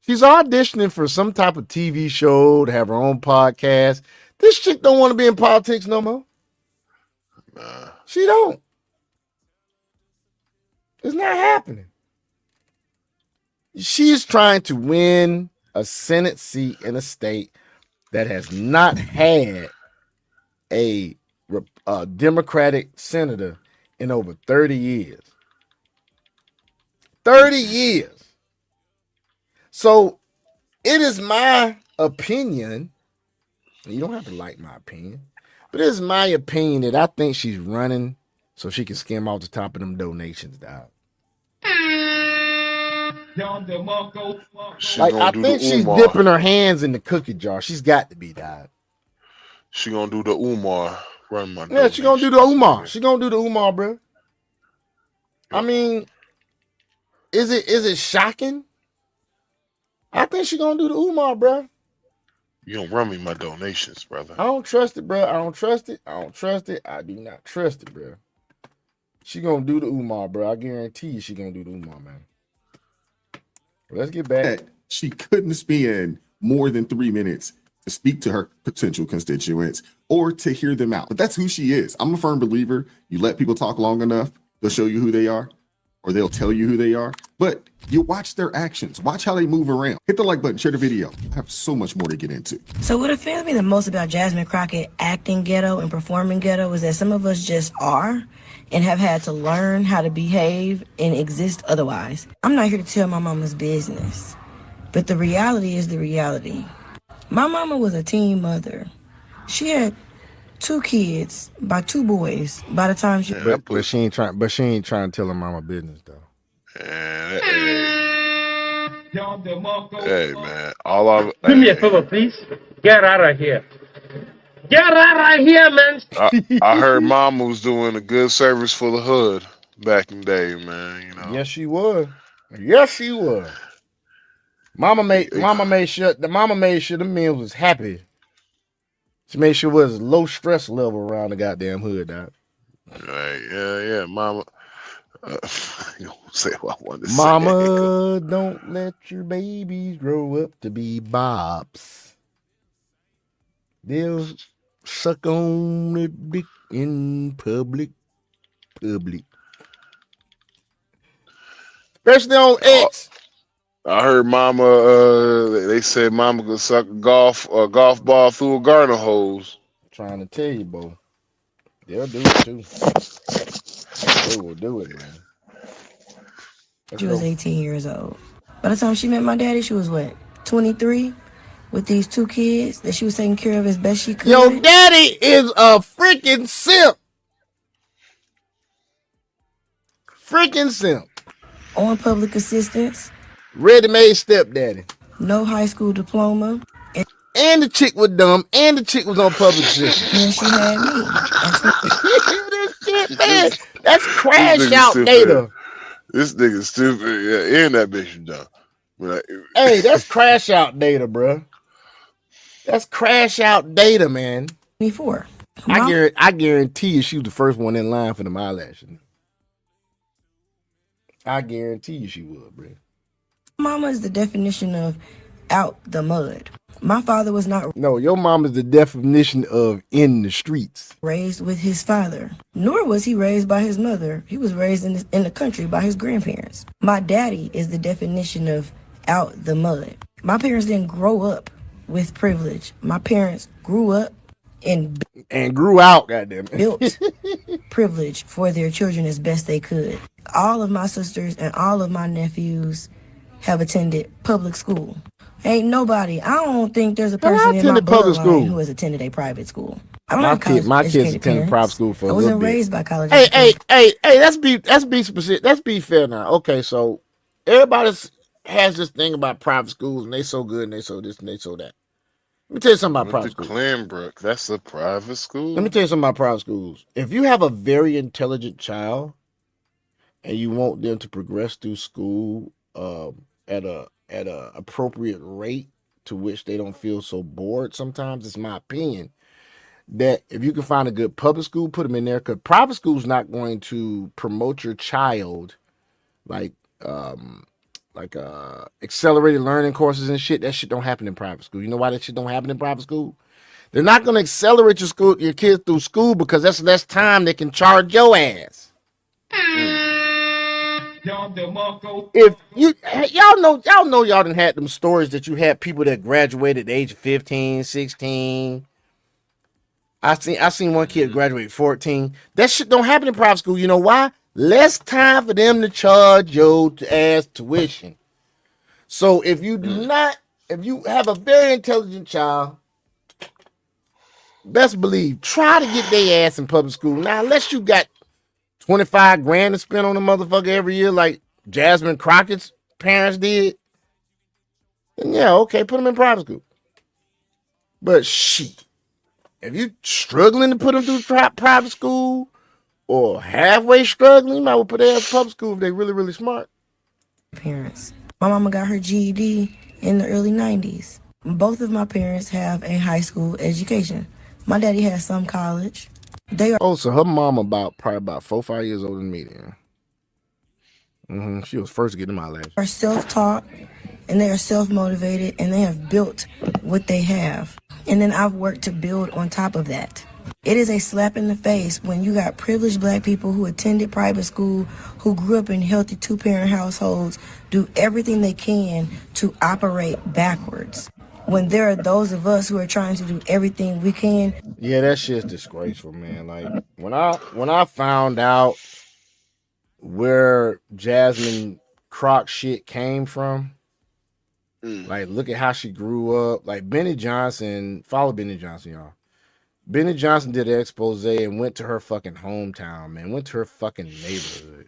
She's auditioning for some type of TV show to have her own podcast. This chick don't want to be in politics no more. She don't. It's not happening. She's trying to win a Senate seat in a state that has not had a Democratic senator in over 30 years. 30 years. So it is my opinion, you don't have to like my opinion, but it is my opinion that I think she's running so she can skim off the top of them donations, dog. Like, I think she's dipping her hands in the cookie jar. She's got to be, dog. She gonna do the Umar run my. Yeah, she gonna do the Umar. She gonna do the Umar, bro. I mean, is it shocking? I think she gonna do the Umar, bro. You don't run me my donations, brother. I don't trust it, bro. I don't trust it. I don't trust it. I do not trust it, bro. She gonna do the Umar, bro. I guarantee you she gonna do the Umar, man. Let's get back. She couldn't spend more than 3 minutes to speak to her potential constituents or to hear them out. But that's who she is. I'm a firm believer. You let people talk long enough, they'll show you who they are, or they'll tell you who they are. But you watch their actions. Watch how they move around. Hit the like button, share the video. I have so much more to get into. So what offends me the most about Jasmine Crockett acting ghetto and performing ghetto is that some of us just are and have had to learn how to behave and exist otherwise. I'm not here to tell my mama's business, but the reality is the reality. My mama was a teen mother. She had 2 kids by 2 boys by the time she. But she ain't trying. But she ain't trying to tell her mama business though. Hey man, all I Do me a favor, please. Get out of here. Get out of here, man. I heard Mama was doing a good service for the hood back in the day, man. You know. Yes, she was. Yes, she was. Mama made sure the men was happy. She made sure it was a low stress level around the goddamn hood, dog. Right, yeah, Mama. You don't say what I wanted to Mama, don't let your babies grow up to be bops. They'll suck on the dick in public. Especially on X. I heard Mama. They said Mama could suck a golf ball through a garden hose. Trying to tell you, boy. They'll do it too. They will do it, man. She was 18 years old. By the time she met my daddy, she was what, 23? With these 2 kids that she was taking care of as best she could. Yo, daddy is a freaking simp. Freaking simp. On public assistance. Ready-made stepdaddy. No high school diploma. And the chick was dumb. And the chick was on public assistance. And she had me. This shit, man. That's crash out data. This nigga stupid. Yeah, and that bitch dumb. Hey, that's crash out data, bro. That's crash out data, man. 24. I guarantee you she was the first one in line for them eyelashes. I guarantee you she would, bro. Mama is the definition of out the mud. My father was not. No, your mom is the definition of in the streets. Raised with his father, nor was he raised by his mother. He was raised in the country by his grandparents. My daddy is the definition of out the mud. My parents didn't grow up with privilege. My parents grew up and grew out, goddamn it. Built privilege for their children as best they could. All of my sisters and all of my nephews have attended public school. Ain't nobody. I don't think there's a person in my bloodline who has attended a private school. I don't have my kids attended private school for a little bit. I wasn't raised by college. Hey, let's be specific. Let's be fair now. Okay, so everybody has this thing about private schools, and they so good, and they so this, and they so that. Let me tell you something about private schools. Clanbrook, that's a private school. Let me tell you something about private schools. If you have a very intelligent child, and you want them to progress through school at a appropriate rate to which they don't feel so bored, sometimes it's my opinion that if you can find a good public school, put them in there, because private school is not going to promote your child like accelerated learning courses and shit. That shit don't happen in private school. You know why that shit don't happen in private school? They're not going to accelerate your kids through school because that's less time they can charge your ass. If y'all know y'all done had them stories that you had people that graduated at the age of 15, 16. I seen one kid graduate 14. That shit don't happen in private school. You know why? Less time for them to charge your ass tuition. So if you have a very intelligent child, best believe, try to get their ass in public school. Now, unless you got 25 grand to spend on a motherfucker every year like Jasmine Crockett's parents did, then yeah, okay, put them in private school. But shit, if you struggling to put them through private school or halfway struggling, you might well put their ass in public school if they really, really smart. Parents. My mama got her GED in the early 90s. Both of my parents have a high school education. My daddy has some college. So her mama probably about 4 or 5 years older than me then. She was first to get them eyelashes. Are self-taught and they are self-motivated and they have built what they have. And then I've worked to build on top of that. It is a slap in the face when you got privileged black people who attended private school, who grew up in healthy 2-parent households, do everything they can to operate backwards. When there are those of us who are trying to do everything we can. Yeah, that shit's disgraceful, man. Like when I found out where Jasmine Croc shit came from, like look at how she grew up. Like Benny Johnson, follow Benny Johnson, y'all. Benny Johnson did an expose and went to her fucking hometown, man. Went to her fucking neighborhood.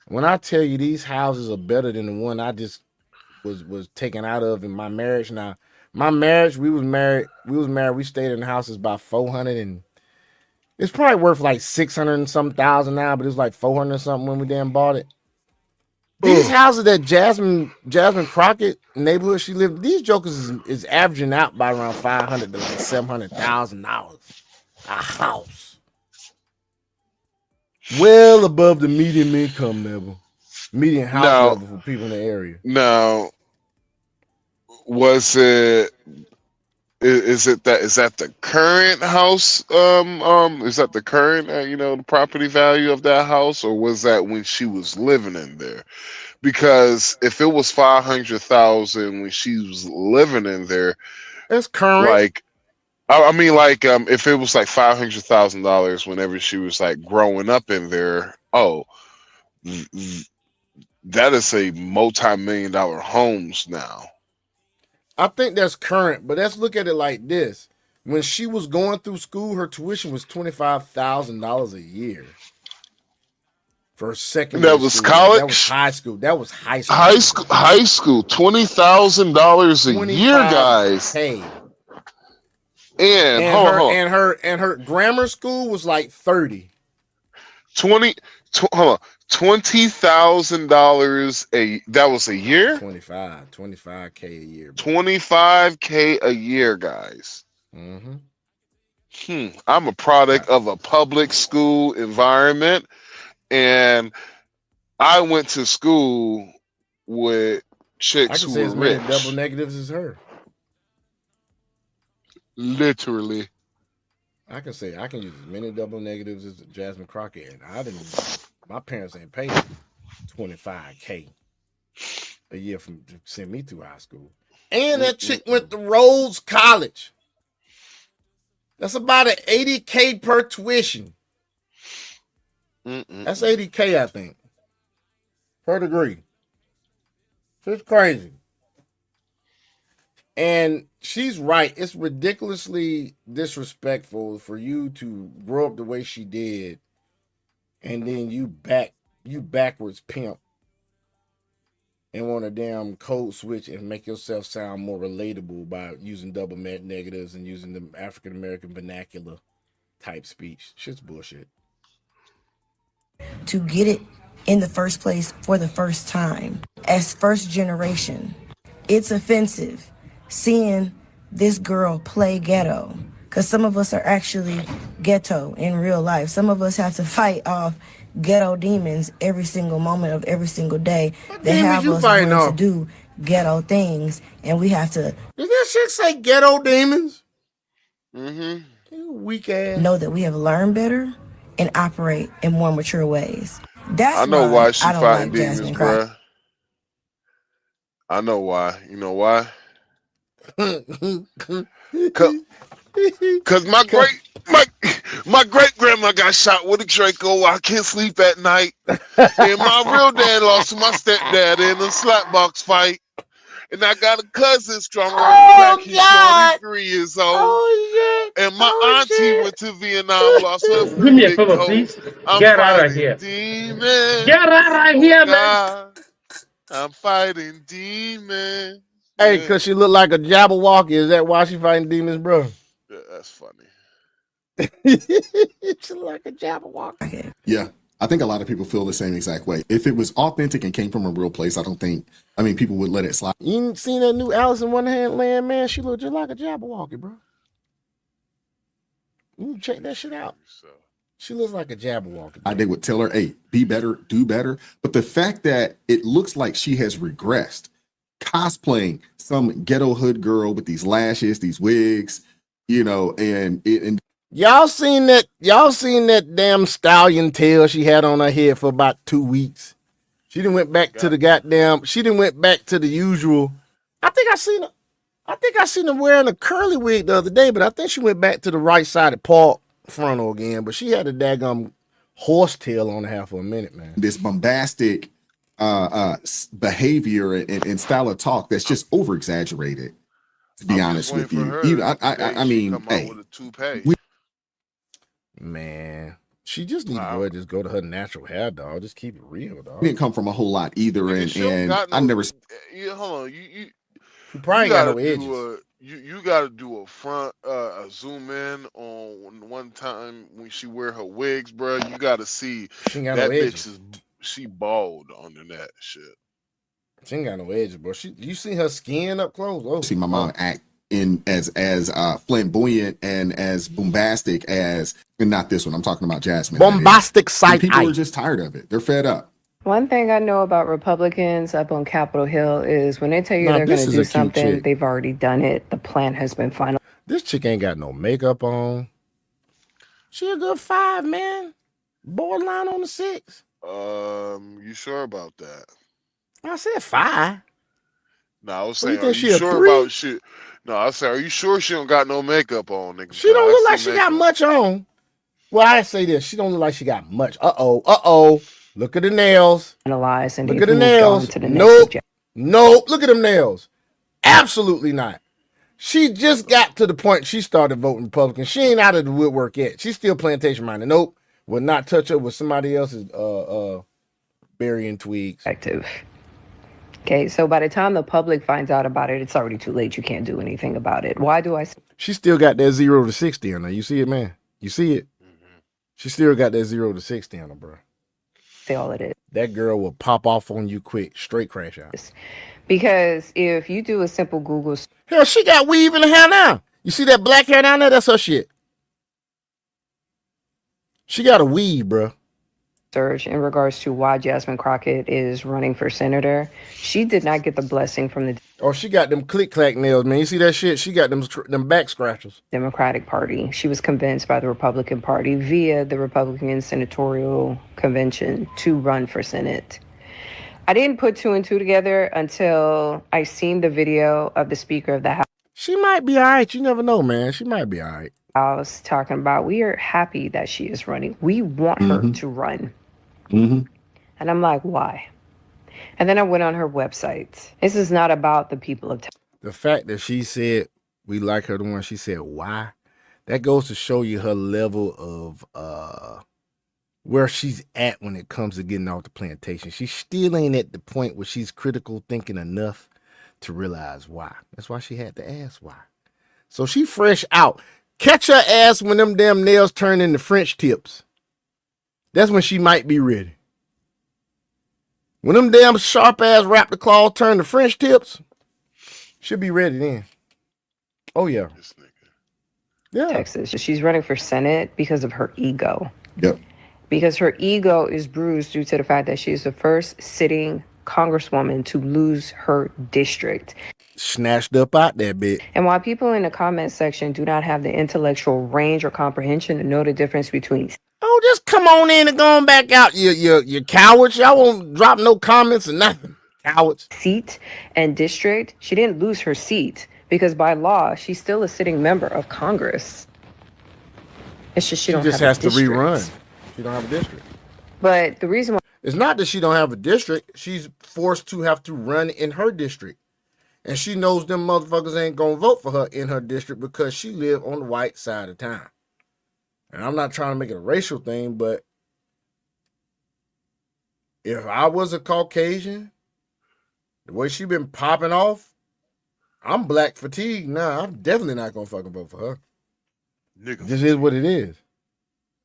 When I tell you these houses are better than the one I just was taken out of in my marriage. Now, my marriage, we was married. We stayed in the house. It's about 400 and it's probably worth like 600 and some thousand now, but it was like 400 or something when we damn bought it. These houses that Jasmine Crockett neighborhood she lived, these jokers is averaging out by around 500 to like $700,000 a house. Well above the median income level, median house level for people in the area. Now, was it? Is that the current house? Is that the current the property value of that house, or was that when she was living in there? Because if it was 500,000 when she was living in there, it's current. Like, I mean, like, if it was like $500,000 whenever she was like growing up in there, that is a multi-million-dollar homes now. I think that's current, but let's look at it like this. When she was going through school, her tuition was $25,000 a year. For secondary that was school. college. That was high school. That was high school. High school. $20,000 a year, guys. Hey. And her grammar school was like 30. $20,000 that was a year. $25K a year. Bro. $25K a year, guys. I'm a product of a public school environment, and I went to school with chicks who were rich. Many double negatives as her. Literally. I can use as many double negatives as Jasmine Crockett, and my parents ain't paid $25K a year to send me through high school. And that chick went to Rhodes College. That's about an $80K per tuition. That's $80K, I think, per degree. It's crazy. And she's right. It's ridiculously disrespectful for you to grow up the way she did, and then you backwards pimp and want to damn code switch and make yourself sound more relatable by using double negatives and using the African American vernacular type speech. Shit's bullshit. To get it in the first place for the first time as first generation, it's offensive seeing this girl play ghetto, because some of us are actually ghetto in real life. Some of us have to fight off ghetto demons every single moment of every single day that have us wanting to do ghetto things, and we have to. Did that shit say ghetto demons? You weak ass. Know that we have learned better and operate in more mature ways. That's I know why she fighting like demons, bruh. I know why. You know why? Cause my great grandma got shot with a Draco. I can't sleep at night. And my real dad lost to my stepdad in a slapbox fight. And I got a cousin stronger on the crack. He's 23 years old. And my auntie went to Vietnam, lost her Do me a favor, please. Get out of here. Demons. Get out of here, man. I'm fighting demons. Hey, because she looked like a Jabberwocky. Is that why she fighting demons, bro? Yeah, that's funny. She look like a Jabberwocky. Yeah, I think a lot of people feel the same exact way. If it was authentic and came from a real place, people would let it slide. You ain't seen that new Alice in Wonderland, man? She looked just like a Jabberwocky, bro. You can check that shit out. She looks like a Jabberwocky. They would tell her, hey, be better, do better. But the fact that it looks like she has regressed, cosplaying some ghetto hood girl with these lashes, these wigs, and y'all seen that damn stallion tail she had on her head for about 2 weeks. She didn't went back to the usual. I think I seen her wearing a curly wig the other day, but I think she went back to the right side of Park frontal again. But she had a daggum horse tail on her for a minute, man. This bombastic behavior and style of talk that's just over exaggerated. To be honest with you, even I mean, come hey, out with a toupee. Man, she just need to go ahead and just go to her natural hair, dog. Just keep it real, dog. didn't come from a whole lot either, and I never. Hold on, you probably got no edges. You got to do a front, a zoom in on one time when she wear her wigs, bro. You got to see she ain't got that no edges. bitch is she bald under that shit. She ain't got no edges, bro. You see her skin up close? Oh, see my mom act in as flamboyant and as bombastic as, and not this one. I'm talking about Jasmine. Bombastic side. People are just tired of it. They're fed up. One thing I know about Republicans up on Capitol Hill is when they tell you they're going to do something, they've already done it. The plan has been final. This chick ain't got no makeup on. She a good 5, man. Borderline on the 6. You sure about that? I said 5. No, I was saying, are you sure about shit? No, I said, are you sure she don't got no makeup on, nigga? She don't look like she got much on. Well, I say this. She don't look like she got much. Uh-oh. Look at the nails. Analyze and look at the nails. Nope. Look at them nails. Absolutely not. She just got to the point she started voting Republican. She ain't out of the woodwork yet. She's still plantation minded. Nope. Will not touch her with somebody else's burying twigs. Active. Okay, so by the time the public finds out about it, it's already too late. You can't do anything about it. Why do I? She still got that 0 to 60 on her. You see it, man? You see it? She still got that 0 to 60 on her, bro. Say all it is. That girl will pop off on you quick, straight crash out. Because if you do a simple Google, hell, she got weave in her hair now. You see that black hair down there? That's her shit. She got a weave, bro. Search in regards to why Jasmine Crockett is running for senator, she did not get the blessing from the. Oh, she got them click-clack nails, man. You see that shit? She got them back scratchers. Democratic Party. She was convinced by the Republican Party via the Republican Senatorial Convention to run for Senate. I didn't put 2 and 2 together until I seen the video of the Speaker of the House. She might be all right. You never know, man. She might be all right. I was talking about, we are happy that she is running. We want her to run. And I'm like, why? And then I went on her website. This is not about the people of Texas. The fact that she said we like her the one she said why, that goes to show you her level of where she's at when it comes to getting off the plantation. She still ain't at the point where she's critical thinking enough to realize why. That's why she had to ask why. So she fresh out. Catch her ass when them damn nails turn into French tips. That's when she might be ready. When them damn sharp ass raptor claws turn to French tips, she'll be ready then. Oh yeah. Yeah. Texas. She's running for Senate because of her ego. Yep. Because her ego is bruised due to the fact that she's the first sitting congresswoman to lose her district. Snatched up out that bit. And while people in the comment section do not have the intellectual range or comprehension to know the difference between. Oh, just come on in and go on back out, you cowards. Y'all won't drop no comments or nothing. Cowards. Seat and district. She didn't lose her seat because by law, she's still a sitting member of Congress. It's just she don't just have has a to district. rerun. She don't have a district. But the reason why it's not that she don't have a district. She's forced to have to run in her district. And she knows them motherfuckers ain't gonna vote for her in her district because she live on the white side of town. And I'm not trying to make it a racial thing, but if I was a Caucasian, the way she been popping off, I'm black fatigued now. I'm definitely not gonna fucking vote for her. Nigga. This is what it is.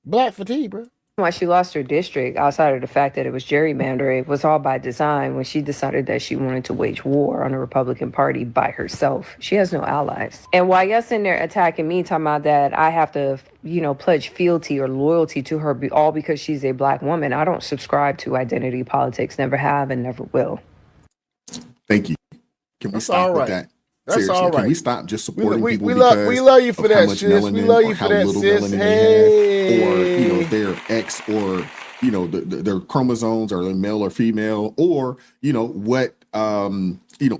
Black fatigue, bro. why she lost her district, outside of the fact that it was gerrymandering, was all by design when she decided that she wanted to wage war on the Republican Party by herself. She has no allies. And while y'all sitting there attacking me, talking about that I have to, pledge fealty or loyalty to her all because she's a black woman, I don't subscribe to identity politics, never have and never will. Thank you. Can we stop with that? That's Seriously, all right. can we stop just supporting people we because love you for of that, how much sis. melanin We love you or for how that, little sis. melanin Hey. they have, or their X, or their chromosomes, or they're male or female, or what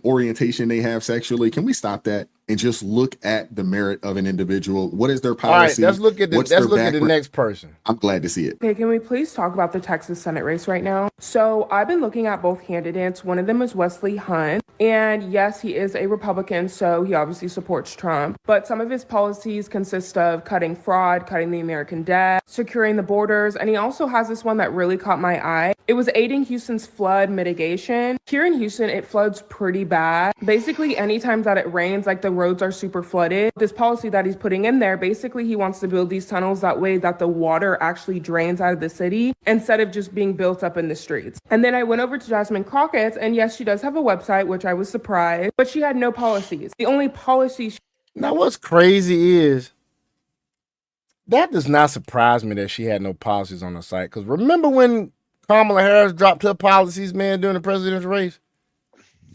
orientation they have sexually? Can we stop that? and just look at the merit of an individual. What is their All right, policy? let's look at the What's their at the background? next person. I'm glad to see it. Okay, can we please talk about the Texas Senate race right now? So I've been looking at both candidates. One of them is Wesley Hunt. And yes, he is a Republican, so he obviously supports Trump. But some of his policies consist of cutting fraud, cutting the American debt, securing the borders. And he also has this one that really caught my eye. It was aiding Houston's flood mitigation. Here in Houston, it floods pretty bad. Basically, anytime that it rains, like the roads are super flooded. This policy that he's putting in there, basically he wants to build these tunnels that way that the water actually drains out of the city instead of just being built up in the streets. And then I went over to Jasmine Crockett's, and yes, she does have a website, which I was surprised, but she had no policies. The only policy. Now, what's crazy is that does not surprise me that she had no policies on the site. Because remember when Kamala Harris dropped her policies, man, during the presidential race?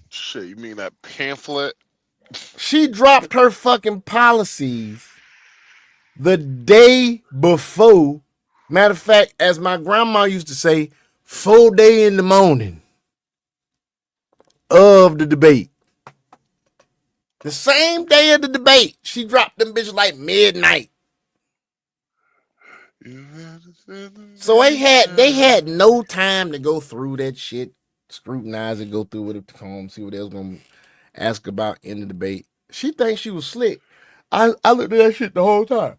Shit, you mean that pamphlet? She dropped her fucking policies the day before. Matter of fact, as my grandma used to say, full day in the morning of the debate. The same day of the debate, she dropped them bitches like midnight. So they had no time to go through that shit, scrutinize it, go through it, comb, see what they was gonna ask about in the debate. She thinks she was slick. I looked at that shit the whole time.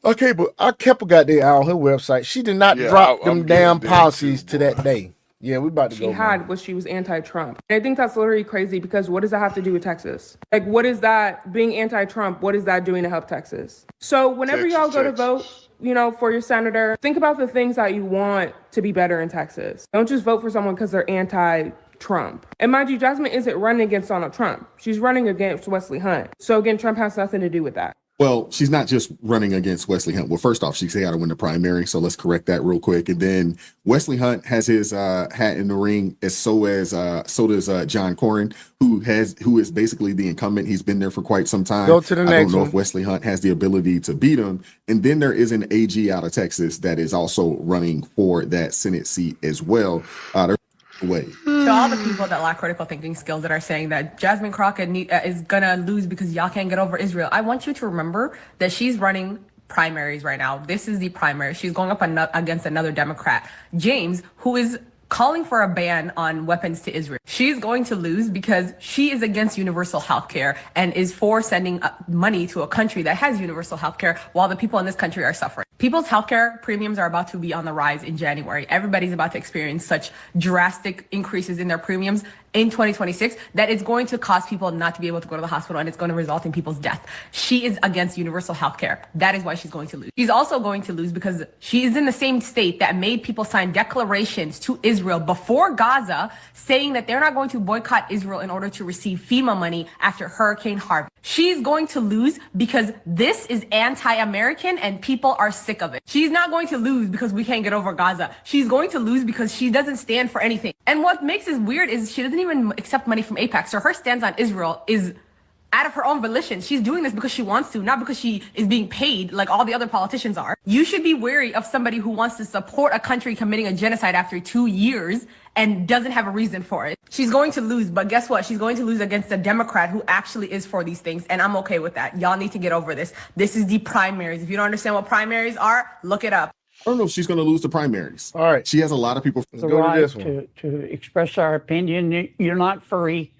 Okay, but I kept a goddamn eye on her website. She did not drop them damn policies to that day. Yeah, we about to go. She had was she was anti-Trump. And I think that's literally crazy because what does that have to do with Texas? Like, what is that being anti-Trump? What is that doing to help Texas? So whenever y'all go to vote, you know, for your senator, think about the things that you want to be better in Texas. Don't just vote for someone because they're anti-Trump. And mind you, Jasmine isn't running against Donald Trump. She's running against Wesley Hunt. So again, Trump has nothing to do with that. Well, she's not just running against Wesley Hunt. Well, first off, she's got to win the primary, so let's correct that real quick. And then Wesley Hunt has his hat in the ring, so does John Cornyn, who is basically the incumbent. He's been there for quite some time. Go to the next I don't know one. if Wesley Hunt has the ability to beat him. And then there is an AG out of Texas that is also running for that Senate seat as well. To all the people that lack critical thinking skills that are saying that Jasmine Crockett is gonna lose because y'all can't get over Israel, I want you to remember that she's running primaries right now. This is the primary. She's going up against another Democrat, James, who is calling for a ban on weapons to Israel. She's going to lose because she is against universal health care and is for sending money to a country that has universal health care while the people in this country are suffering. People's healthcare premiums are about to be on the rise in January. Everybody's about to experience such drastic increases in their premiums in 2026 that it's going to cause people not to be able to go to the hospital and it's going to result in people's death. She is against universal health care. That is why she's going to lose. She's also going to lose because she is in the same state that made people sign declarations to Israel before Gaza saying that they're not going to boycott Israel in order to receive FEMA money after Hurricane Harvey. She's going to lose because this is anti-American and people are sick of it. She's not going to lose because we can't get over Gaza. She's going to lose because she doesn't stand for anything. And what makes this weird is she doesn't even accept money from AIPAC. So her stance on Israel is out of her own volition. She's doing this because she wants to, not because she is being paid like all the other politicians are. You should be wary of somebody who wants to support a country committing a genocide after 2 years and doesn't have a reason for it. She's going to lose, but guess what? She's going to lose against a Democrat who actually is for these things, and I'm okay with that. Y'all need to get over this. This is the primaries. If you don't understand what primaries are, look it up. I don't know if she's going to lose the primaries. All right. She has a lot of people. The right to express our opinion. You're not free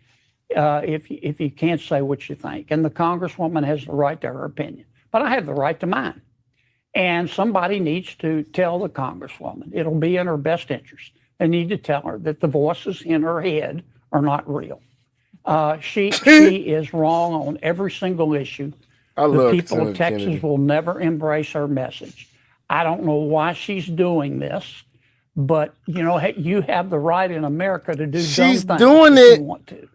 if you can't say what you think. And the Congresswoman has the right to her opinion. But I have the right to mine. And somebody needs to tell the Congresswoman. It'll be in her best interest. They need to tell her that the voices in her head are not real. She is wrong on every single issue. The people of Texas will never embrace her message. I don't know why she's doing this, but you know, you have the right in America to do dumb things if you want to.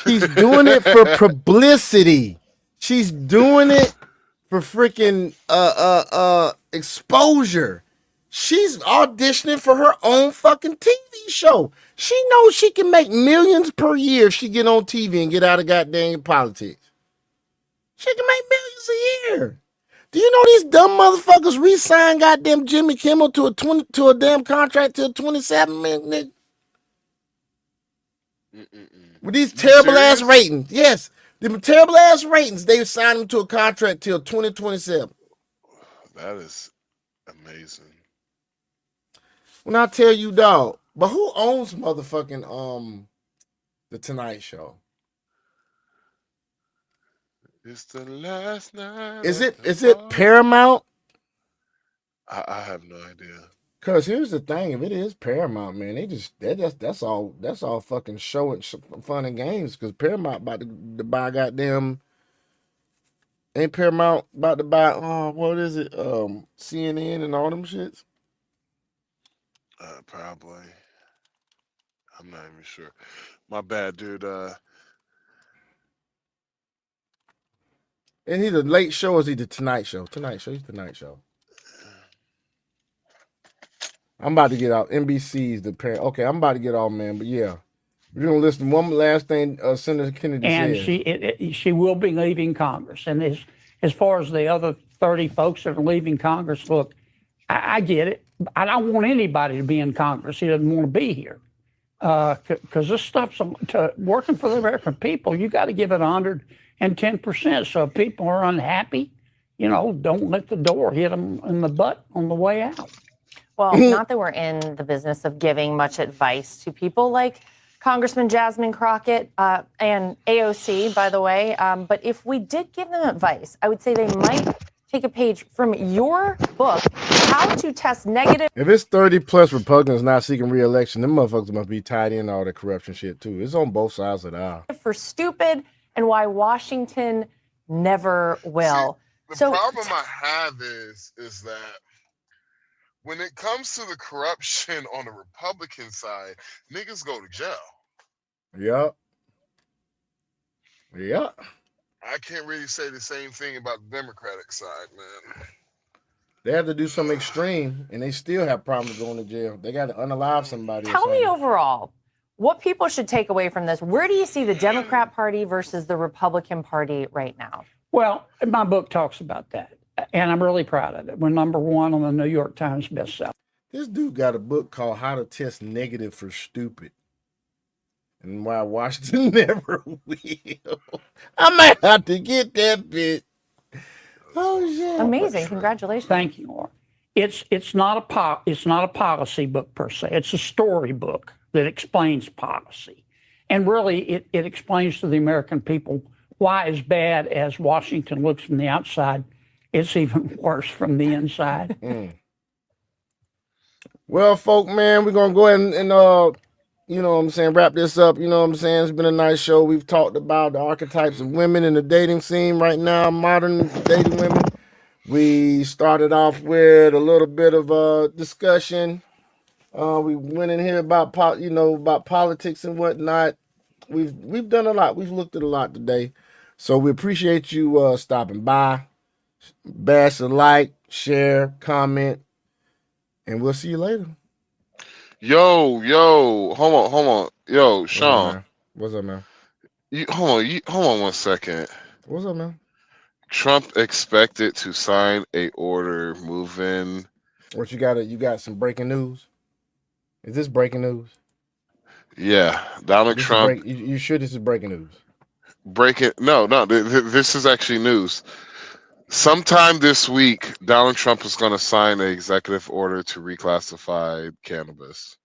She's doing it for publicity. She's doing it for freaking exposure. She's auditioning for her own fucking TV show. She knows she can make millions per year if she get on TV and get out of goddamn politics. She can make millions a year. Do you know these dumb motherfuckers re-signed goddamn Jimmy Kimmel to a damn contract till 27 minutes? With these terrible ass ratings. Yes. Them terrible ass ratings. They signed him to a contract till 2027. That is amazing. When I tell you, dog, but who owns motherfucking the Tonight Show? It's the last night. Is it Paramount? I have no idea. Cause here's the thing: if it is Paramount, man, that's all fucking show and fun and games. Cause Paramount about to buy goddamn. Ain't Paramount about to buy what is it? CNN and all them shits. Probably. I'm not even sure. My bad, dude. And he the Late Show or is he the Tonight Show? Tonight Show. He's the Tonight Show. I'm about to get out. NBC's the parent. Okay, I'm about to get off, man. But yeah, we're gonna listen to one last thing Senator Kennedy And said. she will be leaving Congress. And as far as the other 30 folks that are leaving Congress, look, I get it. I don't want anybody to be in Congress. He doesn't want to be here. Because this stuff's working for the American people. You got to give it 110%. So if people are unhappy, don't let the door hit them in the butt on the way out. Well, not that we're in the business of giving much advice to people like Congressman Jasmine Crockett and AOC, by the way. But if we did give them advice, I would say they might take a page from your book, How to Test Negative. If it's 30 plus Republicans not seeking re-election, them motherfuckers must be tied in all the corruption shit too. It's on both sides of the aisle. For stupid and why Washington never will. The problem I have is that when it comes to the corruption on the Republican side, niggas go to jail. Yep. Yep. I can't really say the same thing about the Democratic side, man. They have to do something extreme, and they still have problems going to jail. They got to unalive somebody. Tell me overall, what people should take away from this. Where do you see the Democrat Party versus the Republican Party right now? Well, my book talks about that, and I'm really proud of it. We're #1 on the New York Times bestseller. This dude got a book called How to Test Negative for Stupid. And why Washington never will. I might have to get that bit. Oh shit! Amazing! Congratulations. Thank you, Laura. It's not a policy book per se. It's a story book that explains policy, and really it explains to the American people why, as bad as Washington looks from the outside, it's even worse from the inside. Well, folk, man, we're gonna go ahead and you know what I'm saying, wrap this up. You know what I'm saying? It's been a nice show. We've talked about the archetypes of women in the dating scene right now, modern dating women. We started off with a little bit of a discussion. We went in here about about politics and whatnot. We've done a lot. We've looked at a lot today. So we appreciate you stopping by. Bash a like, share, comment, and we'll see you later. Yo, hold on. Yo, Sean. What's up, man? Hold on 1 second. What's up, man? Trump expected to sign a order moving. What you got some breaking news? Is this breaking news? Yeah, Donald Trump. You sure this is breaking news? No, this is actually news. Sometime this week, Donald Trump is going to sign an executive order to reclassify cannabis.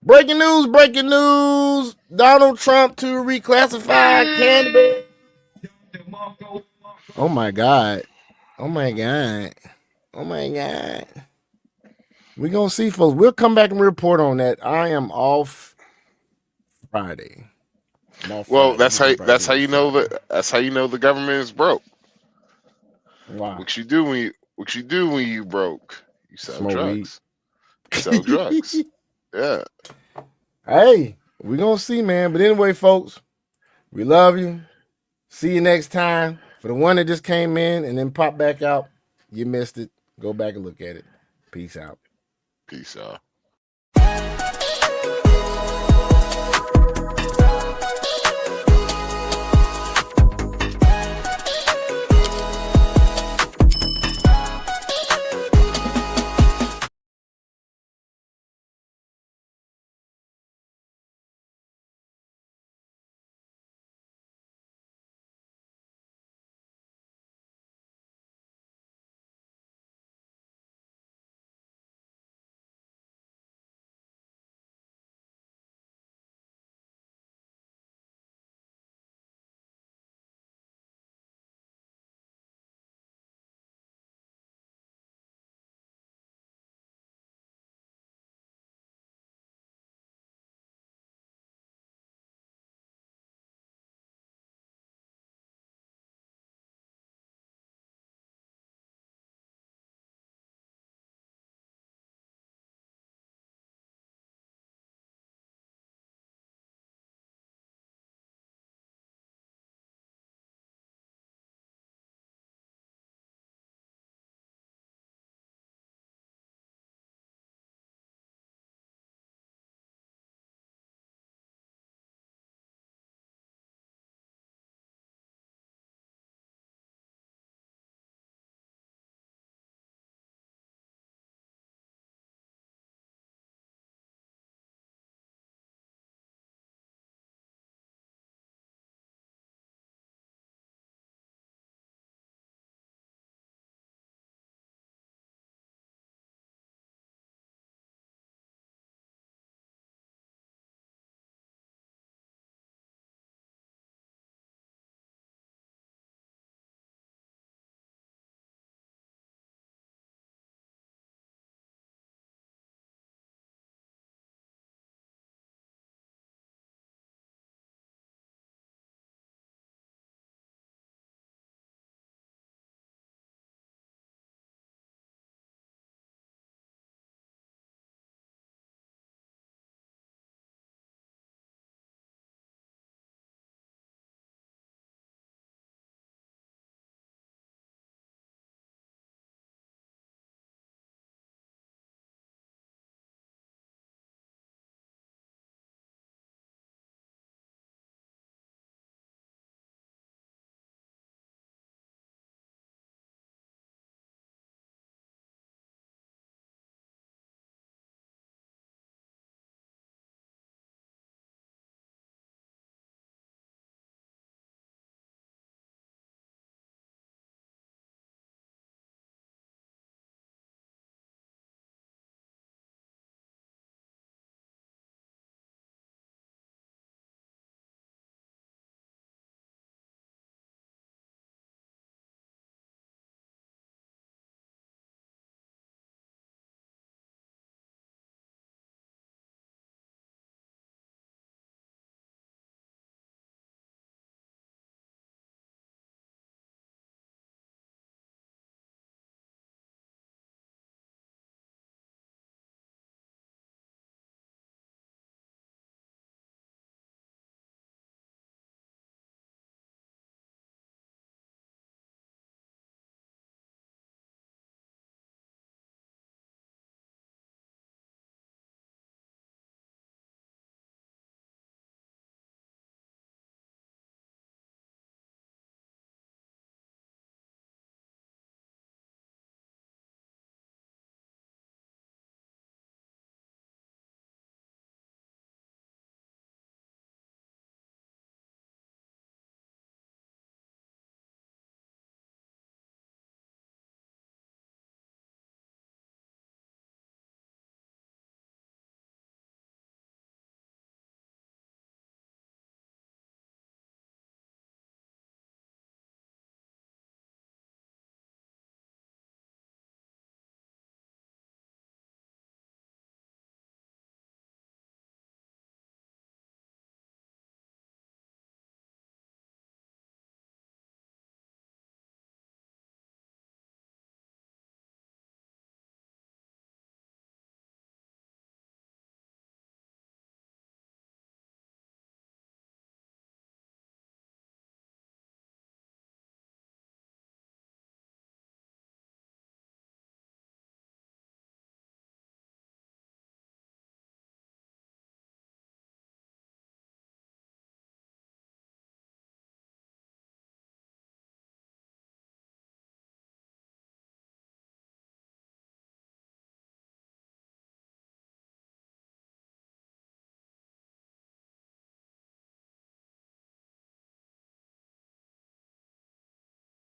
Breaking news. Donald Trump to reclassify cannabis. Oh my God. We're going to see, folks. We'll come back and report on that. I am off Friday. Well, that's how you know the government is broke. Wow. What you do when you broke? You sell Smoke drugs. You sell drugs. Yeah. Hey, we're gonna see, man. But anyway, folks, we love you. See you next time. For the one that just came in and then popped back out, you missed it. Go back and look at it. Peace out. Peace out.